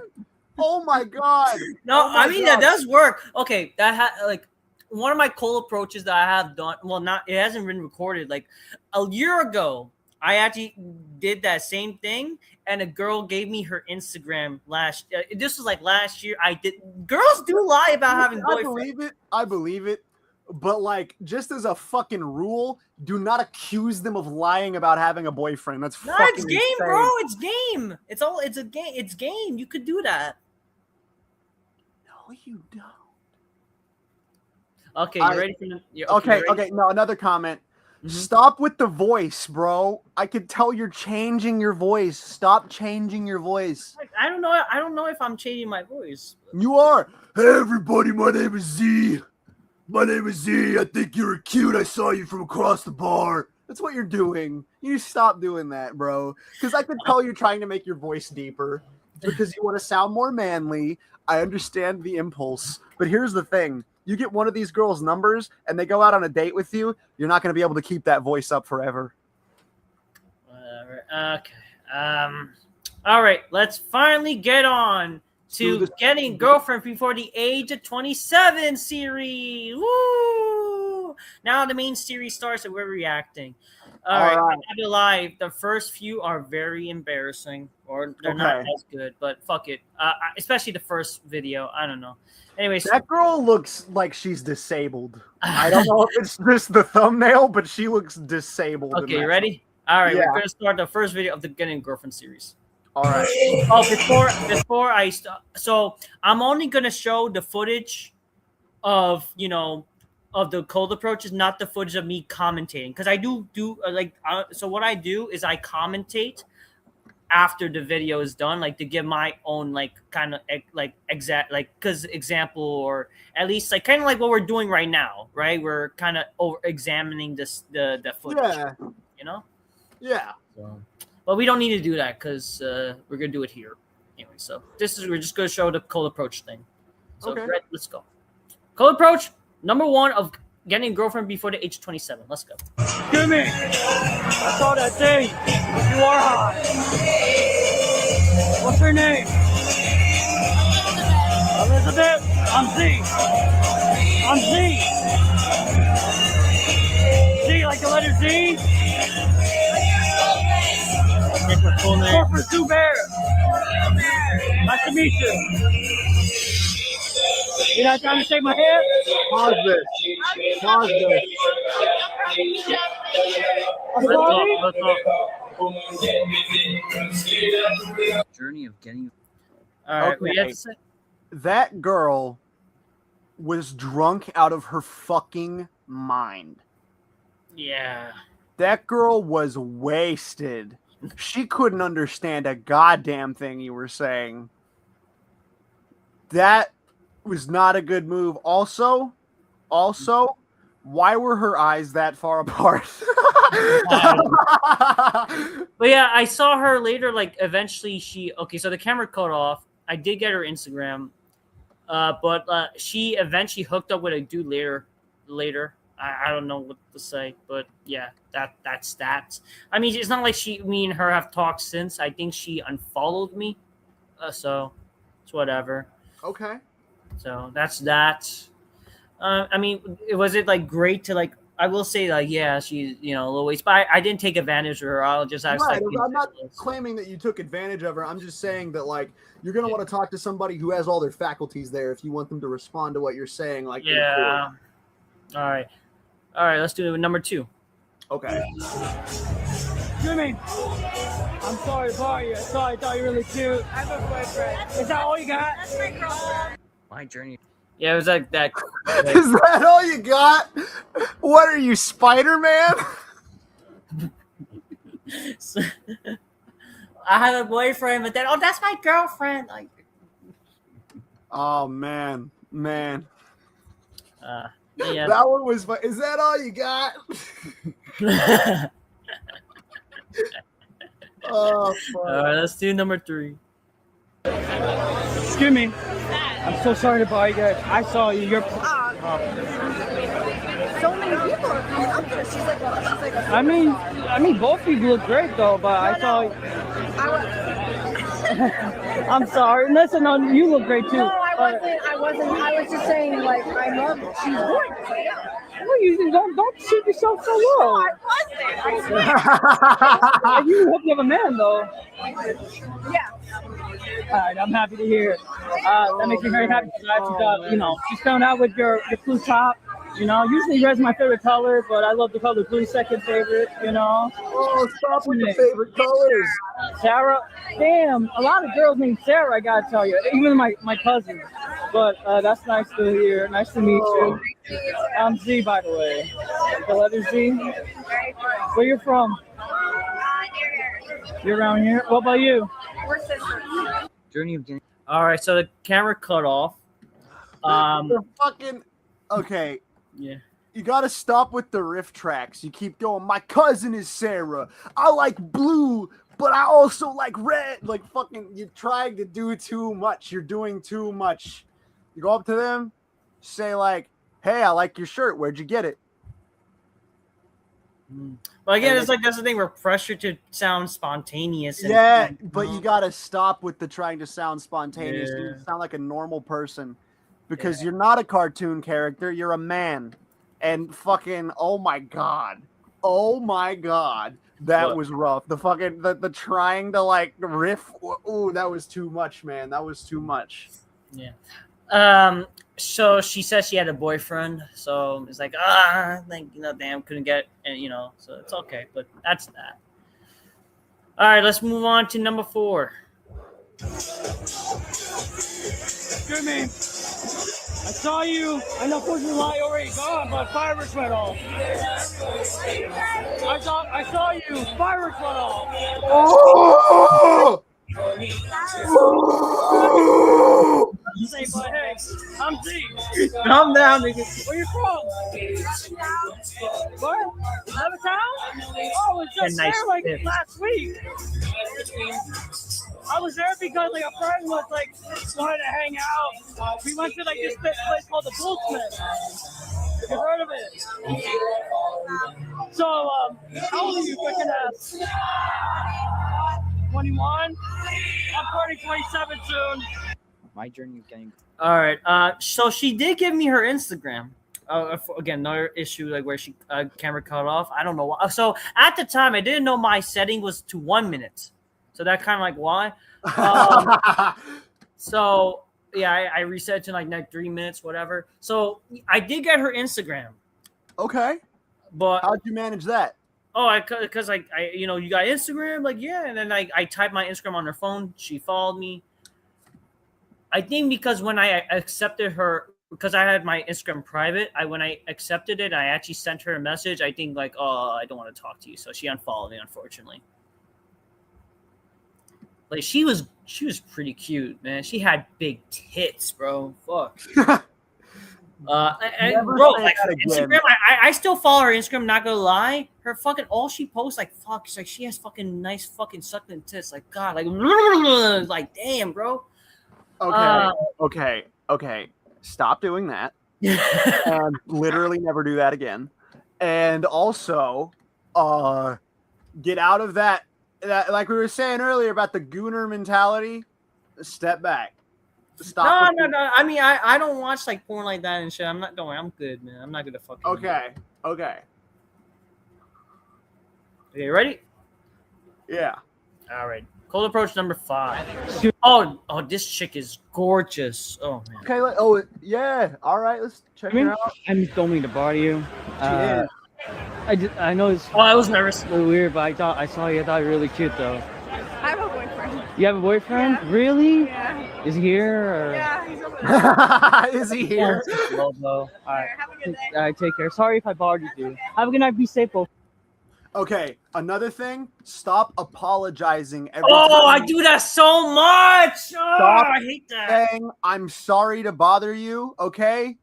Oh my god. No, Oh my I mean god. that does work. Okay, like one of my cold approaches that I have done. Well, it hasn't been recorded. Like a year ago, I actually did that same thing, and a girl gave me her Instagram this was like last year. Girls do lie about having boyfriends. I believe it. But like, just as a fucking rule, do not accuse them of lying about having a boyfriend. That's fucking it's game, insane. bro. It's game. It's a game. It's game. You could do that. No, you don't. Okay, you ready for the? Okay. No, another comment. Stop with the voice, bro. I could tell you're changing your voice. Stop changing your voice. I don't know. I don't know if I'm changing my voice. You are. Hey, everybody. My name is Z. My name is Z. I think you're cute. I saw you from across the bar. That's what you're doing. You stop doing that, bro. Because I could tell you're trying to make your voice deeper because you want to sound more manly. I understand the impulse. But here's the thing. You get one of these girls' numbers and they go out on a date with you, you're not going to be able to keep that voice up forever. Whatever. Okay. All right. Let's finally get on to getting girlfriend before the age of 27 series. Woo! Now the main series starts and we're reacting. All right. I'm not gonna lie. The first few are very embarrassing, or they're not as good. But fuck it. Especially the first video. I don't know. Anyways, that girl looks like she's disabled. I don't know if it's just the thumbnail, but she looks disabled. Okay, ready? All right, we're gonna start the first video of the Getting Girlfriend series. All right. Oh, before I start, so I'm only gonna show the footage of of the cold approaches, not the footage of me commentating, because I do so what I do is I commentate after the video is done, like to give my own kind of exact because example, or at least kind of like what we're doing right now, right? We're kind of over examining the footage, yeah. So, but we don't need to do that because we're gonna do it here anyway. So we're just gonna show the cold approach thing. So Red, let's go. Cold approach number 1 of getting a girlfriend before the age of 27. Let's go. Excuse me. I saw that thing. You are hot. What's her name? Elizabeth. I'm Z. I'm Z. Z, like the letter Z. That's her full name. For Zubair. Nice to meet you. You're not trying to shake my hand? Pause this. Journey of getting. All right, we have to say. That girl was drunk out of her fucking mind. Yeah. That girl was wasted. She couldn't understand a goddamn thing you were saying. That was not a good move. Also, why were her eyes that far apart? But yeah, I saw her later. Eventually, so the camera cut off. I did get her Instagram, but she eventually hooked up with a dude later. I don't know what to say, but yeah, that's that. I mean, it's not like me and her have talked since. I think she unfollowed me, so it's whatever. Okay. So that's that. I mean, was it great to I will say yeah, she's a little waste, but I didn't take advantage of her. I'll just ask. Right. I'm not claiming that you took advantage of her. I'm just saying that you're gonna want to talk to somebody who has all their faculties there if you want them to respond to what you're saying. Yeah. All right. Let's do number 2. Okay. Jimmy, I'm sorry to bother you. I thought you were really cute. I have a boyfriend. Is that all you got? That's my girlfriend. My journey. Yeah, it was like that. Is that all you got? What are you, Spider-Man? I have a boyfriend, but then that's my girlfriend. Oh man. Yeah. That one was fun. Is that all you got? Oh, fuck. All right, let's do number 3. Excuse me. I'm so sorry to bother you guys. I saw you. You're. So many people are coming up here. She's like a I mean, both of you look great though, but I saw. I'm sorry. Listen, you look great too. No, I wasn't. I was just saying, I love. She's gorgeous. Well, you don't shoot yourself so low. No, I wasn't. You hope you have a man though. Yeah. All right, I'm happy to hear it. That makes me very happy. She's found out with your blue top. Usually red's my favorite color, but I love the color blue, second favorite. Oh, stop with your favorite colors. Sarah, damn, a lot of girls named Sarah. I gotta tell you, even my cousins. But that's nice to hear. Nice to meet you. I'm Z, by the way. The letter Z. Where you from? You're around here. What about you? We're sisters. Journey of Jenny. All right, so the camera cut off. They're fucking okay. Yeah. You gotta stop with the riff tracks. You keep going. My cousin is Sarah. I like blue, but I also like red. Like fucking, you're trying to do too much. You're doing too much. You go up to them, say like, "Hey, I like your shirt. Where'd you get it?" But again, it's like that's the thing. We're pressured to sound spontaneous. Yeah, but you gotta stop with the trying to sound spontaneous. Yeah. You sound like a normal person because you're not a cartoon character. You're a man. And fucking, oh my god, that was rough. The fucking the trying to like riff. Ooh, that was too much, man. That was too much. Yeah. So she says she had a boyfriend. So it's like damn, couldn't get, and so it's okay. But that's that. All right, let's move on to number 4. Good man. I saw you. I know 4th of July already gone, but fireworks went off. I saw you. Fireworks went off. Oh! Say, but hey, I'm Z. Calm down, nigga. Where you from? What? Levittown? Oh, it's just nice there like tip. last week. I was there because like a friend was like wanted to hang out. We went to like this place called the Bullsmith. You heard of it? So how old are you, quick enough? 21. I'm turning 27 soon. My journey of getting. All right. So she did give me her Instagram. Again, another issue like where she camera cut off. I don't know why. So at the time, I didn't know my setting was to 1 minute. So that kind of like why. So yeah, I reset to like 3 minutes, whatever. So I did get her Instagram. Okay. But How'd you manage that? because I you got Instagram, like yeah, and then I typed my Instagram on her phone. She followed me. I think because when I accepted her, because I had my Instagram private, when I accepted it, I actually sent her a message. I think like, oh, I don't want to talk to you, so she unfollowed me, unfortunately. Like she was pretty cute, man. She had big tits, bro. Fuck. And bro, like Instagram, I still follow her Instagram. Not gonna lie, her fucking all she posts like fuck. It's like she has fucking nice fucking succulent tits. Like God, like damn, bro. Okay. Stop doing that. And literally never do that again. And also, get out of that like we were saying earlier about the gooner mentality. Step back. Stop. No. I mean, I don't watch like porn like that and shit. I'm not doing. I'm good, man. I'm not gonna fucking. Okay. Okay, ready? Yeah. All right. Cold approach number 5. Oh, this chick is gorgeous. Oh man. Okay. Yeah. All right. Let's check her out. I just don't mean to bother you. She is. I know it's I was nervous. a little weird, but I saw you. I thought you were really cute though. I have a boyfriend. You have a boyfriend? Yeah. Really? Yeah. Is he here? Or? Yeah, he's over there. Is he here? All right. Have a good day. All right. Take care. Sorry if I bothered you. Have a good night. Be safe, both. Okay. Another thing. Stop apologizing every Oh, time I do that so much. Oh, Stop I hate that. saying I'm sorry to bother you. Okay.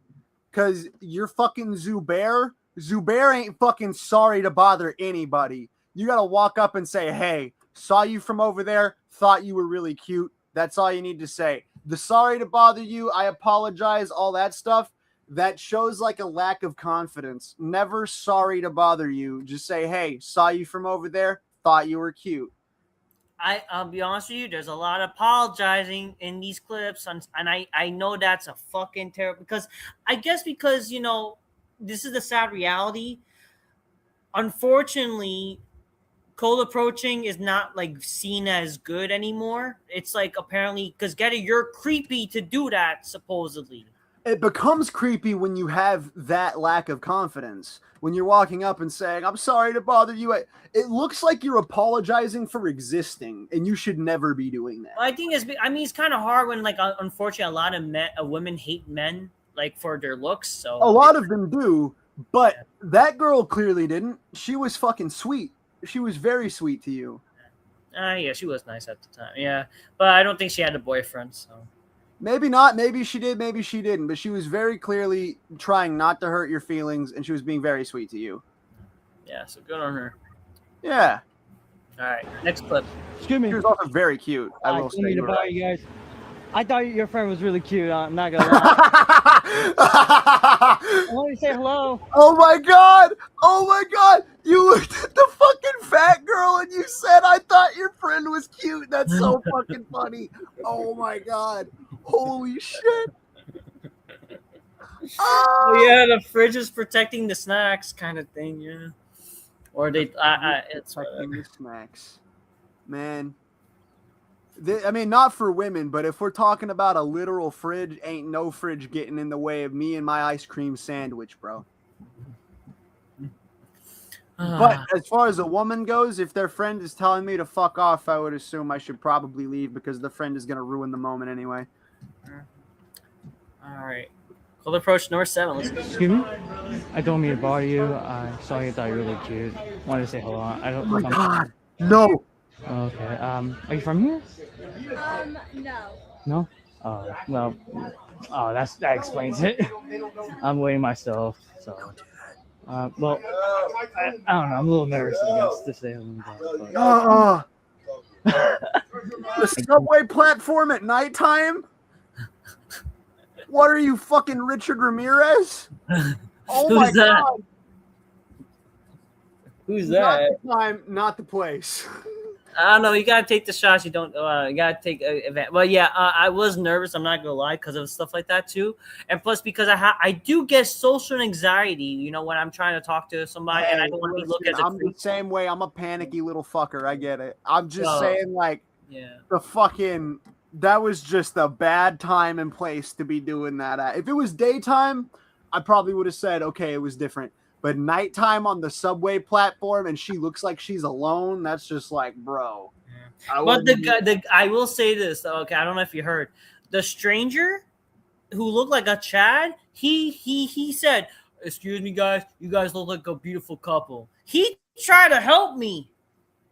Because you're fucking Zubair. Zubair ain't fucking sorry to bother anybody. You got to walk up and say, hey, saw you from over there. Thought you were really cute. That's all you need to say. The sorry to bother you. I apologize. All that stuff. That shows like a lack of confidence. Never sorry to bother you. Just say, hey, saw you from over there. Thought you were cute. I'll be honest with you. There's a lot of apologizing in these clips, and I know that's a fucking terrible. Because this is the sad reality. Unfortunately, cold approaching is not like seen as good anymore. It's like apparently because you're creepy to do that supposedly. It becomes creepy when you have that lack of confidence. When you're walking up and saying, I'm sorry to bother you. It looks like you're apologizing for existing, and you should never be doing that. I think it's kind of hard when, like, unfortunately, a lot of women hate men, like, for their looks. So a lot of them do, But that girl clearly didn't. She was fucking sweet. She was very sweet to you. Yeah, she was nice at the time. Yeah, but I don't think she had a boyfriend. So Maybe not. Maybe she did. Maybe she didn't. But she was very clearly trying not to hurt your feelings, and she was being very sweet to you. yeah, so good on her. Yeah. All right, next clip. Excuse me. She was also very cute. I will say. To You were bother right. you guys. I thought your friend was really cute. I'm not gonna lie. I want to say hello. Oh my god! Oh my god! You looked at the fucking fat girl and you said, I thought your friend was cute. That's so fucking funny. Oh my god. Holy shit. Oh, Yeah, the fridge is protecting the snacks, kind of thing. Yeah, or they. It's protecting the snacks. Man. I mean, not for women, but if we're talking about a literal fridge, ain't no fridge getting in the way of me and my ice cream sandwich, bro. But as far as a woman goes, if their friend is telling me to fuck off, I would assume I should probably leave because the friend is going to ruin the moment anyway. All right. Cold approach North 7. Let's go. Excuse me. I don't mean to bother you. I saw you. Thought you were really cute. Wanted to say hello. I don't. Oh my god. No. Okay. Are you from here? No. No. Oh well. Oh, that explains it. I'm waiting myself. So. Well, I don't know. I'm a little nervous, I guess, to say hello. The subway platform at nighttime? What are you, fucking Richard Ramirez? Oh my Who's that? god. Who's Not that? the time, not the place. I don't know. You gotta take the shots. You don't. You gotta take event. Well, yeah. I was nervous. I'm not gonna lie because of stuff like that too, and plus because I do get social anxiety. You know, when I'm trying to talk to somebody and I don't want to be looked at. I'm the same way. I'm a panicky little fucker. I get it. I'm just saying, like, yeah. the fucking. That was just a bad time and place to be doing that at. If it was daytime, I probably would have said, okay, it was different. But nighttime on the subway platform and she looks like she's alone, that's just like, bro. Yeah. But I will say this, okay, I don't know if you heard. The stranger who looked like a Chad, he said, excuse me, guys, you guys look like a beautiful couple. He tried to help me.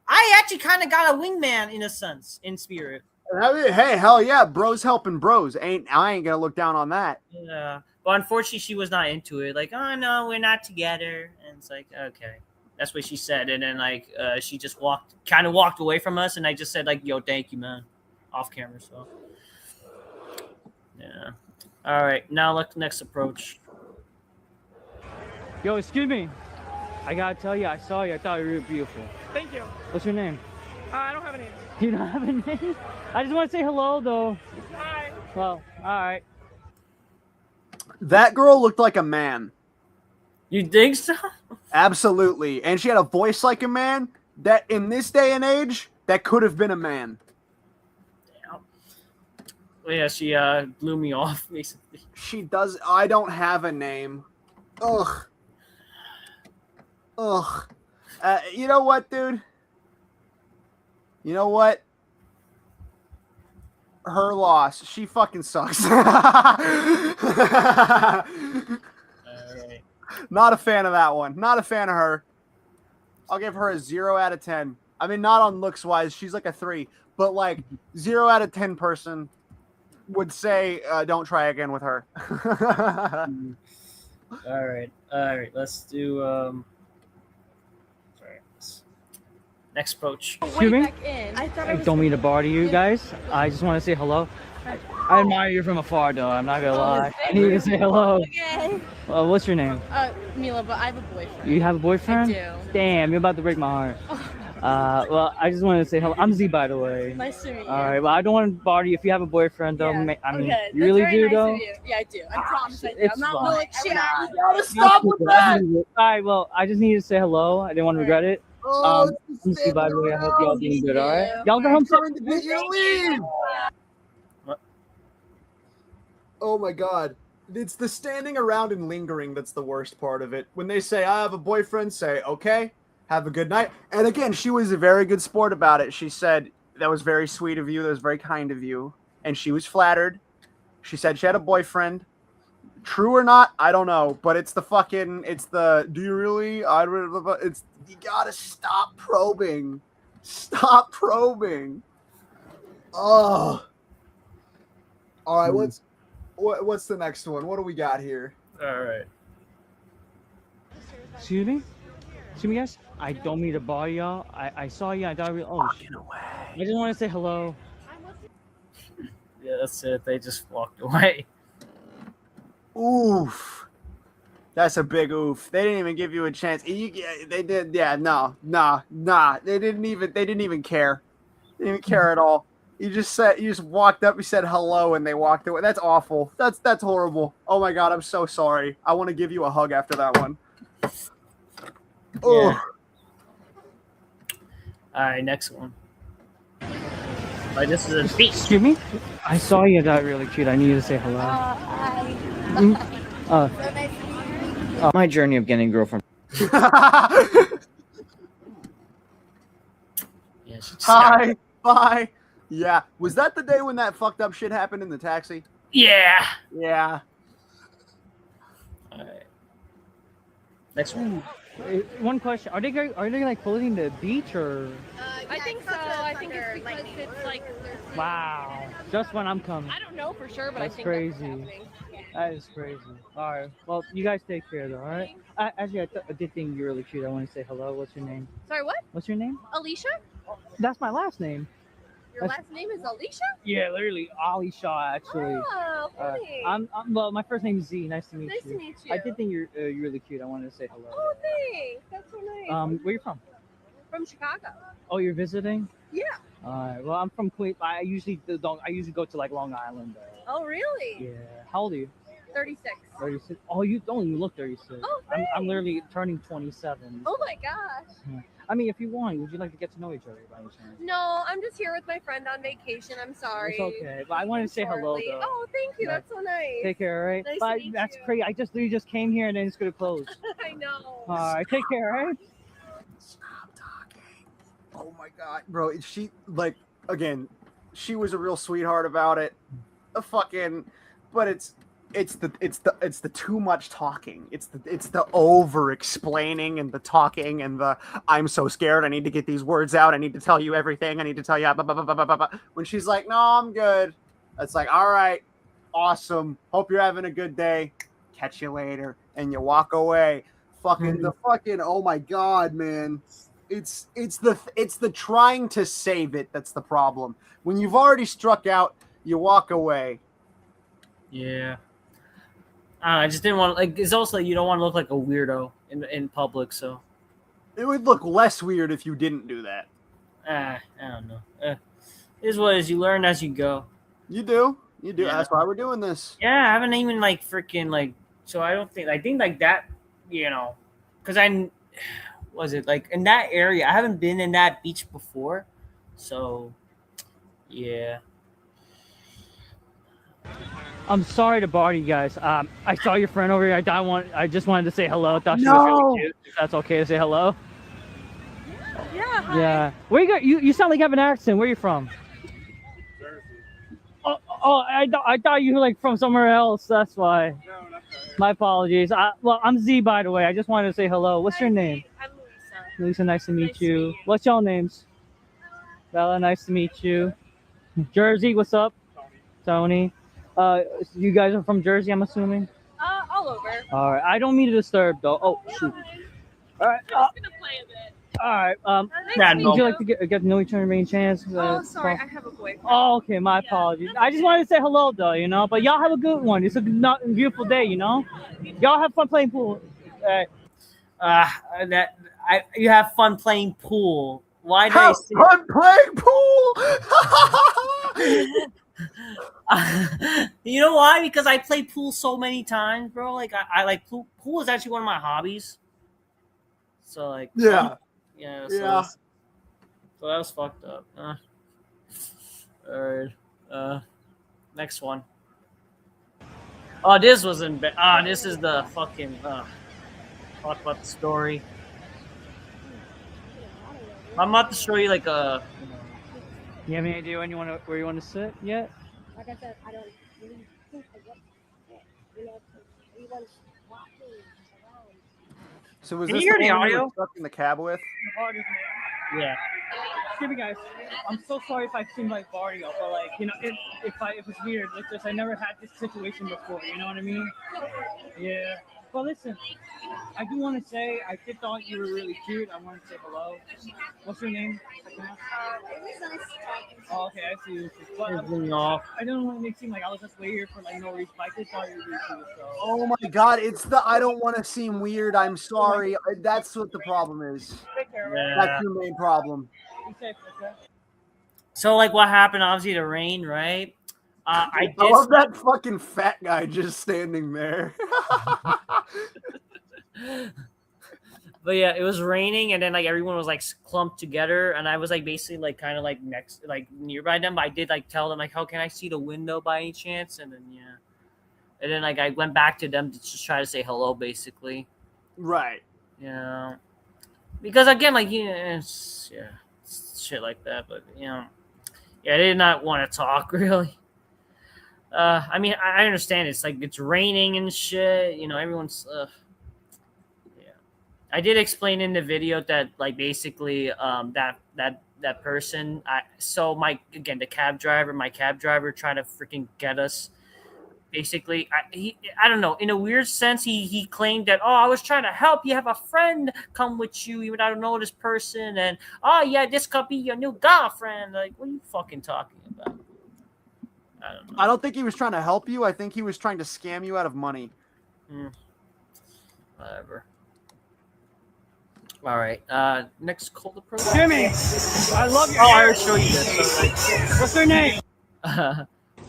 I actually kind of got a wingman in a sense, in spirit. Hey, hell yeah, bros helping bros. I ain't gonna look down on that. Yeah. But unfortunately, she was not into it. Like, oh no, we're not together. And it's like, okay, that's what she said. And then like, she just walked away from us. And I just said like, yo, thank you, man, off camera. So, yeah. All right, now let's next approach. Yo, excuse me. I gotta tell you, I saw you. I thought you were beautiful. Thank you. What's your name? I don't have a name. You don't have a name? I just want to say hello, though. Hi. Well, all right. That girl looked like a man. You think so? Absolutely. And she had a voice like a man that in this day and age, that could have been a man. Well, yeah, she blew me off, basically. She does. I don't have a name. Ugh. You know what, dude? You know what? Her loss. She fucking sucks. All right. Not a fan of that one. Not a fan of her. I'll give her a 0 out of 10. I mean, not on looks wise. She's like a 3. But like 0 out of 10 person would say, don't try again with her. All right. Let's do. Sorry. Next approach. Excuse me? I Don't mean to bother you guys. I just want to say hello. I admire you from afar, though. I'm not gonna lie. I need to say hello. Okay. What's your name? Mila, but I have a boyfriend. You have a boyfriend? I do. Damn, you're about to break my heart. Well, I just wanted to say hello. I'm Z, by the way. Nice to meet you. All right. Well, I don't want to bother you if you have a boyfriend, though. Yeah. I mean, Okay. you really That's do, very nice though. of you. Yeah, I do. I promise I do. It's I'm not fine. like shit. You gotta stop with that. All right. Well, I just needed to say hello. I didn't want to regret it. Oh, I'm Z, by the way. I hope y'all doing good. All right. Y'all go I'm home. trying to get you to leave. What? Oh my god. It's the standing around and lingering that's the worst part of it. When they say, I have a boyfriend, say, okay, have a good night. And again, she was a very good sport about it. She said, that was very sweet of you. That was very kind of you. And she was flattered. She said she had a boyfriend. True or not, I don't know, but it's the do you really? You gotta stop probing. Stop probing. Oh. All right, what's the next one? What do we got here? All right. Excuse me? Excuse me, guys? I don't mean to bother y'all. I saw you. I thought Walking away. I just want to say hello. Yeah, that's it. They just walked away. Oof. That's a big oof. They didn't even give you a chance. They did. Yeah, no. They didn't even care. They didn't even care at all. You just walked up, you said hello, and they walked away. That's awful. That's horrible. Oh my God, I'm so sorry. I want to give you a hug after that one. Oh. Yeah. All right, next one. Like, this is a beast. Excuse me? I saw you. Got really cute. I needed to say hello. Hi. Uh, So nice to meet you. My journey of getting a girlfriend. Yeah, Hi. Bye. Yeah. Was that the day when that fucked up shit happened in the taxi? Yeah. Yeah. All right. Next one. one question: Are they like closing the beach or? I think so. I think it's because it's like. Wow! Just when I'm coming. I don't know for sure, but That's I think crazy. that's what's happening. That is crazy. All right. Well, you guys take care though. All right. Actually, I did think you're really cute. I want to say hello. What's your name? Sorry, what? What's your name? Alicia? That's my last name. Your last name is Alicia? Yeah, literally Ali Shaw. Actually. Oh, funny. Well, my first name is Z. Nice to meet Nice you. to meet you. I did think you're really cute. I wanted to say hello. Oh, thanks. That's so nice. Where you from? From Chicago. Oh, you're visiting? Yeah. Well, I'm from Queens. I usually go to like Long Island. Oh, really? Yeah. How old are you? 36. 36. Oh, you don't even look 36. Oh, I'm thanks. literally turning 27. Oh my gosh. I mean, if you want, would you like to get to know each other by any chance? No, I'm just here with my friend on vacation. I'm sorry. It's okay, but I wanted to say hello Shortly. though. Oh, thank you. Yeah. That's so nice. Take care, all right? Nice to Bye. meet That's you. crazy. I just literally just came here and then it's gonna close. I know. All right, take care, all right? Stop talking. Oh my God, bro. She she was a real sweetheart about it. But it's the too much talking. It's the over explaining and the talking and the I'm so scared. I need to get these words out. I need to tell you everything. I need to tell you. Blah, blah, blah, blah, blah, blah. When she's like, no, I'm good. It's like, all right, awesome. Hope you're having a good day. Catch you later. And you walk away. Oh my God, man. It's the trying to save it that's the problem. When you've already struck out, you walk away. Yeah. I just didn't want it's also you don't want to look like a weirdo in public, so. It would look less weird if you didn't do that. I don't know. It is what it is. You learn as you go. You do. Yeah. That's why we're doing this. Yeah, I haven't even so I think like that, because in that area, I haven't been in that beach before, so yeah. I'm sorry to bother you guys. I saw your friend over here. I just wanted to say hello. Thought she was really cute. If that's okay to say hello. Yeah. Hi. Yeah. Where you go? You sound like you have an accent. Where are you from? Jersey. I thought you were like from somewhere else. That's why. No, not that. My apologies. Well, I'm Z, by the way. I just wanted to say hello. What's your name? I'm Lisa. Lisa, nice to meet Nice to you. meet you. What's y'all names? Bella, nice to meet you. Jersey, what's up? Tony. Tony. You guys are from Jersey, I'm assuming? All over. All right. I don't mean to disturb, though. Oh, shoot. All right. I'm just gonna play a bit. All right. Nah, Would you like to get to know each other by any chance? Oh, sorry, I have a boyfriend. Oh, okay. My apologies. I just wanted to say hello, though, But y'all have a good one. It's a beautiful day, Y'all have fun playing pool. You have fun playing pool. Why did I Have say fun playing pool. You know why? Because I play pool so many times, bro. Like I like pool. Pool is actually one of my hobbies. So like Yeah. yeah. Yeah. So that was fucked up. All right. Next one. Oh, this wasn't bad. This is the fucking. Talk about the story. I'm about to show you like a. You have any idea where you want to sit yet? Like I said, I don't really think of what. everyone's walking around. So was Can this you hear the one you were audio? stuck in the cab with? Yeah. Excuse me, guys. I'm so sorry if I seem like Barrio, but like, you know, if it's weird, like just I never had this situation before. You know what I mean? Yeah. Well, listen, I do want to say I did thought you were really cute. I want to say hello. What's your name? It was nice talking to Oh, okay, I see you. But It's been off. I don't want to make it seem like I was just waiting here for like no reason. But I did thought you were really cute. So. Oh my god, it's the I don't want to seem weird. I'm sorry. That's what the problem is. Take care, right? Yeah. That's your main problem. Be safe, okay? So like what happened? Obviously the rain, right? I I did. love that fucking fat guy just standing there. But yeah, it was raining, and then like everyone was like clumped together, and I was like basically like kind of like next, like nearby them. But I did like tell them like, "How can I see the window by any chance?" And then yeah, and then like I went back to them to just try to say hello, basically. Right. Yeah, because again, like it's shit like that. But yeah, they did not want to talk really. I mean, I understand it's like it's raining and shit. You know, everyone's. I did explain in the video that like basically that person the cab driver tried to freaking get us. Basically, I don't know, in a weird sense he claimed that, oh, I was trying to help you, have a friend come with you, even I don't know this person, and oh yeah, this could be your new girlfriend. Like, what are you fucking talking about? I don't know. I don't think he was trying to help you. I think he was trying to scam you out of money. Whatever. All right. Next call the pro. Jimmy, I love your Oh, I hair. will show you this. So, What's your name?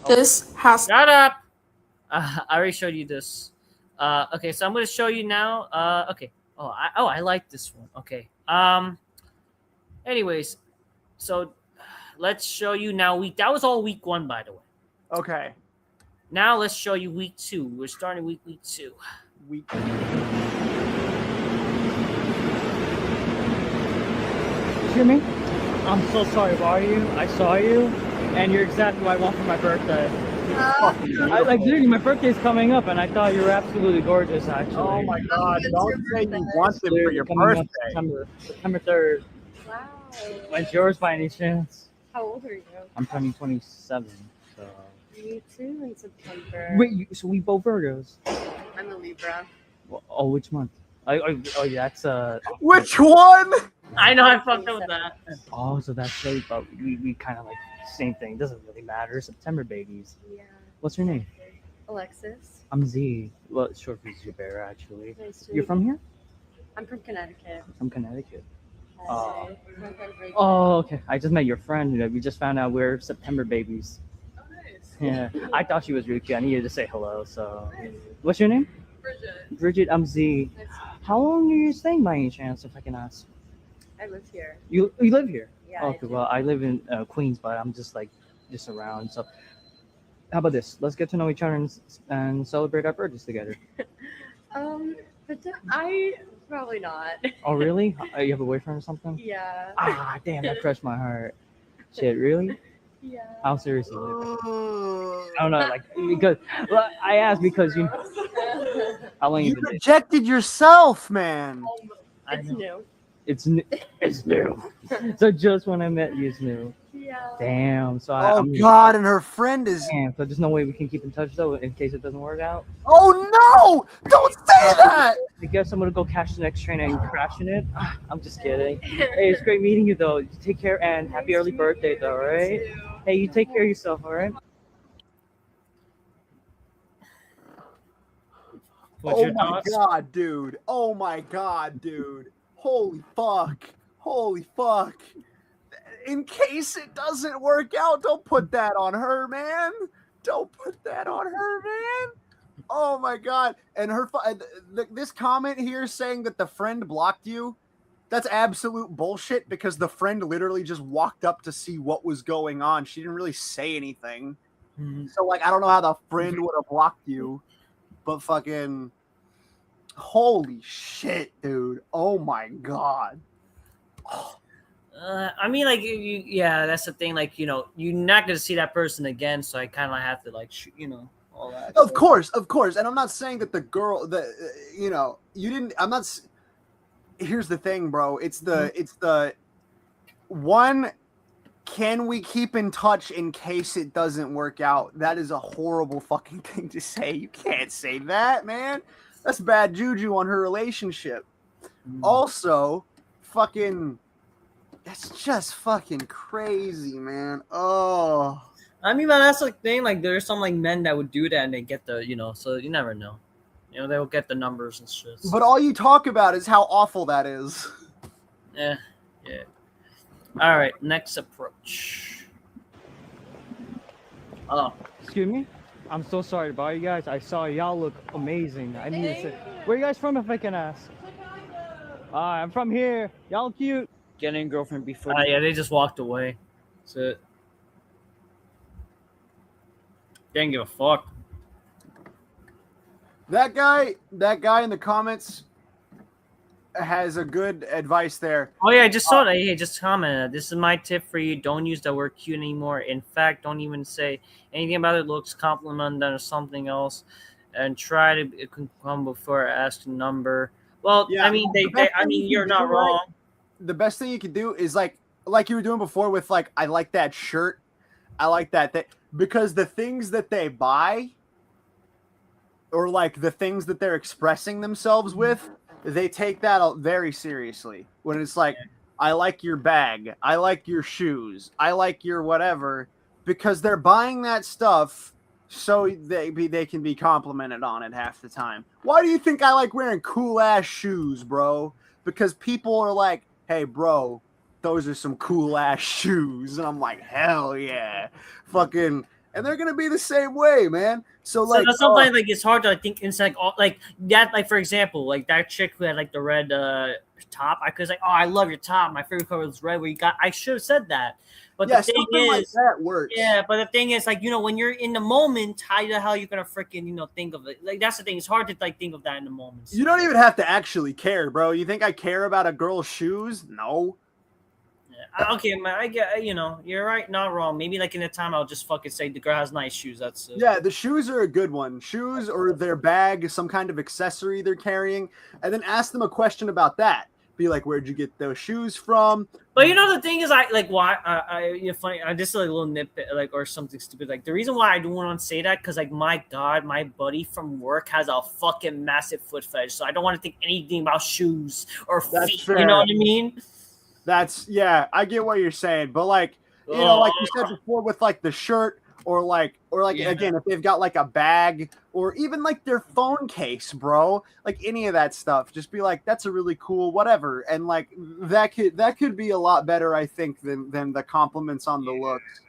This has shut up. I already showed you this. Okay, so I'm going to show you now. Okay. I like this one. Okay. Anyways, so let's show you now. That was all week 1, by the way. Okay. Now let's show you week 2. We're starting week 2. Week. Hear me? I'm so sorry, Barrio. I saw you, and you're exactly what I want for my birthday. I like literally, my birthday's coming up, and I thought you were absolutely gorgeous. Actually. Oh my god! Don't say you want them for your Coming up birthday. September 3rd. Wow. When's yours by any chance? How old are you? I'm turning 27. So. Me too in September. Wait, so we both Virgos? I'm a Libra. Oh, which month? Oh, yeah, that's Which one? I know I fucked up with that. Oh, so that's late, but we kind of like same thing. Doesn't really matter. September babies. Yeah. What's your name? Alexis. I'm Z. Well, it's short for Zubair, actually. Nice to You're meet from here? I'm from Connecticut. From Connecticut. Hi. My friend Rachel. Oh, okay. I just met your friend. You know, we just found out we're September babies. Oh, nice. Yeah. I thought she was really cute. I needed to say hello. So, what's your name? Bridget. Bridget. I'm Z. Nice to meet How long are you staying by any chance, if I can ask? you. I live here. You live here? Yeah. I Okay. do. Well, I live in Queens, but I'm just like just around. So, how about this? Let's get to know each other and celebrate our birthdays together. But I probably not. Oh, really? You have a boyfriend or something? Yeah. Ah, damn, that crushed my heart. Shit, really? Yeah. How serious is it? I don't know, like, because well, I asked because you know, how long You you been dating? rejected yourself, man. I It's know. new. It's new. It's new. So just when I met you, it's new. Yeah. Damn. So Oh I'm god, and her friend is. Damn. So there's no way we can keep in touch though, in case it doesn't work out. Oh no! Don't say that. I guess I'm gonna go catch the next train and crashing it. I'm just kidding. Hey, it's great meeting you though. You take care and happy early birthday though, all right? Hey, you take care of yourself, all right? What's Oh your my thoughts? god, dude. Oh my god, dude. Holy fuck. Holy fuck. In case it doesn't work out, don't put that on her, man. Don't put that on her, man. Oh my god. And her this comment here saying that the friend blocked you, that's absolute bullshit because the friend literally just walked up to see what was going on. She didn't really say anything. So like I don't know how the friend would have blocked you, but fucking holy shit, dude. Oh my god. Oh. I mean, like, yeah, that's the thing. Like, you know, you're not gonna see that person again, so I kind of have to, like, all that. Of course, and I'm not saying that the girl that you know you didn't. I'm not. Here's the thing, bro. It's the one. Can we keep in touch in case it doesn't work out? That is a horrible fucking thing to say. You can't say that, man. That's bad juju on her relationship. Also, fucking, it's just fucking crazy, man. Oh. I mean, but that's the thing. Like, there's some like men that would do that and they get the, so you never know. They'll get the numbers and shit. But all you talk about is how awful that is. Yeah. All right, next approach. Oh, Excuse me? I'm so sorry to bother you guys. I saw y'all look amazing. I need to say, where you guys from, if I can ask? I'm from here. Y'all cute. Getting a girlfriend before. yeah, they just walked away. That's it. Didn't give a fuck. That guy in the comments has a good advice there. Oh yeah, I just saw that. Hey, just commented. This is my tip for you. Don't use the word cute anymore. In fact, don't even say anything about it looks, compliment that or something else, and try to come before asking number. Well, yeah, I mean, you're not wrong. The best thing you could do is like you were doing before with like, I like that shirt. I like that because the things that they buy or like the things that they're expressing themselves with, they take that very seriously. When it's like, I like your bag, I like your shoes, I like your whatever, because they're buying that stuff so they can be complimented on it half the time. Why do you think I like wearing cool ass shoes, bro? Because people are like, hey, bro, those are some cool ass shoes. And I'm like, hell yeah. Fucking, and they're going to be the same way, man. So like, sometimes like it's hard to like think inside like that. Like for example, like that chick who had like the red top. I could like, oh, I love your top. My favorite color is red. Where you got? I should have said that. But yeah, the thing is, like that works. Yeah, but the thing is, like when you're in the moment, how the hell you gonna freaking think of it? Like that's the thing. It's hard to like think of that in the moment. You don't even have to actually care, bro. You think I care about a girl's shoes? No. Okay, man, I get, you're right, not wrong. Maybe like in the time I'll just fucking say the girl has nice shoes. That's yeah, the shoes are a good one. Shoes or their bag, some kind of accessory they're carrying, and then ask them a question about that. Be like, where'd you get those shoes from? But the thing is, I like why funny. This is like a little nitpick, like or something stupid. Like the reason why I don't want to say that because like my God, my buddy from work has a fucking massive foot fetish, so I don't want to think anything about shoes or feet. Fair. You know what I mean? Yeah, I get what you're saying, but like like you said before with like the shirt or like again if they've got like a bag or even like their phone case, bro, like any of that stuff, just be like, that's a really cool whatever, and like that could be a lot better, I think, than the compliments on the looks.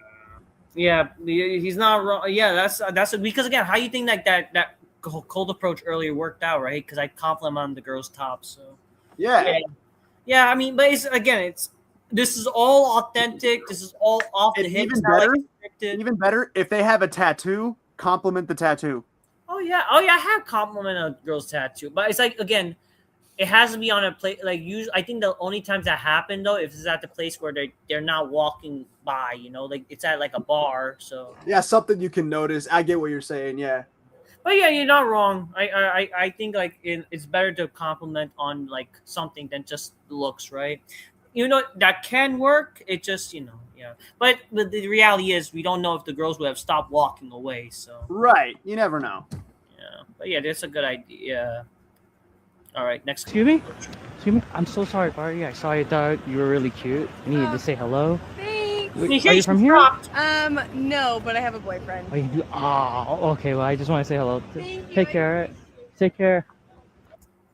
Yeah, he's not wrong. Yeah, that's because again, how you think like that cold approach earlier worked out, right? Because I compliment on the girl's top, so yeah. I mean, but this is all authentic. This is all off the hip. Even better, if they have a tattoo, compliment the tattoo. Oh yeah, I have complimented a girl's tattoo, but it's like again, it has to be on a place. Like usually, I think the only times that happen though, if it's at the place where they're not walking by, like it's at like a bar. So yeah, something you can notice. I get what you're saying. Yeah. But yeah, you're not wrong. I think like it's better to compliment on like something than just looks, right? That can work. It just yeah. But the reality is we don't know if the girls would have stopped walking away. So right, you never know. Yeah, but yeah, that's a good idea. All right, next. Excuse me. I'm so sorry, Barry. I saw you. Thought you were really cute. I needed to say hello. Thanks. Are you from here? No, but I have a boyfriend. Oh, you do? Oh, okay. Well, I just want to say hello. Take care. Take care.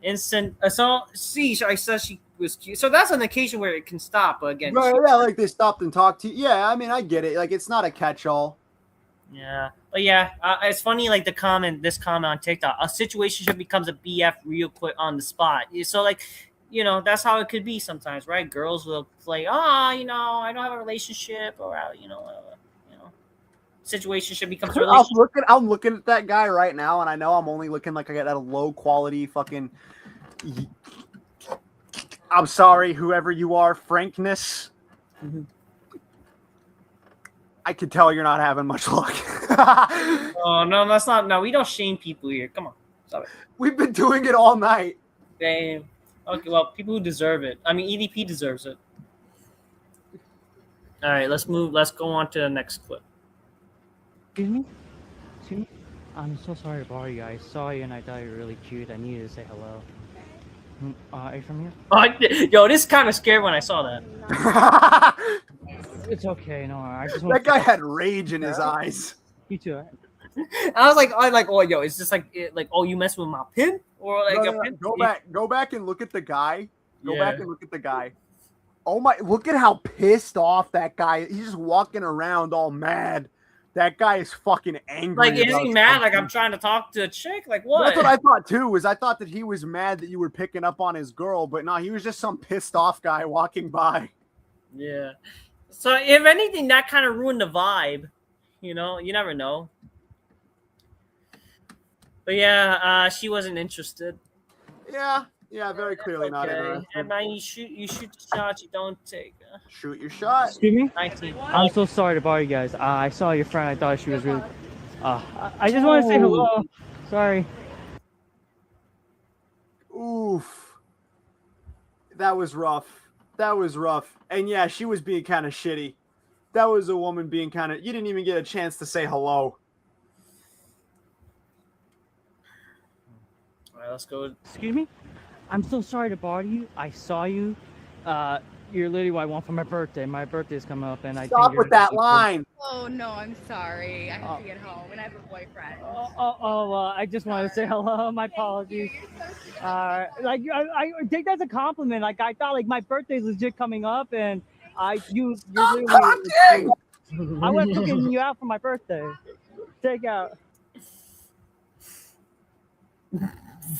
Instant. So I said she was cute. So that's an occasion where it can stop. But again, right? Yeah, like they stopped and talked to you. Yeah, I mean, I get it. Like it's not a catch-all. Yeah, but yeah, it's funny. Like this comment on TikTok, a situationship becomes a BF real quick on the spot. So like. That's how it could be sometimes, right? Girls will play, I don't have a relationship, or situationship becomes a relationship. I'm looking at that guy right now, and I know I'm only looking like I got a low quality fucking. I'm sorry, whoever you are, frankness. Mm-hmm. I could tell you're not having much luck. Oh no, that's not. No, we don't shame people here. Come on, stop it. We've been doing it all night. Damn. Okay, well, people who deserve it. I mean, EDP deserves it. All right, let's move. Let's go on to the next clip. Excuse me? Excuse me? I'm so sorry to bother you. I saw you and I thought you were really cute. I needed to say hello. Are you from here? Yo, this kind of scared when I saw that. It's okay. No, I just That guy had rage in his eyes. You too, right? I was like, oh, yo, it's just like, oh, you mess with my pimp, or like No, a pimp? Go back and look at the guy. Go Yeah. back and look at the guy. Oh my! Look at how pissed off that guy. He's just walking around all mad. That guy is fucking angry. Like, is about he mad? Like, something. I'm trying to talk to a chick? Like, what? That's what I thought too. Was I thought that he was mad that you were picking up on his girl, but no, he was just some pissed off guy walking by. Yeah. So, if anything, that kind of ruined the vibe. You know, you never know. But yeah, she wasn't interested. Yeah, very clearly not interested. And man, you shoot the shot, you don't take. Shoot your shot. Excuse me? 19. I'm so sorry to bother you guys. I saw your friend. I thought she was really. I just want to say hello. Sorry. Oof. That was rough. That was rough. And yeah, she was being kind of shitty. That was a woman being kind of. You didn't even get a chance to say hello. All right, let's go. Excuse me? I'm so sorry to bother you. I saw you. You're literally what I want for my birthday. My birthday's coming up, and I Stop think you're with that line. Oh no, I'm sorry. I have to get home and I have a boyfriend. I just wanted to say hello. My apologies. I take that as a compliment. Like, I thought like my birthday's legit coming up, and you're literally. I went looking you out for my birthday. Take out.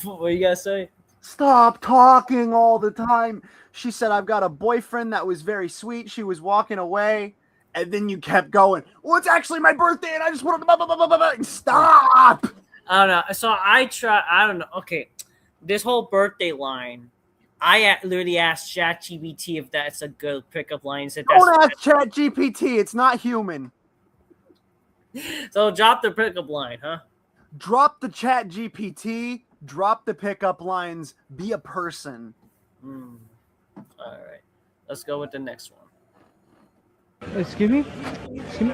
What you gotta say? Stop talking all the time. She said, I've got a boyfriend that was very sweet. She was walking away. And then you kept going, well, it's actually my birthday. And I just wanted to stop. I don't know. So I don't know. Okay. This whole birthday line, I literally asked ChatGPT if that's a good pickup line. Said Don't ask ChatGPT. It's not human. So drop the pickup line, huh? Drop the ChatGPT. Drop the pickup lines. Be a person. All right. Let's go with the next one. Excuse me? Excuse me?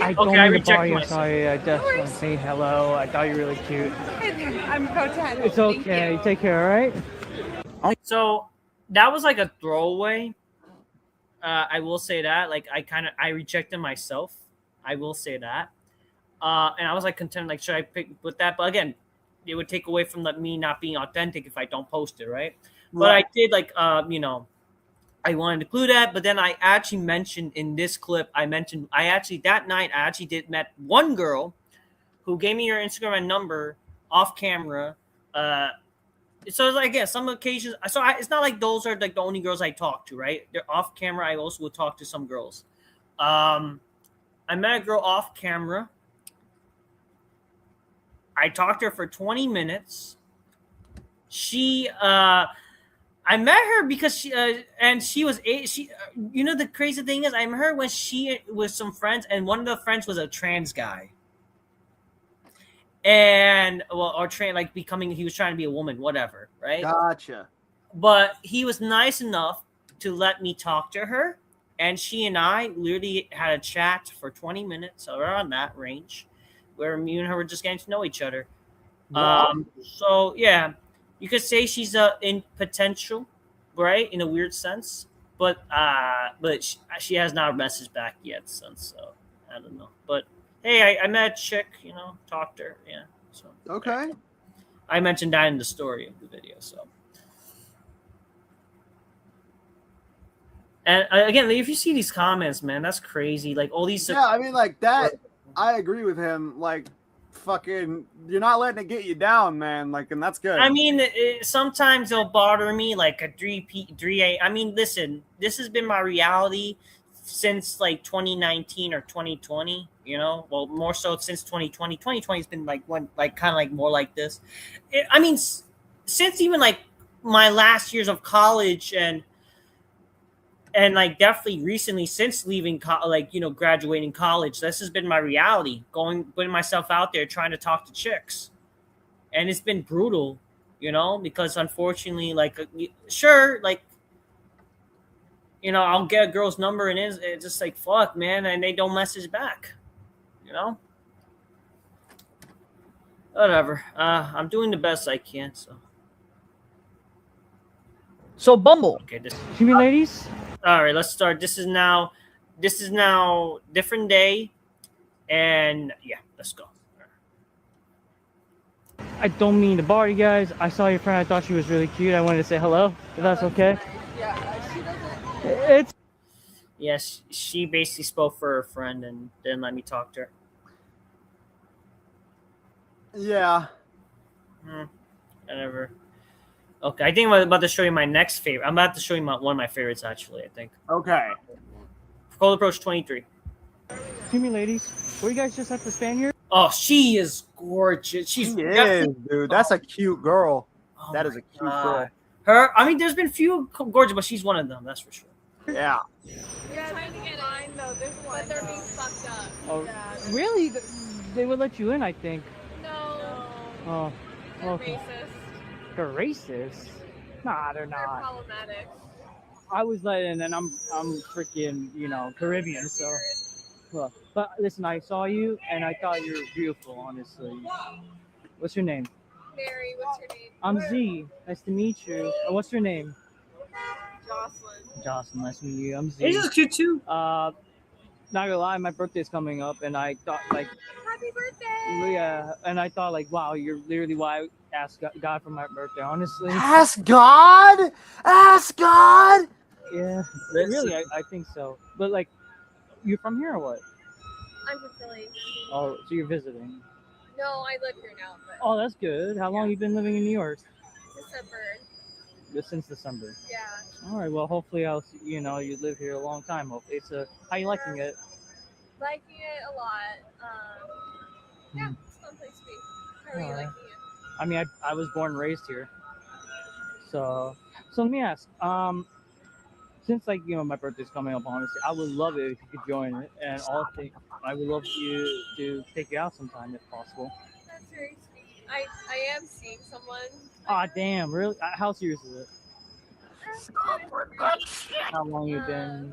I don't I mean to bother reject you. myself. Sorry, I just want to say hello. I thought you were really cute. I'm about to head home. It's okay. Take care, all right? So that was like a throwaway. I will say that. Like, I rejected myself. I will say that. And I was like content. Like, should I pick with that? But again, it would take away from me not being authentic if I don't post it, right? But I did I wanted to include that. But then I actually mentioned in this clip, that night I actually met one girl who gave me her Instagram and number off camera. So like, again, some occasions, it's not like those are like the only girls I talk to, right? They're off camera. I also will talk to some girls. I met a girl off camera. I talked to her for 20 minutes. I met her because she was the crazy thing is I met her when she was some friends, and one of the friends was a trans guy. And he was trying to be a woman, whatever, right? Gotcha. But he was nice enough to let me talk to her, and she and I literally had a chat for 20 minutes, around that range, where me and her were just getting to know each other. Wow. So yeah, you could say she's in potential, right, in a weird sense, but she has not messaged back yet since, so I don't know. But hey, I met a chick, talked to her, yeah. So Okay. I mentioned that in the story of the video. So, and again, if you see these comments, man, that's crazy. Like all these. Yeah, I mean, like that. I agree with him. Like, fucking, you're not letting it get you down, man. Like, and that's good. I mean, sometimes it'll bother me, like a 3A. I mean, listen, this has been my reality since like 2019 or 2020. Well, more so since 2020. 2020 has been kind of more like this. I mean, since even like my last years of college, and and like definitely recently since leaving graduating college, this has been my reality, putting myself out there trying to talk to chicks, and it's been brutal, because unfortunately, like, sure, like, I'll get a girl's number and it's just like, fuck, man, and they don't message back, whatever. I'm doing the best I can, So Bumble. okay, Excuse me, ladies. all right, let's start. This is now different day, and yeah, let's go. I don't mean to bother you guys. I saw your friend. I thought she was really cute. I wanted to say hello, if that's okay. Yeah, she doesn't. It's Yes, she basically spoke for her friend and didn't let me talk to her. Yeah. Whatever. Okay, I think I'm about to show you my next favorite. I'm about to show you one of my favorites, actually, I think. Okay. Cold Approach 23. excuse me, ladies. Were you guys just at the Spaniard? Oh, she is gorgeous. She is, dude. That's a cute girl. Oh That is my a cute girl. Her, I mean, there's been few gorgeous, but she's one of them, that's for sure. Yeah. Yeah, trying to get in. No, there's one. But they're being fucked up. Oh, Yeah. really? They would let you in, I think. No. Oh, They're okay. racist. They're racist. Nah, they're They're not. problematic. I was let in, and I'm freaking, Caribbean, so. Well, but listen, I saw you, and I thought you were beautiful, honestly. What's your name? Mary, what's your name? I'm Z. Nice to meet you. What's your name? Jocelyn. Jocelyn. Nice to meet you. I'm Z. This is cute, too. Not gonna lie, my birthday's coming up, and I thought, like, Happy birthday! yeah, and I thought, like, wow, you're literally why I asked God for my birthday, honestly. Ask God. Ask God. Yeah, really, I think so. But, like, you're from here or what? I'm from Philly. Oh, so you're visiting. No, I live here now, but Oh, that's good. How long you been living in New York? December. Just since December. Yeah. All right, well, hopefully I'll, you live here a long time. Hopefully, how you liking it? Liking it a lot. Yeah, it's a fun place to be. How are you Alright. liking it? I mean, I was born and raised here. So let me ask, since my birthday's coming up, honestly, I would love it if you could join it, and also I would love you to take you out sometime if possible. That's very sweet. I am seeing someone. Ah, damn, really? How serious is it? How long you been?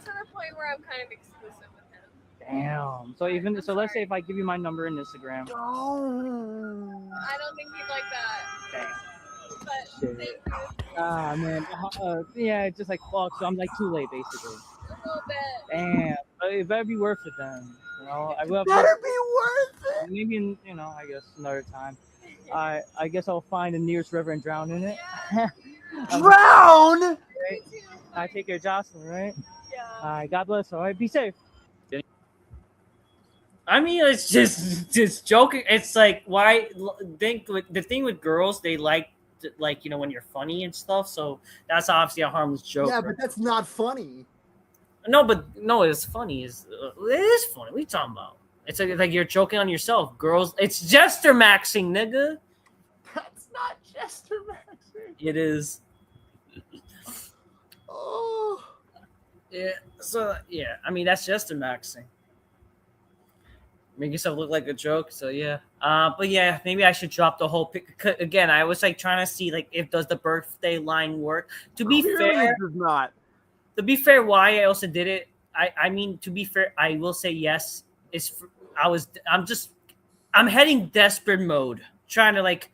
To the point where I'm kind of exclusive with him. Damn. So let's say if I give you my number and Instagram. I don't think he'd like that. Damn. But Shit. thank you. Ah, man. Yeah, it's just like fuck. So I'm like too late, basically. A little bit. Damn. But it better be worth it then. I will. Better be worth it. Maybe I guess another time. I guess I'll find the nearest river and drown in it. Drown. Right? I take care of Jocelyn, right? Yeah. All right. God bless. All right. Be safe. I mean, it's just joking. It's like, why the thing with girls, they like when you're funny and stuff. So that's obviously a harmless joke. Yeah, but that's not funny. No, it's funny. It is funny. What are you talking about? It's like you're joking on yourself. Girls, it's jester maxing, nigga. That's not jester maxing. It is. Oh. Yeah. So yeah, I mean that's jester maxing. Make yourself look like a joke. So yeah. But yeah, maybe I should drop the whole pic. Again, I was like trying to see like if does the birthday line work. To be fair, it does not. To be fair, why I also did it. I mean, to be fair, I will say yes. I'm heading desperate mode, trying to like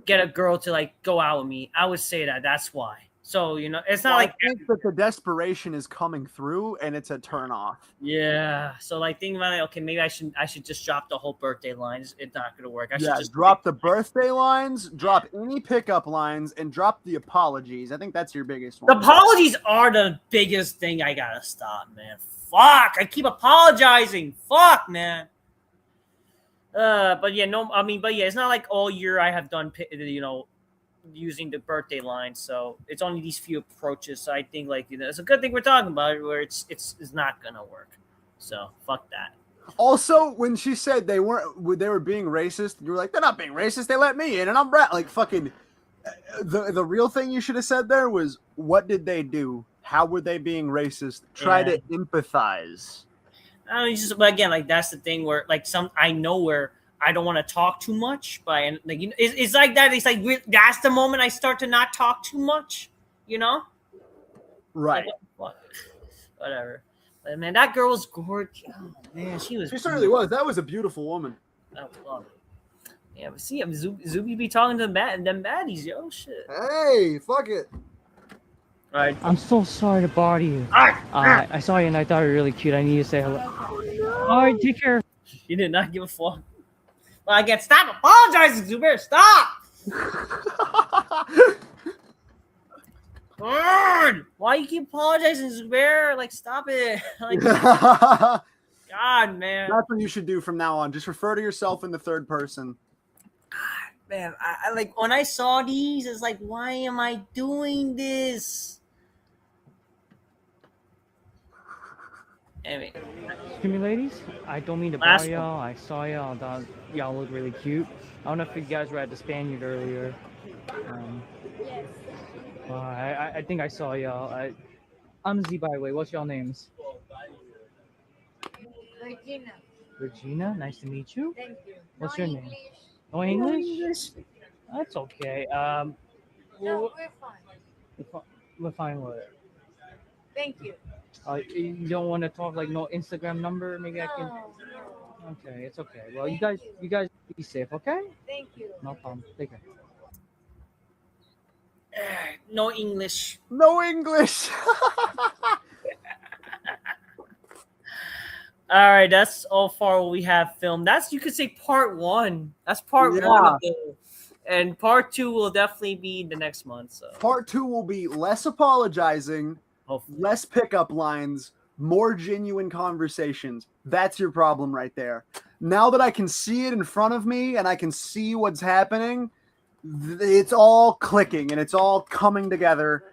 get a girl to like go out with me. I would say that's why. So it's not like I think that the desperation is coming through, and it's a turn off. yeah. So like thinking about it, okay, maybe I should just drop the whole birthday lines. It's not gonna work. I should just drop the birthday lines, drop any pickup lines, and drop the apologies. I think that's your biggest one. The apologies are the biggest thing I gotta stop, man. Fuck! I keep apologizing. Fuck, man. But yeah, it's not like all year I have done, using the birthday line. So it's only these few approaches. So I think it's a good thing we're talking about it, where it's not gonna work. So fuck that. Also, when she said they were being racist, you were like, they're not being racist. They let me in, and I'm like fucking. The real thing you should have said there was, what did they do? How were they being racist? Try to empathize. I mean, but again, like that's the thing where like I know where I don't want to talk too much, but like it's like that. It's like that's the moment I start to not talk too much, you know? Right. Like, whatever. But man, that girl was gorgeous. Oh, man, she was. She certainly was. That was a beautiful woman. I love it. Yeah, but see, Zuby be talking to them baddies, yo, shit. Hey, fuck it. All right. I'm so sorry to bother you. I saw you and I thought you were really cute. I need to say hello. All right, take care. She did not give a fuck. Well, I get stop apologizing, Zubair. Stop. God, why you keep apologizing, Zubair? Like, stop it. Like, God, man. That's what you should do from now on. Just refer to yourself in the third person. Man, I like when I saw these, it's like, why am I doing this? Anyway. Excuse me, ladies. I don't mean to bother y'all. I saw y'all. Thought y'all look really cute. I don't know if you guys were at the Spaniard earlier. Yes. I think I saw y'all. I'm Z, by the way. What's y'all names? Regina. Regina. Nice to meet you. Thank you. What's No your name? English. No English? That's okay. No, we're fine. We're fine with it. Thank you. You don't want to talk like no Instagram number? Maybe I can. No. Okay, it's okay. Well, you guys be safe, okay? Thank you. No problem. Take care. No English. No English. All right, that's all far what we have filmed. That's, you could say, part one. That's part one of the, and part two will definitely be the next month. So part two will be less apologizing, hopefully. Less pickup lines, more genuine conversations. That's your problem right there. Now that I can see it in front of me and I can see what's happening, it's all clicking and it's all coming together.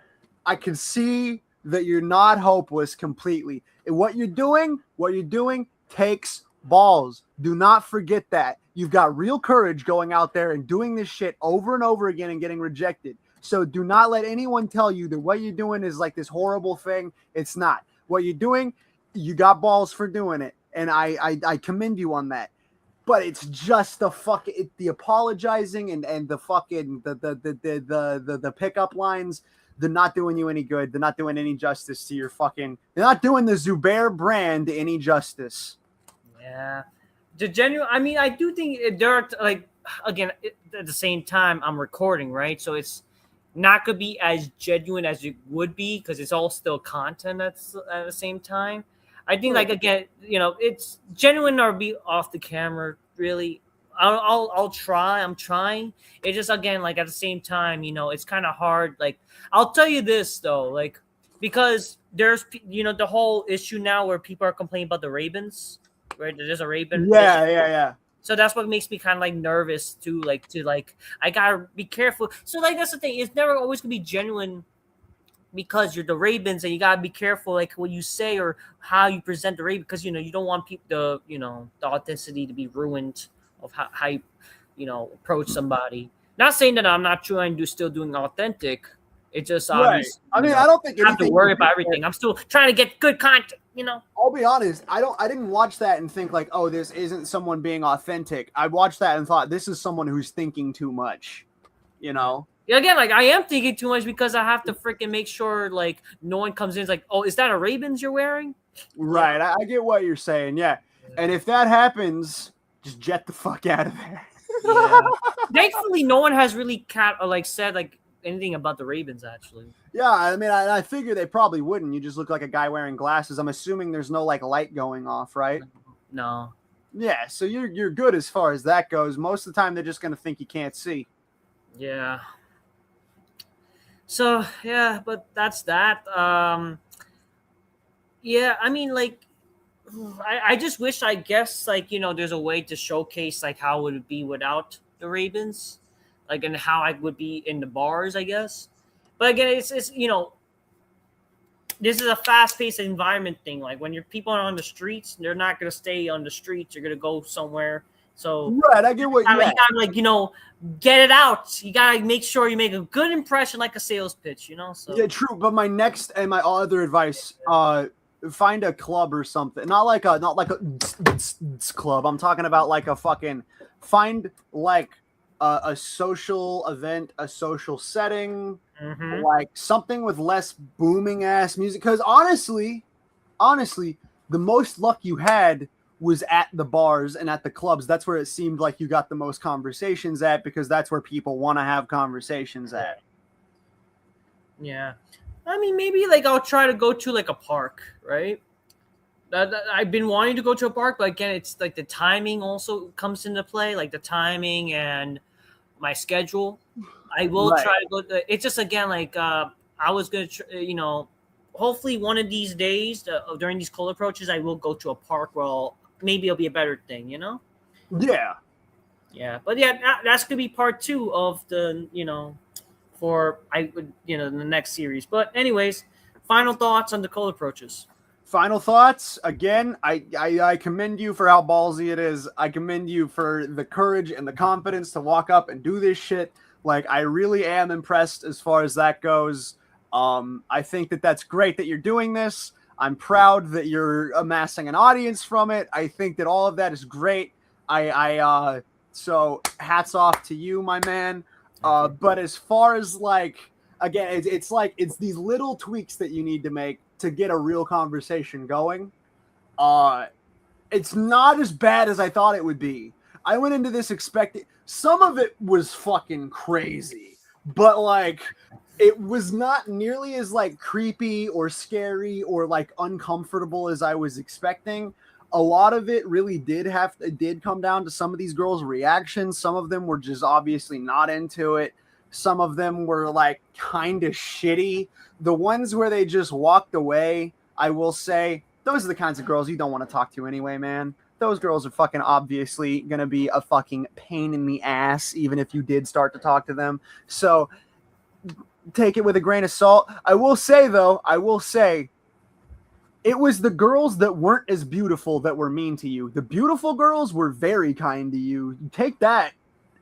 I can see that you're not hopeless completely. And what you're doing takes balls. Do not forget that. You've got real courage going out there and doing this shit over and over again and getting rejected. So do not let anyone tell you that what you're doing is like this horrible thing. It's not. What you're doing, you got balls for doing it. And I commend you on that. But it's just the apologizing and the fucking the pickup lines. They're not doing you any good. They're not doing any justice to your fucking. They're not doing the Zubair brand any justice. Yeah, the genuine. I mean, I do think there are like, again, at the same time I'm recording, right? So it's not gonna be as genuine as it would be because it's all still content at the same time. I think, like, again, you know, it's genuine or be off the camera. Really, I'll try. I'm trying. It's just, again, like, at the same time, you know, it's kind of hard. Like, I'll tell you this though, like, because there's, you know, the whole issue now where people are complaining about the Ravens, right? There's a Raven. Yeah. So that's what makes me kind of like nervous to I gotta be careful. So like that's the thing. It's never always gonna be genuine because you're the Ravens and you gotta be careful like what you say or how you present the Ravens because you know you don't want people the authenticity to be ruined of how you approach somebody. Not saying that I'm not trying to still doing authentic. It's just obvious. I mean, I don't think I have to worry about everything. I'm still trying to get good content. You know, I'll be honest. I didn't watch that and think like, oh, this isn't someone being authentic. I watched that and thought this is someone who's thinking too much. You know. Yeah, again, like I am thinking too much because I have to freaking make sure like no one comes in. It's like, oh, is that a Ravens you're wearing? Right. I get what you're saying. Yeah. And if that happens, just jet the fuck out of there. Yeah. Thankfully, no one has really said like anything about the Ravens actually. Yeah, I mean, I figure they probably wouldn't. You just look like a guy wearing glasses. I'm assuming there's no like light going off, right? No. Yeah, so you're good as far as that goes. Most of the time, they're just gonna think you can't see. Yeah. So yeah, but that's that. Yeah, I mean, like, I just wish, I guess, like, you know, there's a way to showcase like how it would be without the Ravens, like, and how I would be in the bars, I guess. But again, it's you know, this is a fast-paced environment thing. Like when your people are on the streets, they're not gonna stay on the streets. You're gonna go somewhere. So right, I get what you gotta like get it out. You gotta make sure you make a good impression, like a sales pitch. So yeah, true. But my next and my other advice, find a club or something. Not like a club. I'm talking about like a fucking find like a social event, a social setting, like something with less booming ass music. Because honestly, the most luck you had was at the bars and at the clubs. That's where it seemed like you got the most conversations at, because that's where people want to have conversations at. Yeah. I mean, maybe like I'll try to go to like a park, right? I've been wanting to go to a park, but again, it's like the timing also comes into play, like the timing and my schedule. I will try to go. It's just again like I was gonna, hopefully one of these days during these cold approaches, I will go to a park where maybe it'll be a better thing, Yeah. Yeah, but yeah, that's gonna be part 2 of the for the next series. But anyways, final thoughts on the cold approaches. Final thoughts. Again, I commend you for how ballsy it is. I commend you for the courage and the confidence to walk up and do this shit. Like, I really am impressed as far as that goes. I think that's great that you're doing this. I'm proud that you're amassing an audience from it. I think that all of that is great. So hats off to you, my man. But as far as like, again, it's these little tweaks that you need to make to get a real conversation going. It's not as bad as I thought it would be. I went into this expecting some of it was fucking crazy, but like it was not nearly as like creepy or scary or like uncomfortable as I was expecting. A lot of it really did come down to some of these girls' reactions. Some of them were just obviously not into it. Some of them were like kind of shitty. The ones where they just walked away, I will say, those are the kinds of girls you don't want to talk to anyway, man. Those girls are fucking obviously going to be a fucking pain in the ass, even if you did start to talk to them. So take it with a grain of salt. I will say, it was the girls that weren't as beautiful that were mean to you. The beautiful girls were very kind to you. Take that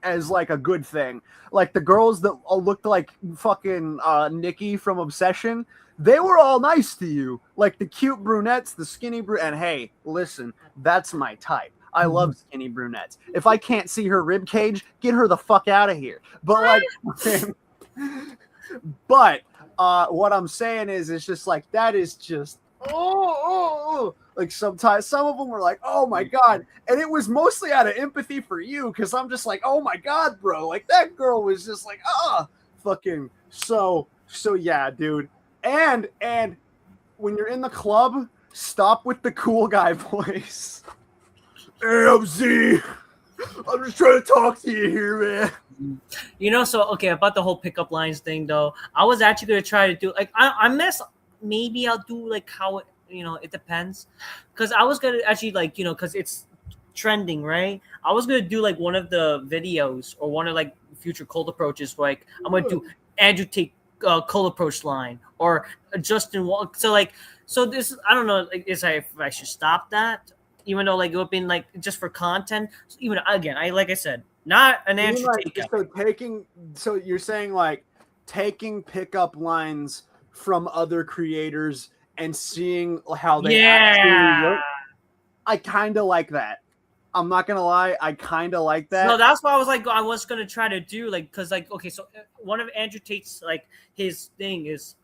as like a good thing. Like the girls that looked like fucking Nikki from Obsession, they were all nice to you. Like the cute brunettes, the skinny and hey, listen, that's my type. I love skinny brunettes. If I can't see her rib cage, get her the fuck out of here. But like, what I'm saying is, it's just like that is just like sometimes some of them were like, oh my god, and it was mostly out of empathy for you because I'm just like, oh my god, bro, like that girl was just like fucking so yeah, dude. And when you're in the club, stop with the cool guy voice. Hey, I'm Z. I'm just trying to talk to you here, man. So okay, about the whole pickup lines thing though, I was actually gonna try to do like maybe I'll do like how it depends, because I was gonna actually like because it's trending, right? I was gonna do like one of the videos or one of like future cold approaches, like I'm gonna do Andrew Tate cold approach line or Justin Wall. So this I don't know like if I should stop that, even though like it would have been like just for content. So even again, like I said, not an Andrew Tate. So you're saying like taking pickup lines from other creators and seeing how they actually work. I kind of like that. I'm not gonna lie, I kind of like that. No, that's why I was like, I was gonna try to do like, cause like, okay, so one of Andrew Tate's like his thing is,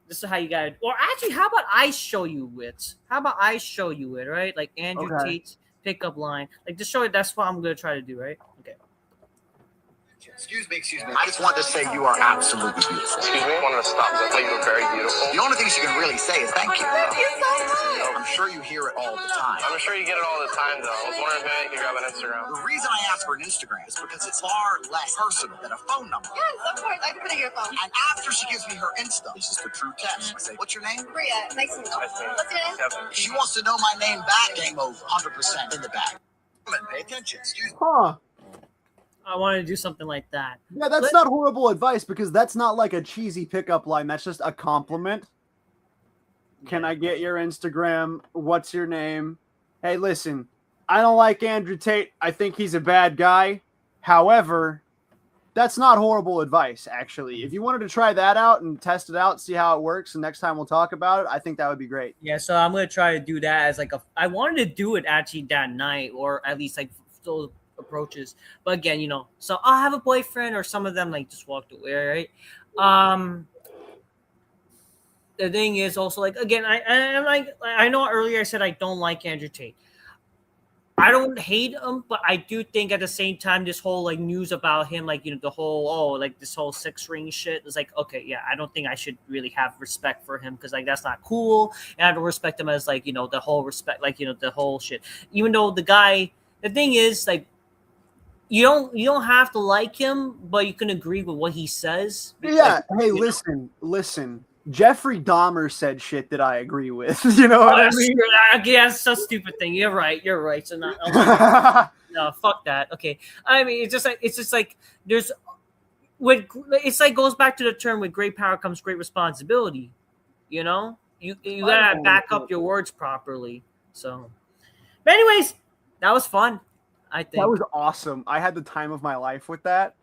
this is how you gotta. Or actually, how about I show you it? Right? Like Andrew Tate's pickup line, like just show it. That's what I'm gonna try to do, right? Okay. Excuse me. I just wanted to say you are absolutely beautiful. Excuse me? I wanted to stop. I thought you were very beautiful. The only things you can really say is thank you. Thank you so much. I'm sure you hear it all the time. I'm sure you get it all the time, though. I was wondering if maybe you could grab an Instagram. The reason I asked for an Instagram is because it's far less personal than a phone number. Yes, of course. I can put in your phone. And after she gives me her Insta, this is the true test. I say, what's your name? Priya. Nice to meet you. What's your name? Kevin. She wants to know my name back. Game over. 100% in the bag. Pay attention. Excuse me. I wanted to do something like that. Yeah, that's not horrible advice because that's not like a cheesy pickup line. That's just a compliment. Can I get your Instagram? What's your name? Hey, listen, I don't like Andrew Tate. I think he's a bad guy. However, that's not horrible advice, actually. If you wanted to try that out and test it out, see how it works, and next time we'll talk about it, I think that would be great. Yeah, so I'm gonna try to do that as like I wanted to do it actually that night, or at least like still approaches. But again, you know, so I'll have a boyfriend, or some of them like just walked away, right? The thing is also like again, I know earlier I said I don't like Andrew Tate. I don't hate him, but I do think at the same time this whole like news about him, like, you know, the whole like this whole sex ring shit is like, okay, yeah, I don't think I should really have respect for him because like that's not cool, and I don't respect him as like, you know, the whole respect, like, you know, the whole shit. Even though the thing is like you don't have to like him, but you can agree with what he says. Yeah. Like, Hey, listen. Jeffrey Dahmer said shit that I agree with. You know what I mean? Yeah, it's a stupid thing. You're right. So not no, fuck that. Okay. I mean, it's just like there's it's like goes back to the term with great power comes great responsibility. You know? You gotta back up your words properly. So but anyways, that was fun. I think that was awesome. I had the time of my life with that.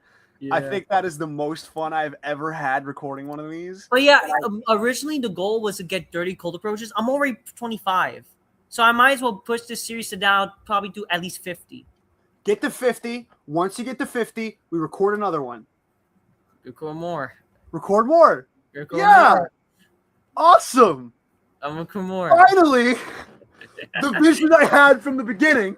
Yeah. I think that is the most fun I've ever had recording one of these. But yeah, originally the goal was to get 30 cold approaches. I'm already 25. So I might as well push this series to down, probably do at least 50. Get to 50. Once you get to 50, we record another one. Record more. Record more. Record yeah. more. Awesome. I'm gonna record more. Finally, the vision I had from the beginning.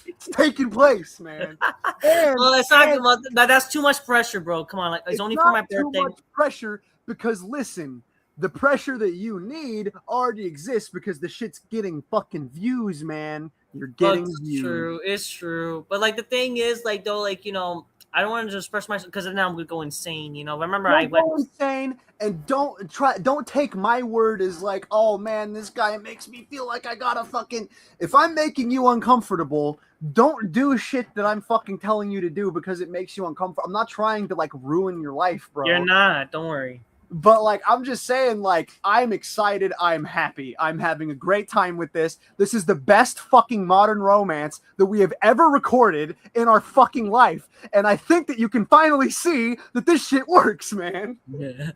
It's taking place, man. Well, it's not. That's too much pressure, bro. Come on, like it's only for my birthday. Too much pressure because listen, the pressure that you need already exists because the shit's getting fucking views, man. You're getting views. It's true. But like the thing is, like though, like, you know, I don't want to just express myself because then I'm gonna go insane. You know, remember I went insane, and don't take my word as like, oh man, this guy makes me feel like I gotta fucking. If I'm making you uncomfortable, don't do shit that I'm fucking telling you to do because it makes you uncomfortable. I'm not trying to like ruin your life, bro. You're not. Don't worry. But like, I'm just saying, like, I'm excited. I'm happy. I'm having a great time with this. This is the best fucking modern romance that we have ever recorded in our fucking life. And I think that you can finally see that this shit works, man. Yeah.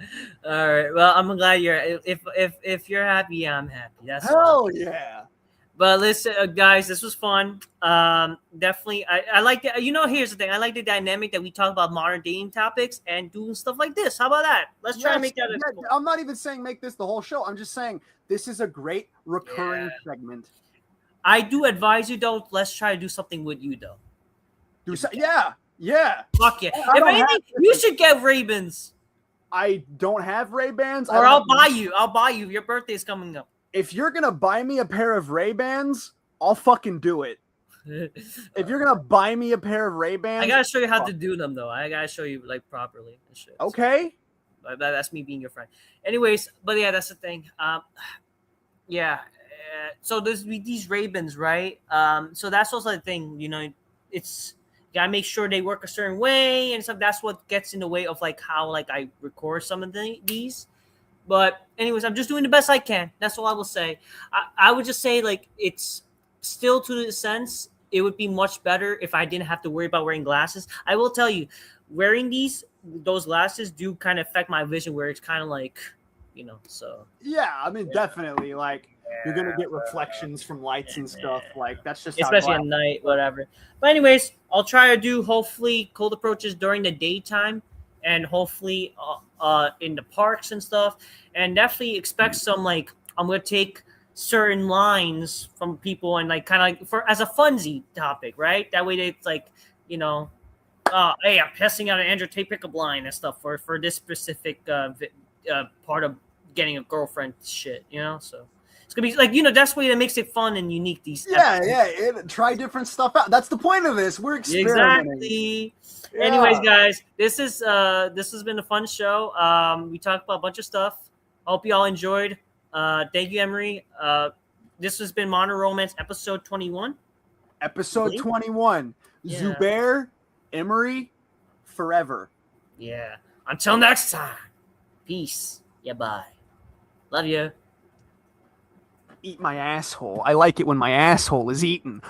All right. Well, I'm glad you're. If you're happy, yeah, I'm happy. That's hell fun. Yeah. But listen, guys, this was fun. Definitely, I like that. You know, here's the thing. I like the dynamic that we talk about modern dating topics and doing stuff like this. How about that? Let's try and make that. I'm not even saying make this the whole show. I'm just saying this is a great recurring segment. I do advise you, though. Let's try to do something with you, though. Yeah. Fuck yeah. If anything, you should get Ray-Bans. I don't have Ray-Bans. Or I'll buy you. Your birthday's coming up. If you're going to buy me a pair of Ray-Bans, I'll fucking do it. If you're going to buy me a pair of Ray-Bans... I got to show you how to do them, though. I got to show you, like, properly. And shit. Okay. But that's me being your friend. Anyways, but yeah, that's the thing. Yeah. So there's these Ray-Bans, right? So that's also the thing, you know, it's... You gotta make sure they work a certain way and stuff. That's what gets in the way of, like, how, like, I record some of these. But anyways, I'm just doing the best I can. That's all I will say. I would just say, like, it's still to the sense it would be much better if I didn't have to worry about wearing glasses. I will tell you, wearing those glasses do kind of affect my vision where it's kind of like, you know, so. Yeah, I mean, definitely. Like, you're going to get reflections from lights and stuff. Like, that's just especially at night, whatever. But anyways, I'll try to do, hopefully, cold approaches during the daytime. And hopefully in the parks and stuff. And definitely expect some, like, I'm going to take certain lines from people and, like, kind of like as a funsy topic, right? That way it's like, you know, hey, I'm testing out an Andrew Tate pickup line and stuff for this specific part of getting a girlfriend shit, you know? So it's going to be like, you know, that's the way that makes it fun and unique. Try different stuff out. That's the point of this. We're experimenting. Exactly. Yeah. Anyways, guys, this has been a fun show. We talked about a bunch of stuff. Hope you all enjoyed. Thank you, Emery. This has been Modern Romance episode 21. Episode 21. Yeah. Zubair, Emery, forever. Yeah. Until next time. Peace. Yeah, bye. Love you. eat my asshole. I like it when my asshole is eaten.